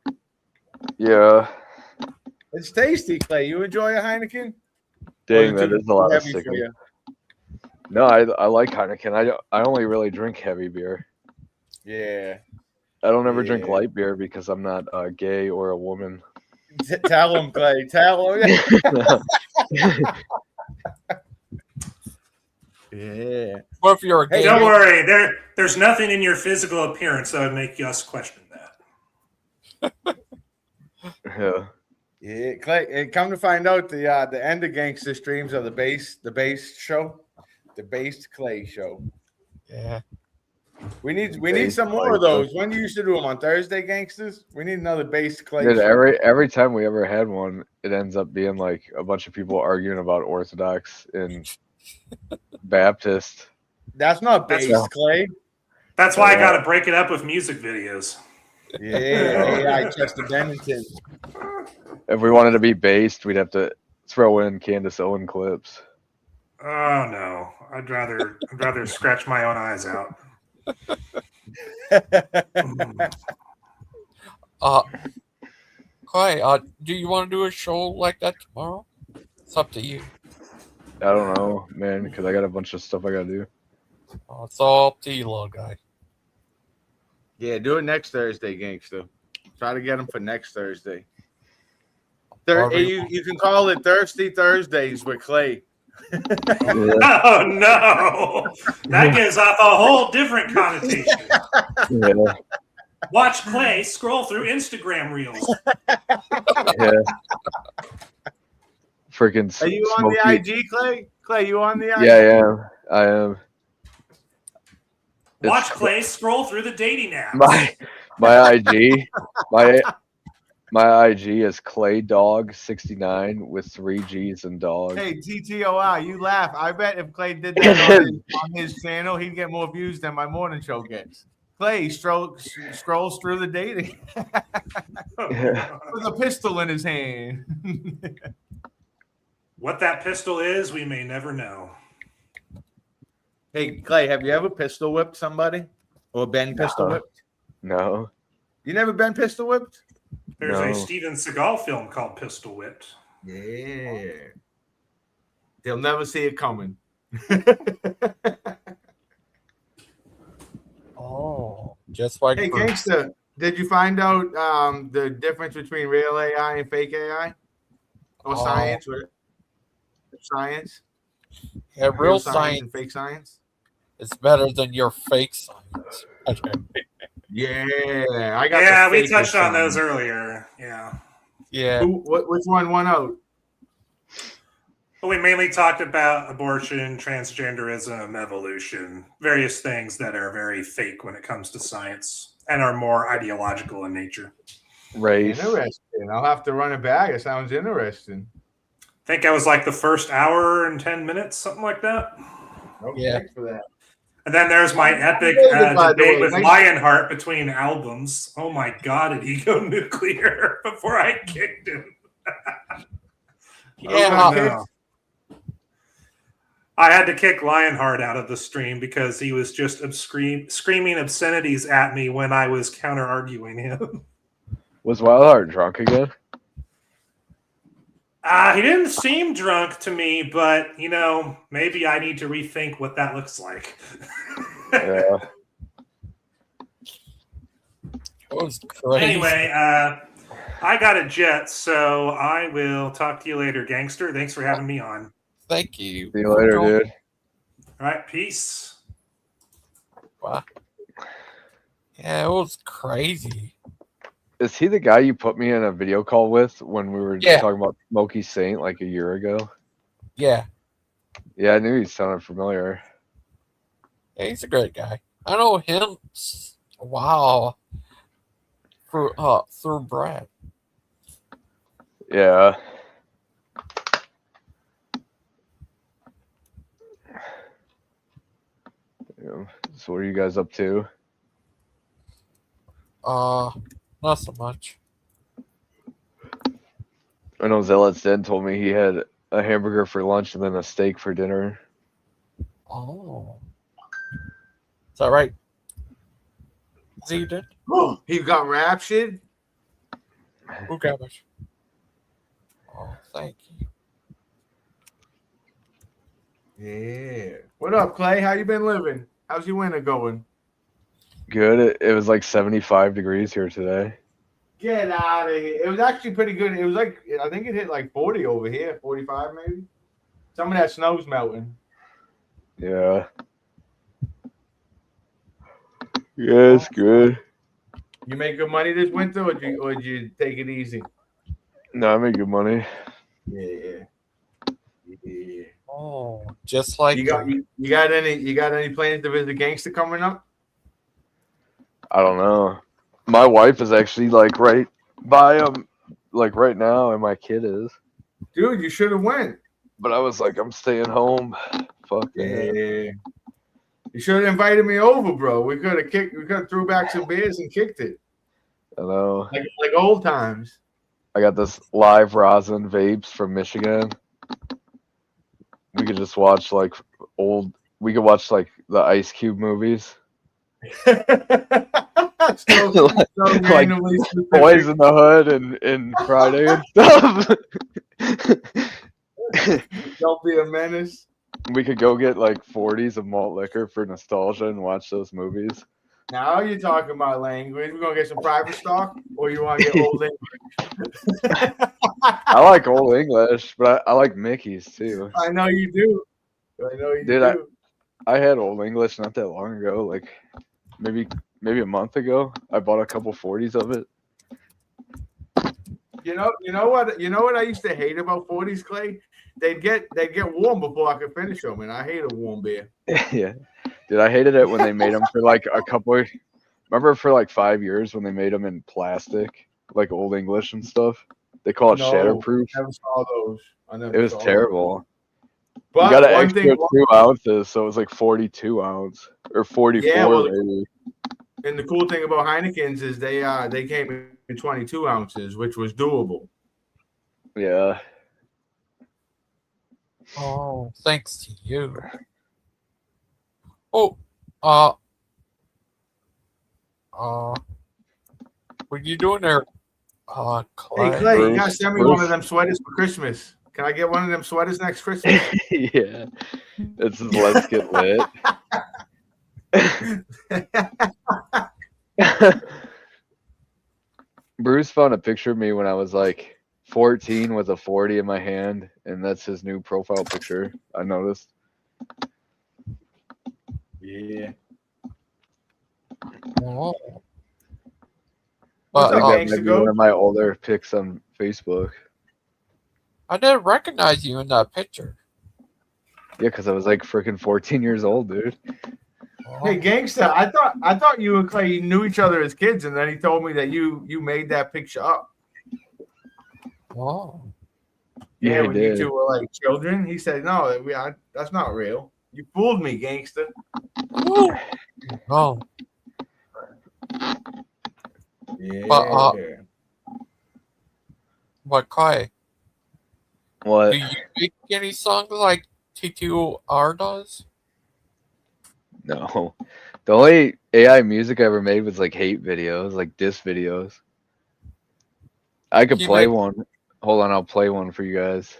Yeah, It's tasty, Clay. You enjoy a Heineken? dang, Or that too is a lot of heavy for stickers. you? No, I like Heineken. I only really drink heavy beer. Yeah. I don't ever drink Yeah. light beer because I'm not gay or a woman. Tell him, Clay. Tell him. Yeah. What if you're a Hey, gay? don't worry. There's nothing in your physical appearance that would make us question that. Yeah. Yeah, Clay. And come to find out, the end of Gangster streams are the base show, the based Clay show. Yeah. We need Based some more Clay of those. When you used to do them on Thursday, Gangsters. We need another based Clay. Dude, show. every time we ever had one, it ends up being like a bunch of people arguing about Orthodox and Baptist. That's not That's- based, Clay. That's why I got to break it up with music videos. Yeah, AI Chester Bennington. If we wanted to be based, we'd have to throw in Candace Owen clips. Oh no, I'd rather scratch my own eyes out. Clay, do you want to do a show like that tomorrow? It's up to you. I don't know, man, because I got a bunch of stuff I gotta do. It's all up to you, little guy. Yeah, do it next Thursday, Gangster. Try to get them for next Thursday. You can call it Thirsty Thursdays with Clay. Oh no, that gives off a whole different connotation. Yeah. Watch Clay scroll through Instagram reels. Yeah. Freaking. Are you on the IG, Clay? Clay, you on the IG? Yeah, I am. Watch Clay scroll through the dating apps. My IG, my IG is ClayDog69 with 3 G's and dog. Hey, TTOR, you laugh. I bet if Clay did that on his channel, he'd get more views than my morning show gets. Clay scrolls through the dating with a pistol in his hand. What that pistol is, we may never know. Hey, Clay, have you ever pistol whipped somebody? Or been pistol whipped? No. You never been pistol whipped? There's a Steven Seagal film called Pistol Whipped. Yeah. They'll never see it coming. Oh, just like Hey, Bruce. Gangster, did you find out the difference between real AI and fake AI? Or science? Science? Yeah, real science and fake science? is better than your fake science. Okay. Yeah, I got. Yeah, the we fakest touched on those science. earlier. Yeah. Yeah. Which one won out? Well, we mainly talked about abortion, transgenderism, evolution, various things that are very fake when it comes to science and are more ideological in nature. Race. Interesting. I'll have to run it back. It sounds interesting. I think I was like the first hour and 10 minutes, something like that. Okay, Yeah. thanks for that. And then there's my epic debate with Lionheart between albums. Oh my God, did he go nuclear before I kicked him? Yeah. I had to kick Lionheart out of the stream because he was just screaming obscenities at me when I was counter-arguing him. Was Wildheart drunk again? He didn't seem drunk to me, but, you know, maybe I need to rethink what that looks like. Yeah. Anyway, I got a jet, so I will talk to you later, Gangster. Thanks for having me on. Thank you. See you later, dude. All right, peace. Wow. Yeah, it was crazy. Is he the guy you put me in a video call with when we were Yeah. talking about Smokey Saint like a year ago? Yeah. Yeah, I knew he sounded familiar. Yeah, he's a great guy. I know him. Wow. Through Brad. Yeah. Yeah. So what are you guys up to? Not so much. I know Zealot's dad told me he had a hamburger for lunch and then a steak for dinner. Oh. Is that right? Is he did? He got raptured? Who got it? Oh, thank you. Yeah. What up, Clay? How you been living? How's your winter going? Good. It was like 75 degrees here today. Get out of here. It was actually pretty good. It was like, I think it hit like 40 over here, 45 maybe. Some of that snow's melting. Yeah. Yeah, it's good. You make good money this winter, or did you take it easy? No, I make good money. Yeah. Oh, just like you got any plans to visit Gangster coming up? I don't know. My wife is actually like right by him, like right now, and my kid is. Dude, you should have went. But I was like, I'm staying home. Fuck that. Yeah. You should have invited me over, bro. We could have threw back some beers and kicked it. I know. Like old times. I got this live rosin vapes from Michigan. We could just watch like we could watch like the Ice Cube movies. so like Boys in the Hood and Friday and stuff. Don't be a menace. We could go get like 40s of malt liquor for nostalgia and watch those movies. Now you're talking about language. We're gonna get some private stock, or you want to get old English? I like old English, but I like Mickey's too. I know you do. I know you Dude, do. I had old English not that long ago, like maybe a month ago. I bought a couple 40s of it. You know what I used to hate about 40s, Clay? They'd get warm before I could finish them, and I hate a warm beer. Yeah. Dude, I hated it when they made them for like a couple. Remember for like 5 years when they made them in plastic, like Old English and stuff. They call it shatterproof. I never saw those. It was terrible. But you got an extra 2 ounces, so it was like 42 ounce or 44 maybe. And the cool thing about Heineken's is they came in 22 ounces, which was doable. Yeah. Oh, thanks to you. Oh, What you doing there, Clay? Hey, Clay, you gotta send me one of them sweaters for Christmas. Can I get one of them sweaters next Christmas? Yeah. This is Let's Get Lit. Bruce found a picture of me when I was like 14 with a 40 in my hand, and that's his new profile picture, I noticed. Yeah. Oh. I think that might be one of my older pics on Facebook. I didn't recognize you in that picture. Yeah, because I was like freaking 14 years old, dude. Hey, Gangster, I thought you and Clay knew each other as kids, and then he told me that you made that picture up. Oh. Yeah, he when did. you two were like children, he said, "No, that's not real. You fooled me, Gangster." Oh. Yeah. But Clay, What? do you make any songs like TTOR does? No. The only AI music I ever made was like hate videos, like diss videos. I could You play make- one. Hold on, I'll play one for you guys.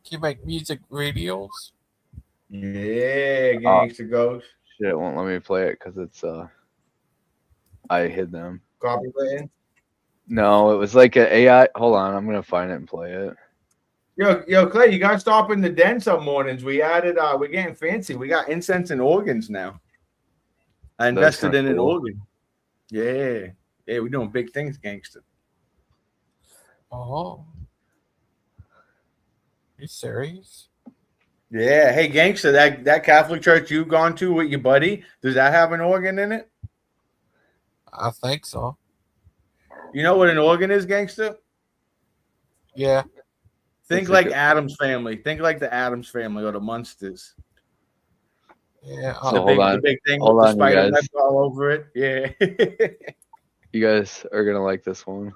Do you make music videos? Yeah, Gangster Ghost. Shit, it won't let me play it because it's I hid them. Copyrighted. No, it was like an AI. Hold on, I'm gonna find it and play it. Yo, Clay, you gotta stop in the den some mornings. We added, we're getting fancy. We got incense and organs now. I invested in an organ. Yeah, we're doing big things, Gangster. Oh. You serious? Yeah, hey, Gangster, that Catholic church you've gone to with your buddy, does that have an organ in it? I think so. You know what an organ is, Gangster? Yeah. Think It's like like Adam's family. Think like the Adams family or the Munsters. Yeah. So hold on. The big thing Hold with the on, you spider guys. webs all over it. Yeah. You guys are gonna like this one.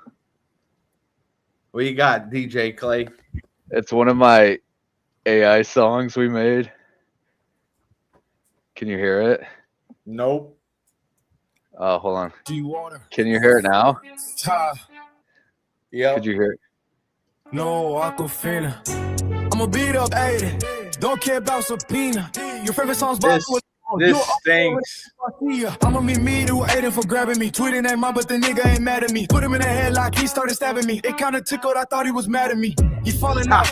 What you got, DJ Clay? It's one of my AI songs we made. Can you hear it? Nope. Hold on. Do you want Can you hear it now? Yeah. Could you hear it? No, Aquafina. I'ma beat up 80. Don't care about subpoena. Your favorite song's This stinks. I'ma meet me to Aiden for grabbing me. Tweeting at mom, but the nigga ain't mad at me. Put him in a headlock, he started stabbing me. It kinda tickled, I thought he was mad at me. He falling out.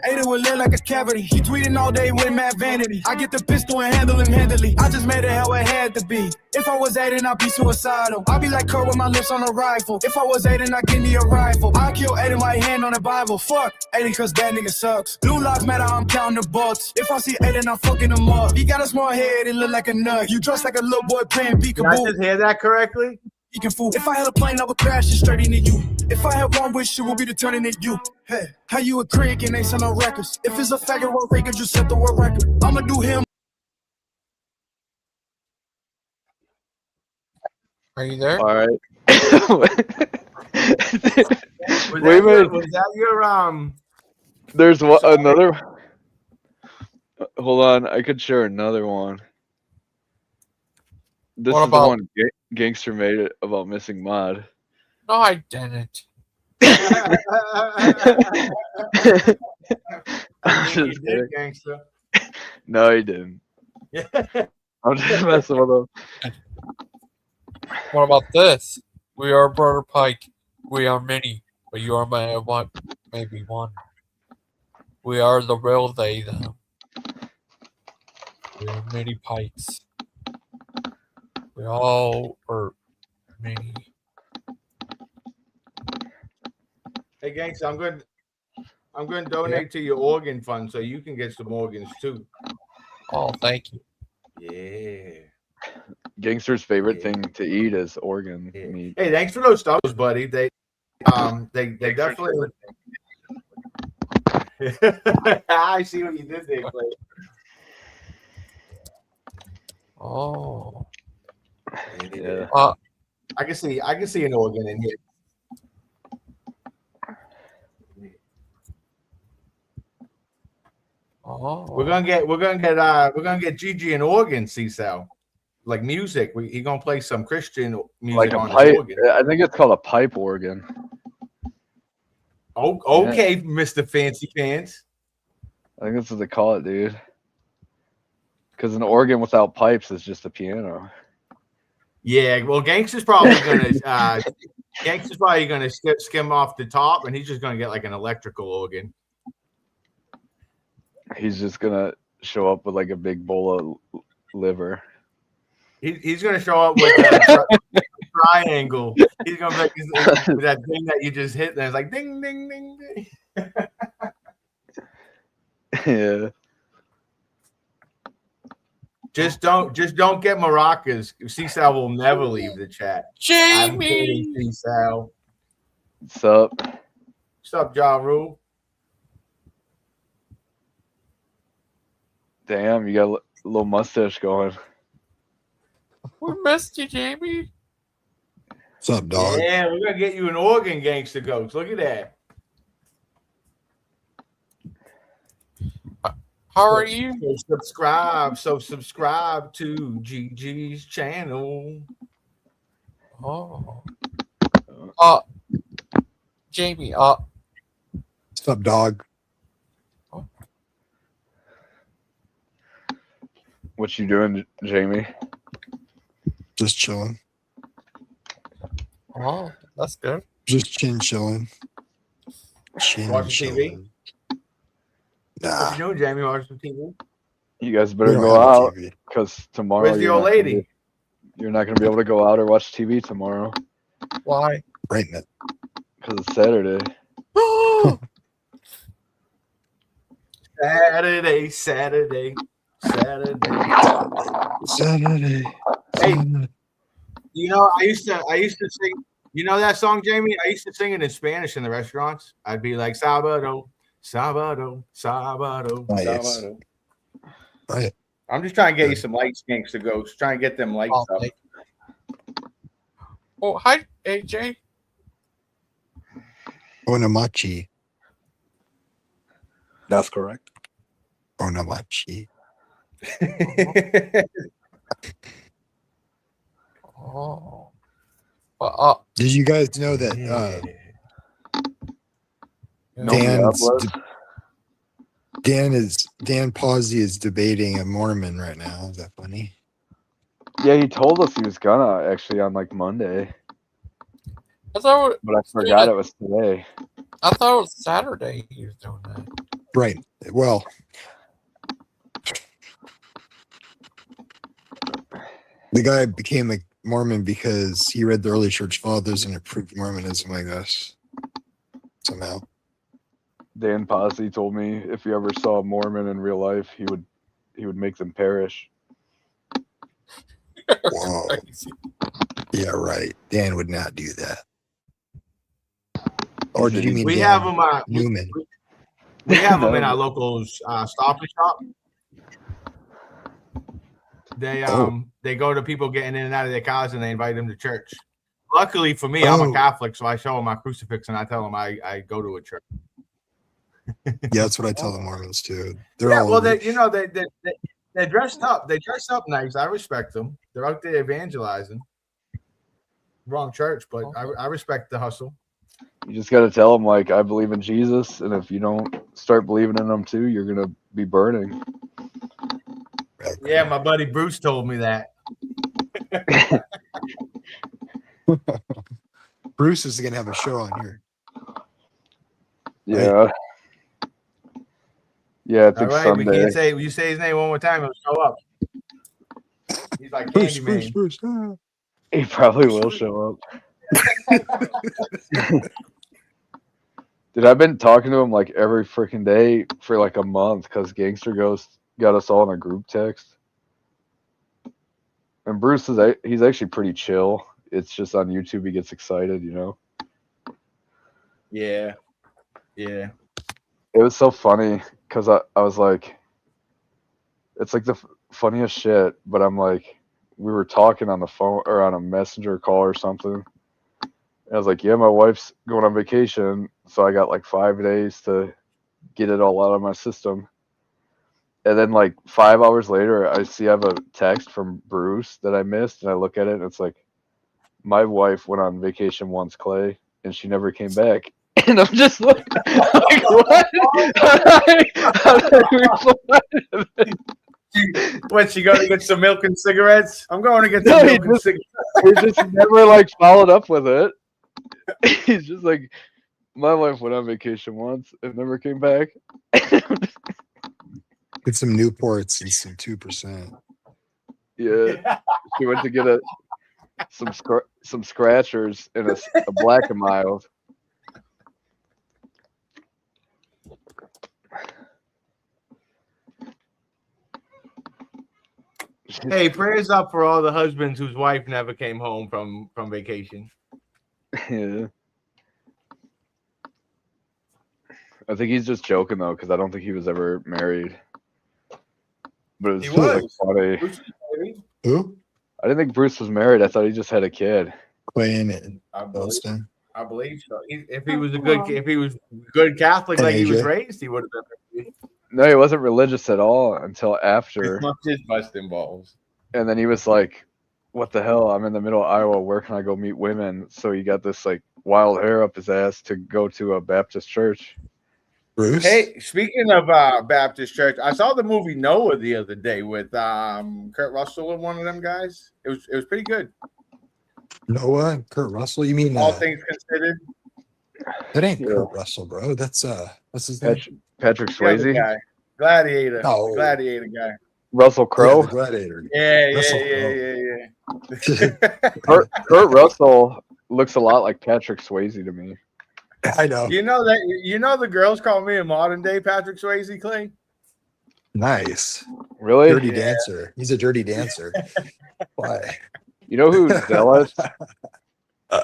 Aiden would live like a cavity. He tweeting all day with mad vanity. I get the pistol and handle him handily. I just made it how it had to be. If I was Aiden, I'd be suicidal. I'd be like Kurt with my lips on a rifle. If I was Aiden, I'd give me a rifle. I'd kill Aiden my hand on the Bible. Fuck Aiden, cause that nigga sucks. Blue lives matter, I'm counting the bucks. If I see Aiden, I'm fucking him up. He got a small head, it look like a nut. You dress like a little boy playing peekaboo. Did I just hear that correctly? You can fool. If I had a plane, I would crash it straight into you. If I had one wish, it would be to turn into you. Hey, how you a Craig and ain't sell no records? If it's a faggot or Reagan, just set the world record. I'ma do him. Are you there? All right. Was that your There's one, another. Hold on, I could share another one. This What is about- the one Gangster made it about missing mod. No, I didn't. I'm You just did, kidding. Gangster. No, he didn't. I'm just messing with him. What about this? We are Brother Pike. We are many, but you are maybe one. We are the real they, them. We are many pikes. We all are many. Hey, Gangster, I'm going to donate to your organ fund so you can get some organs too. Oh, thank you. Yeah. Gangster's favorite thing to eat is organ meat. Hey, thanks for those stubs, buddy. They definitely. I see what you did there, Clay. Oh. Yeah. I can see an organ in here. Oh. We're gonna get Gigi an organ, C-Cell. like music. He gonna play some Christian music Like a on pipe. his organ. I think it's called a pipe organ. Oh, okay, Mr. Fancy Pants. I think that's what they call it, dude. Because an organ without pipes is just a piano. Yeah, well, Gangster's probably gonna skim off the top, and he's just gonna get like an electrical organ. He's just gonna show up with like a big bowl of liver. He's gonna show up with a triangle. He's gonna make that thing that you just hit, and it's like ding, ding, ding, ding. Yeah. Just don't get maracas. C-Sal will never leave the chat. Jamie! C-Sal. What's up? What's up, Ja Rule? Damn, you got a little mustache going. We missed you, Jamie. What's up, dog? Yeah, we're gonna get you an organ, Gangster Ghost. Look at that. How are you? So subscribe to GG's channel. Oh. Jamie, What's up, dog? What you doing, Jamie? Just chilling. oh, that's good. Just chilling. Watching TV? Nah. What you doing, Jamie? Watching TV? You guys better We don't go have a out TV. because tomorrow Where's the you're old not gonna lady? you're not going to be able to go out or watch TV tomorrow Why? Right in it. because it's Saturday. Saturday. Saturday. Hey, you know, I used to sing. You know that song, Jamie? I used to sing it in Spanish in the restaurants. I'd be like Sabado, Sabado, Sabado, Nice. Sabado. Right. I'm just trying to get you some lights, Gangster Ghost. Trying to get them lights up. Oh, hi, AJ. Onamachi. That's correct. Onamachi. Oh. Did you guys know that Dan Pawsey is debating a Mormon right now? Is that funny? Yeah, he told us he was gonna actually on like Monday, I thought, but I forgot it was today. I thought it was Saturday he was doing that. Right. Well, the guy became a Mormon because he read the early church fathers and approved Mormonism, I guess. Somehow. Dan Posse told me if he ever saw a Mormon in real life, he would make them perish. Whoa. Yeah, right. Dan would not do that. Or did you mean We Dan have them. Newman? We have them in our local Stop and Shop. They go to people getting in and out of their cars and they invite them to church. Luckily for me, I'm a Catholic, so I show them my crucifix and I tell them I go to a church. Yeah, that's what I tell the Mormons too. They're Yeah, all well, they're dressed up. They dress up nice. I respect them. They're out there evangelizing. Wrong church, but I respect the hustle. You just got to tell them, like, I believe in Jesus, and if you don't start believing in him too, you're going to be burning. Yeah, my buddy Bruce told me that. Bruce is going to have a show on here. Yeah. Right? Yeah, I think all right, someday. We can't say, you say his name one more time, he'll show up. He's like Candyman. Bruce. He probably will show up. Dude, I've been talking to him like every freaking day for like a month because Gangster Ghost got us all in a group text. And Bruce he's actually pretty chill. It's just on YouTube he gets excited, you know? Yeah. It was so funny because I was like, it's like the funniest shit, but I'm like, we were talking on the phone or on a messenger call or something. And I was like, yeah, my wife's going on vacation, so I got like 5 days to get it all out of my system. And then like 5 hours later, I see I have a text from Bruce that I missed, and I look at it, and it's like, my wife went on vacation once, Clay, and she never came back. And I'm just like what? What, she going to get some milk and cigarettes? I'm going to get some milk and cigarettes. He just never like followed up with it. He's just like, my wife went on vacation once and never came back. Get some Newports and some 2%. Yeah, she went to get some scratchers and a Black and Mild. Hey, prayers up for all the husbands whose wife never came home from vacation. Yeah. I think he's just joking though, because I don't think he was ever married. But it was, just like, funny. Who? I didn't think Bruce was married. I thought he just had a kid. Playing in Boston. I believe so. If he was a good Catholic like he was raised, he would have been married. No, he wasn't religious at all until after. His busting balls. And then he was like, what the hell? I'm in the middle of Iowa. Where can I go meet women? So he got this like wild hair up his ass to go to a Baptist church. Bruce? Hey, speaking of Baptist church, I saw the movie Noah the other day with Kurt Russell and one of them guys. It was pretty good. Noah and Kurt Russell? You mean all things considered? That ain't Kurt Russell, bro. That's what's his name? Patrick Swayze. Guy. Gladiator. Oh. Gladiator guy. Russell Crowe. Yeah, the Gladiator. Yeah. Kurt Russell looks a lot like Patrick Swayze to me. I know. You know the girls call me a modern day Patrick Swayze, Clay. Nice. Really? Dirty dancer. He's a dirty dancer. Why? You know who's jealous?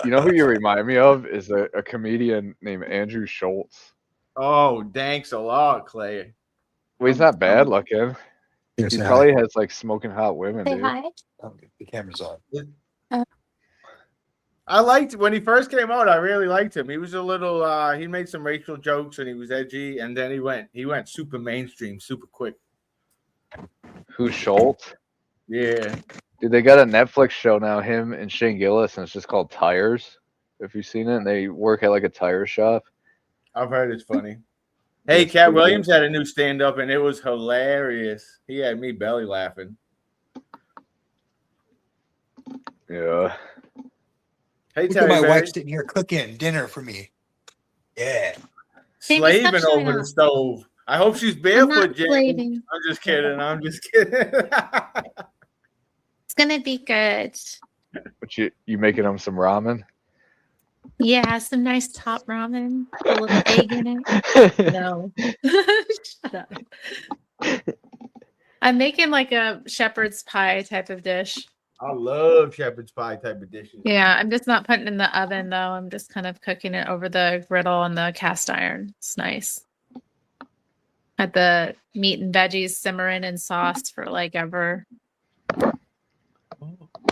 You know who you remind me of is a comedian named Andrew Schultz. Oh, thanks a lot, Clay. Well, he's not bad looking. He He probably has like smoking hot women, Say dude. hi. The camera's on. I liked when he first came out. I really liked him. He was a little. He made some racial jokes and he was edgy, and then he went super mainstream, super quick. Who's Schultz? Yeah. Dude, they got a Netflix show now, him and Shane Gillis, and it's just called Tires. If you've seen it, and they work at like a tire shop. I've heard it's funny. Hey, Cat Williams had a new stand-up, and it was hilarious. He had me belly laughing. Yeah. Hey, Look Terry at my Berry. wife sitting here cooking dinner for me. Yeah. Slaving over the stove. I hope she's barefoot, Jamie. slaving. I'm just kidding. I'm just kidding. It's gonna be good. But you making them some ramen? Yeah, some nice top ramen, a little egg in it. No. Shut up. I'm making like a shepherd's pie type of dish. I love shepherd's pie type of dishes. Yeah, I'm just not putting it in the oven though. I'm just kind of cooking it over the griddle and the cast iron. It's nice. Had the meat and veggies simmering in sauce for like ever.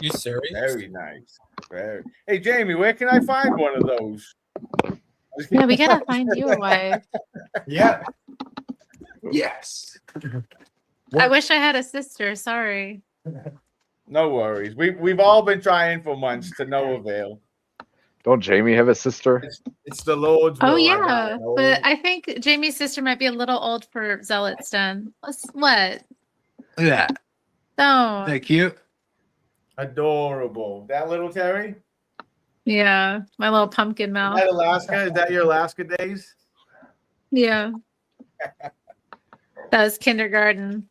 You serious? Very nice. Very. Hey, Jamie, where can I find one of those? Yeah, we gotta find you a wife. Yeah. Yes. I wish I had a sister. Sorry. No worries. We've all been trying for months to no avail. Don't Jamie have a sister? It's the Lord's will. Oh I yeah, gotta know. but I think Jamie's sister might be a little old for Zealot's Den. What? Look at that. No. Isn't that cute? Adorable. That little Terry? Yeah, my little pumpkin mouth. Is that Alaska? Is that your Alaska days? Yeah. That was kindergarten.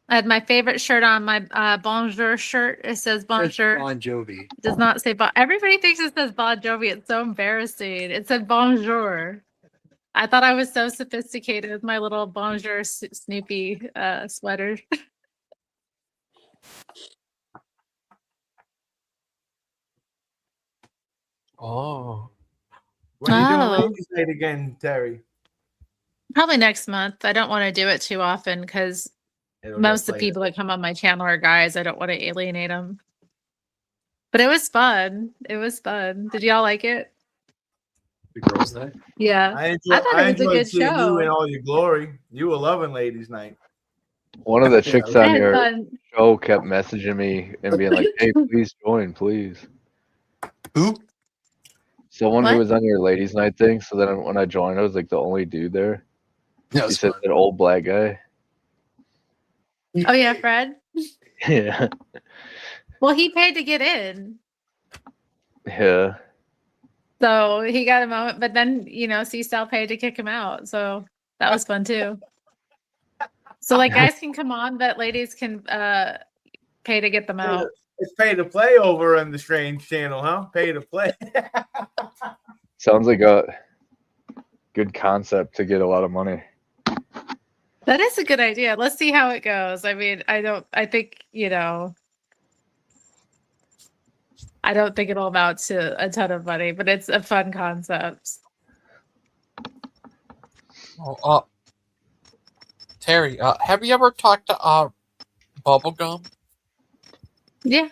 I had my favorite shirt on, my Bonjour shirt. It says Bonjour. Bon Jovi. It does not say Bon. Everybody thinks it says Bon Jovi. It's so embarrassing. It said Bonjour. I thought I was so sophisticated with my little Bonjour Snoopy sweater. Oh. When are you Oh. doing ladies' night again, Terry? Probably next month. I don't want to do it too often because It'll most get of the people that come on my channel are guys. I don't want to alienate them. But it was fun. It was fun. Did y'all like it? The girls' night? Yeah. I thought it was a enjoyed good seeing show. you in all your glory. You were loving ladies' night. One of the chicks I on had your fun. show kept messaging me and being like, "Hey, please join, please." Who? Someone who What? was on your ladies' night thing. So then when I joined, I was like the only dude there. Yeah, He it's said fun. that old black guy. Oh yeah, Fred. Yeah, Well, he paid to get in, yeah. so he got a moment. But then C-Style paid to kick him out, so that was fun too. So like guys can come on, but ladies can pay to get them out. It's pay to play over on the Strange channel, huh? Pay to play. Sounds like a good concept to get a lot of money. That is a good idea. Let's see how it goes. I mean, I think, I don't think it'll amount to a ton of money, but it's a fun concept. Oh, Terry, have you ever talked to Bubblegum? Yeah, of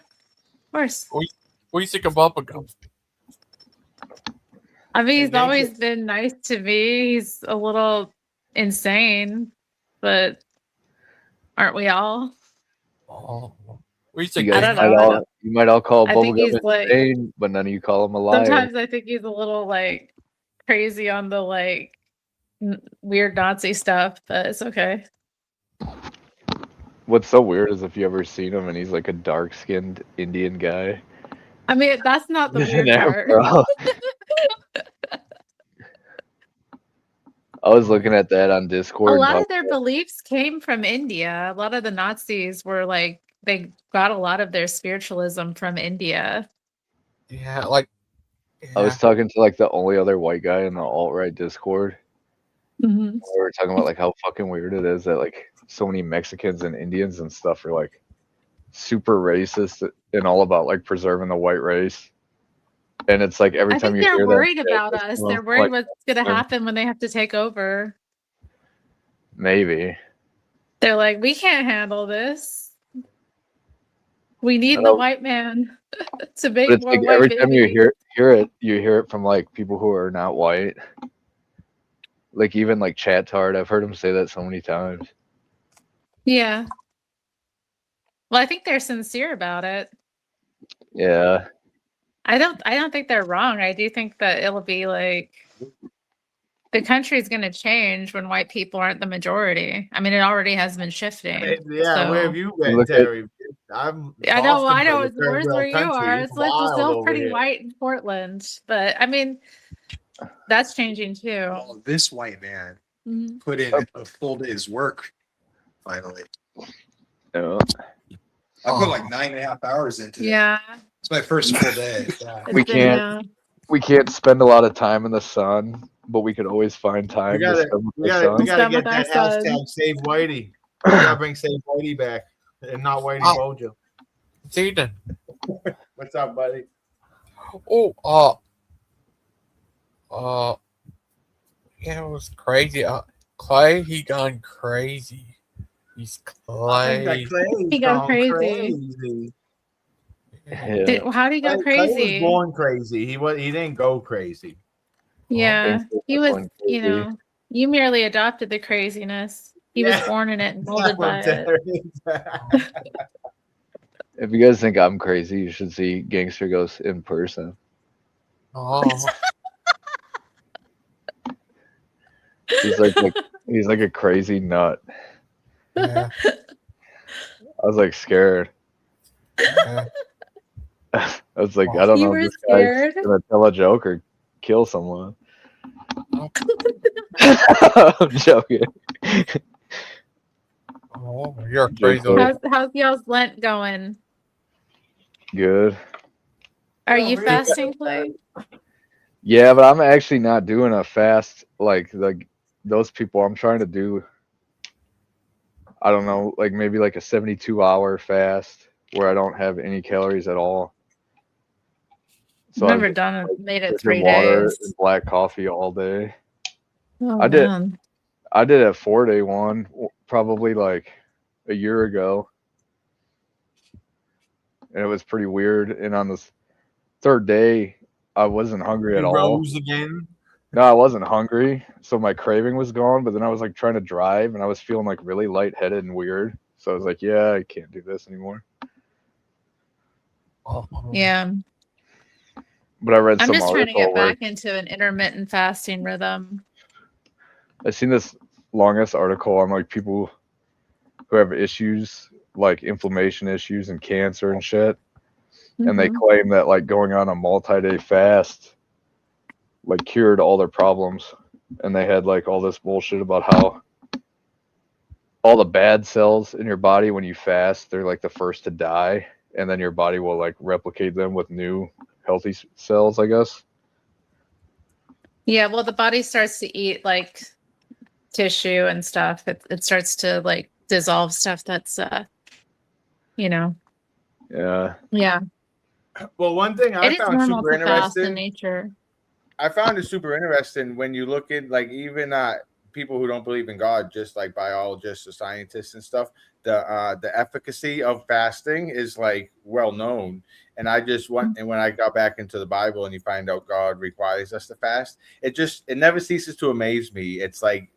course. What do you think of Bubblegum? I mean, he's always been nice to me. He's a little insane, but aren't we all? Oh, what do you think? You I guys don't know. you might all call I think he's Bubblegum like, insane, but none of you call him a liar. sometimes I think he's a little like crazy on the like weird Nazi stuff, but it's okay. What's so weird is if you ever seen him and he's like a dark-skinned Indian guy. I mean, that's not the weird part. Bro. I was looking at that on Discord. A lot of their beliefs came from India. A lot of the Nazis were like, they got a lot of their spiritualism from India. Yeah, like I was talking to like the only other white guy in the alt-right Discord. Mm-hmm. We were talking about like how fucking weird it is that like so many Mexicans and Indians and stuff are like super racist and all about like preserving the white race. And it's like every I time think you they're hear worried that, about us. They're worried like, what's going to happen when they have to take over. Maybe. They're like, we can't handle this. We need the white man to make But it's more like white every time you babies. hear it from like people who are not white. Like even like Chat Tard, I've heard him say that so many times. Yeah. Well, I think they're sincere about it. Yeah. I don't think they're wrong. I do think that it'll be like the country's going to change when white people aren't the majority. I mean, it already has been shifting. Yeah, so. where have you been, Terry? I know. It's third worse world where you country. are. It's It's like wild still over pretty here. white in Portland, but I mean, that's changing too. Well, this white man Mhm. put in a full day's work. Finally, Yeah. I put like 9.5 hours into it. Yeah. It's my first full day. Yeah. We can't spend a lot of time in the sun, but we could always find time to spend with the sun. We gotta get that hashtag Save Whitey. We gotta bring Save Whitey back and not Whitey Bojo. Zayden. What's up, buddy? Yeah, it was crazy. Clay, he gone crazy. He's Clay. He got crazy. Yeah. How did he go Clay crazy? was born crazy. He didn't go crazy. Yeah, he was. going crazy. You merely adopted the craziness. He was born in it and molded by it. If you guys think I'm crazy, you should see Gangster Ghost in person. Oh. He's like a crazy nut. Yeah. I was like scared. Yeah. I was like, I don't You know were if this scared? guy's gonna tell a joke or kill someone. I'm joking. Oh, you're crazy. How's y'all's Lent going? Good. Are you fasting, Clay? Yeah, but I'm actually not doing a fast like those people. I'm trying to do, I don't know, like maybe like a 72-hour fast where I don't have any calories at all. So I've never done it. Made it 3 water days. and black coffee all day. Oh, I did man. a 4-day one probably like a year ago. And it was pretty weird. And on this third day, I wasn't hungry at all. Rose again. No, I wasn't hungry, so my craving was gone. But then I was like trying to drive, and I was feeling like really lightheaded and weird. So I was like, "Yeah, I can't do this anymore." Yeah. But I read I'm some just trying to article get where back into an intermittent fasting rhythm. I seen this longest article on like people who have issues like inflammation issues and cancer and shit, and they Mhm. claim that like going on a multi-day fast like cured all their problems, and they had like all this bullshit about how all the bad cells in your body when you fast, they're like the first to die, and then your body will like replicate them with new healthy cells, I guess. Yeah, well, the body starts to eat like tissue and stuff. It starts to like dissolve stuff that's you know. Yeah. Yeah. Well, one thing I It is found normal super to fast in interesting. nature. I found it super interesting when you look at like even people who don't believe in God, just like biologists or scientists and stuff. The efficacy of fasting is like well known. And I just went, and when I got back into the Bible and you find out God requires us to fast, it never ceases to amaze me. It's like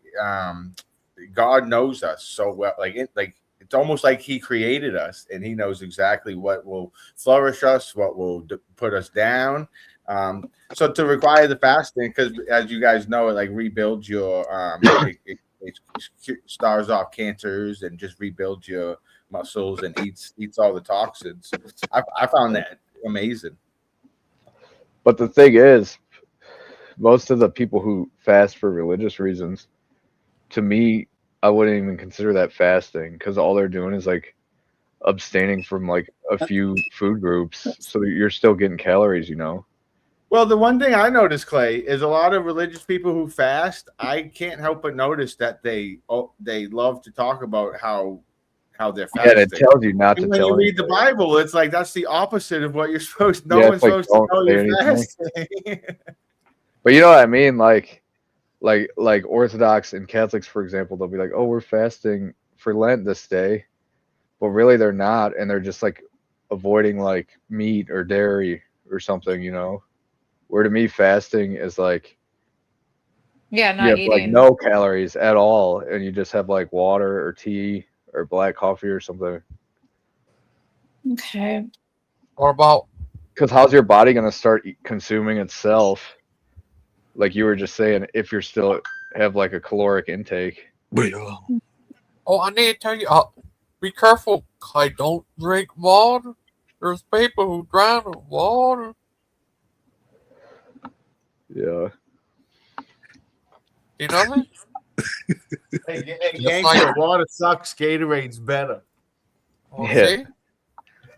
God knows us so well, it's almost like he created us and he knows exactly what will flourish us, what will put us down. So to require the fasting, because as you guys know, it like rebuilds your it stars off cancers and just rebuilds your muscles and eats all the toxins. I found that amazing. But the thing is, most of the people who fast for religious reasons, to me, I wouldn't even consider that fasting, because all they're doing is like abstaining from like a few food groups, so you're still getting calories, you know. Well, the one thing I noticed, Clay, is a lot of religious people who fast. I can't help but notice that they love to talk about how they're fasting. Yeah, it tells you not to when tell you read the anybody. Bible, it's like that's the opposite of what you're supposed. No Yeah, one's it's like, supposed to don't know say you're anything. fasting. But you know what I mean? Like Orthodox and Catholics, for example, they'll be like, "Oh, we're fasting for Lent this day," but really they're not, and they're just like avoiding like meat or dairy or something, you know. Where to me, fasting is like Yeah, you not have like eating. no calories at all, and you just have like water or tea or black coffee or something. Okay. Or about Because how's your body gonna start consuming itself? Like you were just saying, if you're still have like a caloric intake. Oh, I need to tell you, be careful, Clay. Don't drink water. There's people who drown in water. Yeah. You know that? Hey, Just gangster, like- water sucks. Gatorade's better. Oh, Yeah. see?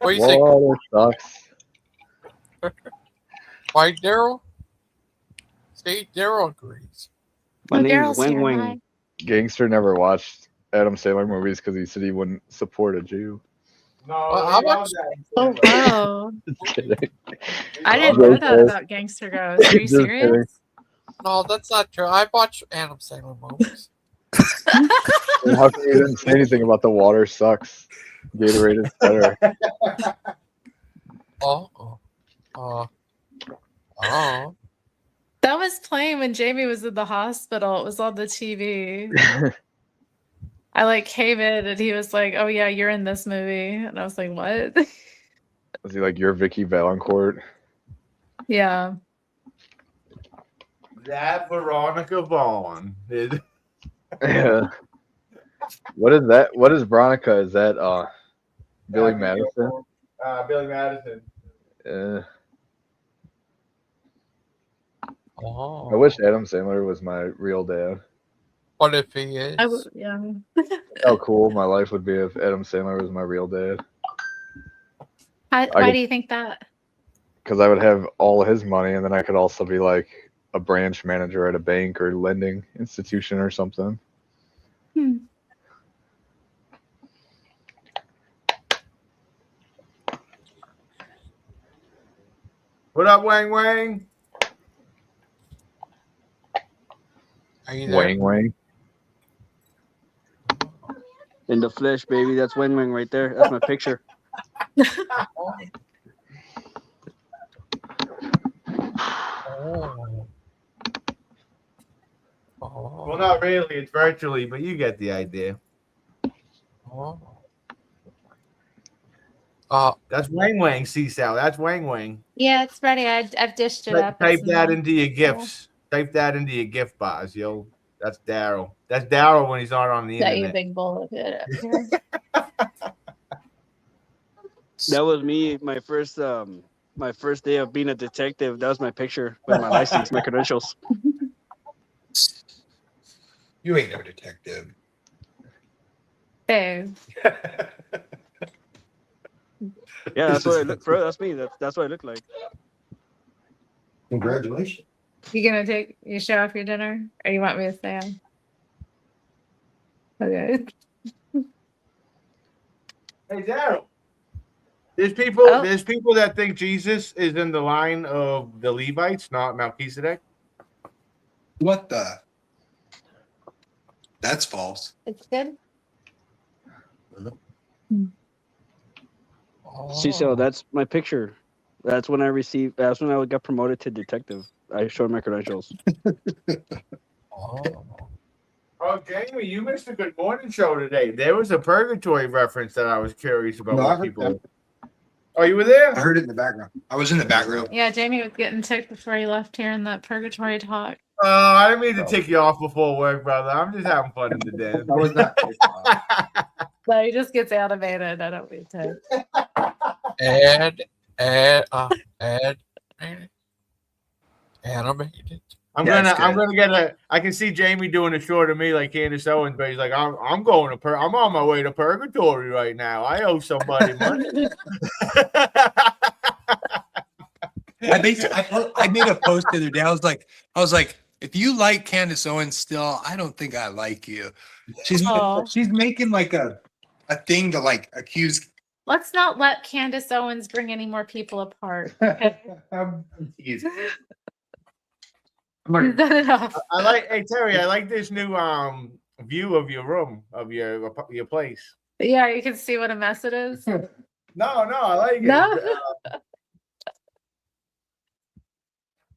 What do you think? Water sucks. Why, Daryl? See, Daryl agrees. My Oh, name's Daryl's Wang here. Wang. Hi. Gangster never watched Adam Sandler movies because he said he wouldn't support a Jew. No, how much? Oh wow! Just kidding. I didn't know that about Gangster Ghost. Are you Just kidding. serious? No, that's not true. I watch Adam Sandler movies. And how come you didn't say anything about the water sucks? Gatorade is better. Oh. That was playing when Jamie was in the hospital. It was on the TV. I like came in and he was like, "Oh yeah, you're in this movie," and I was like, "What?" Was he like, "You're Vicky Valancourt"? Yeah. That Veronica Vaughn. Yeah. What is that? What is Veronica? Is that Billy Madison? Billy Madison. Oh. I wish Adam Sandler was my real dad. What if he is? Yeah. How cool my life would be if Adam Sandler was my real dad. Why do you think that? Because I would have all his money, and then I could also be like a branch manager at a bank or lending institution or something. Hmm. What up, Wang Wang? Are you there? Wang Wang. In the flesh, baby. That's Wang Wang right there. That's my picture. Oh. Well, not really. It's virtually, but you get the idea. Oh. That's Wang Wang, Seasal. That's Wang Wang. Yeah, it's ready. I've dished it up. Type It's that in into your gifts. Type that into your gift box, yo. That's Daryl. That's Daryl when he's not on the Got you a internet. big bowl of it up here. That was me. My first day of being a detective. That was my picture with my license, my credentials. You ain't no detective. Fair. Yeah, that's what I look for. That's me. That's what I look like. Congratulations. You gonna show off your dinner, or you want me to stay on? Okay. Hey, Daryl. There's people that think Jesus is in the line of the Levites, not Melchizedek. What the? That's false. It's good. See, so that's my picture. That's when I got promoted to detective. I showed my credentials. Oh, Jamie, you missed a Good Morning Show today. There was a purgatory reference that I was curious about. No, I what heard people. that. Oh, you were there? I heard it in the background. I was in the background. Yeah, Jamie was getting ticked before he left here in that purgatory talk. Oh, I didn't mean to tick you off before work, brother. I'm just having fun in the den. That was not. So he just gets animated. I don't mean to. Animated. I'm gonna get I can see Jamie doing a short of me like Candace Owens, but he's like, I'm on my way to purgatory right now. I owe somebody money. I made a post the other day. I was like, if you like Candace Owens still, I don't think I like you. She's making like a thing to like accuse. Let's not let Candace Owens bring any more people apart. I'm confused. Hey Terry, I like this new view of your room, of your place. Yeah, you can see what a mess it is. No, I like it. No.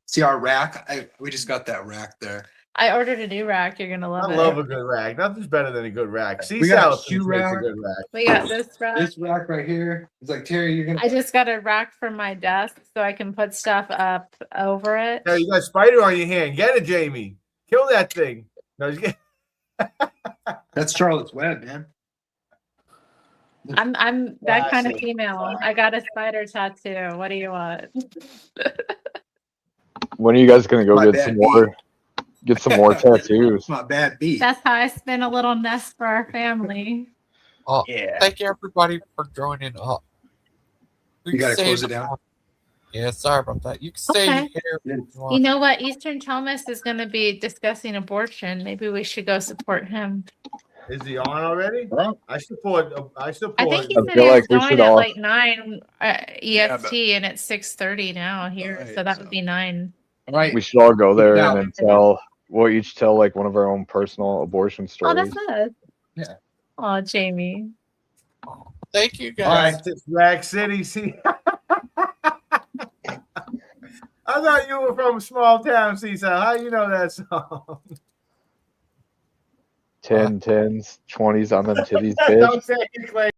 See our rack? We just got that rack there. I ordered a new rack. You're gonna love it. I love a good rack. Nothing's better than a good rack. We got a shoe rack. rack. A good rack. We got this rack. This rack right here. It's like, Terry, you're gonna. I just got a rack for my desk so I can put stuff up over it. Hey, you got a spider on your hand. Get it, Jamie. Kill that thing. No, That's Charlotte's Web, man. I'm that kind of female. I got a spider tattoo. What do you want? When are you guys gonna go get some more? Get some more tattoos. Not bad beat. That's how I spin a little nest for our family. Oh, yeah. Thank you everybody for joining up. You gotta close it down. Yeah, sorry about that. You can stay here. You know what? Eastern Thomas is going to be discussing abortion. Maybe we should go support him. Is he on already? I support. I think he said he was going at like 9 EST, and it's 6:30 now here, so that would be 9. Right. We should all go there and then we'll each tell like one of our own personal abortion stories. Oh, that's us. Yeah. Oh, Jamie. Thank you, guys. All right, it's Rack City. See, I thought you were from a small town, Seaside. How you know that song? 10, 10s, 20s on them titties, Don't bitch. say it, Clay.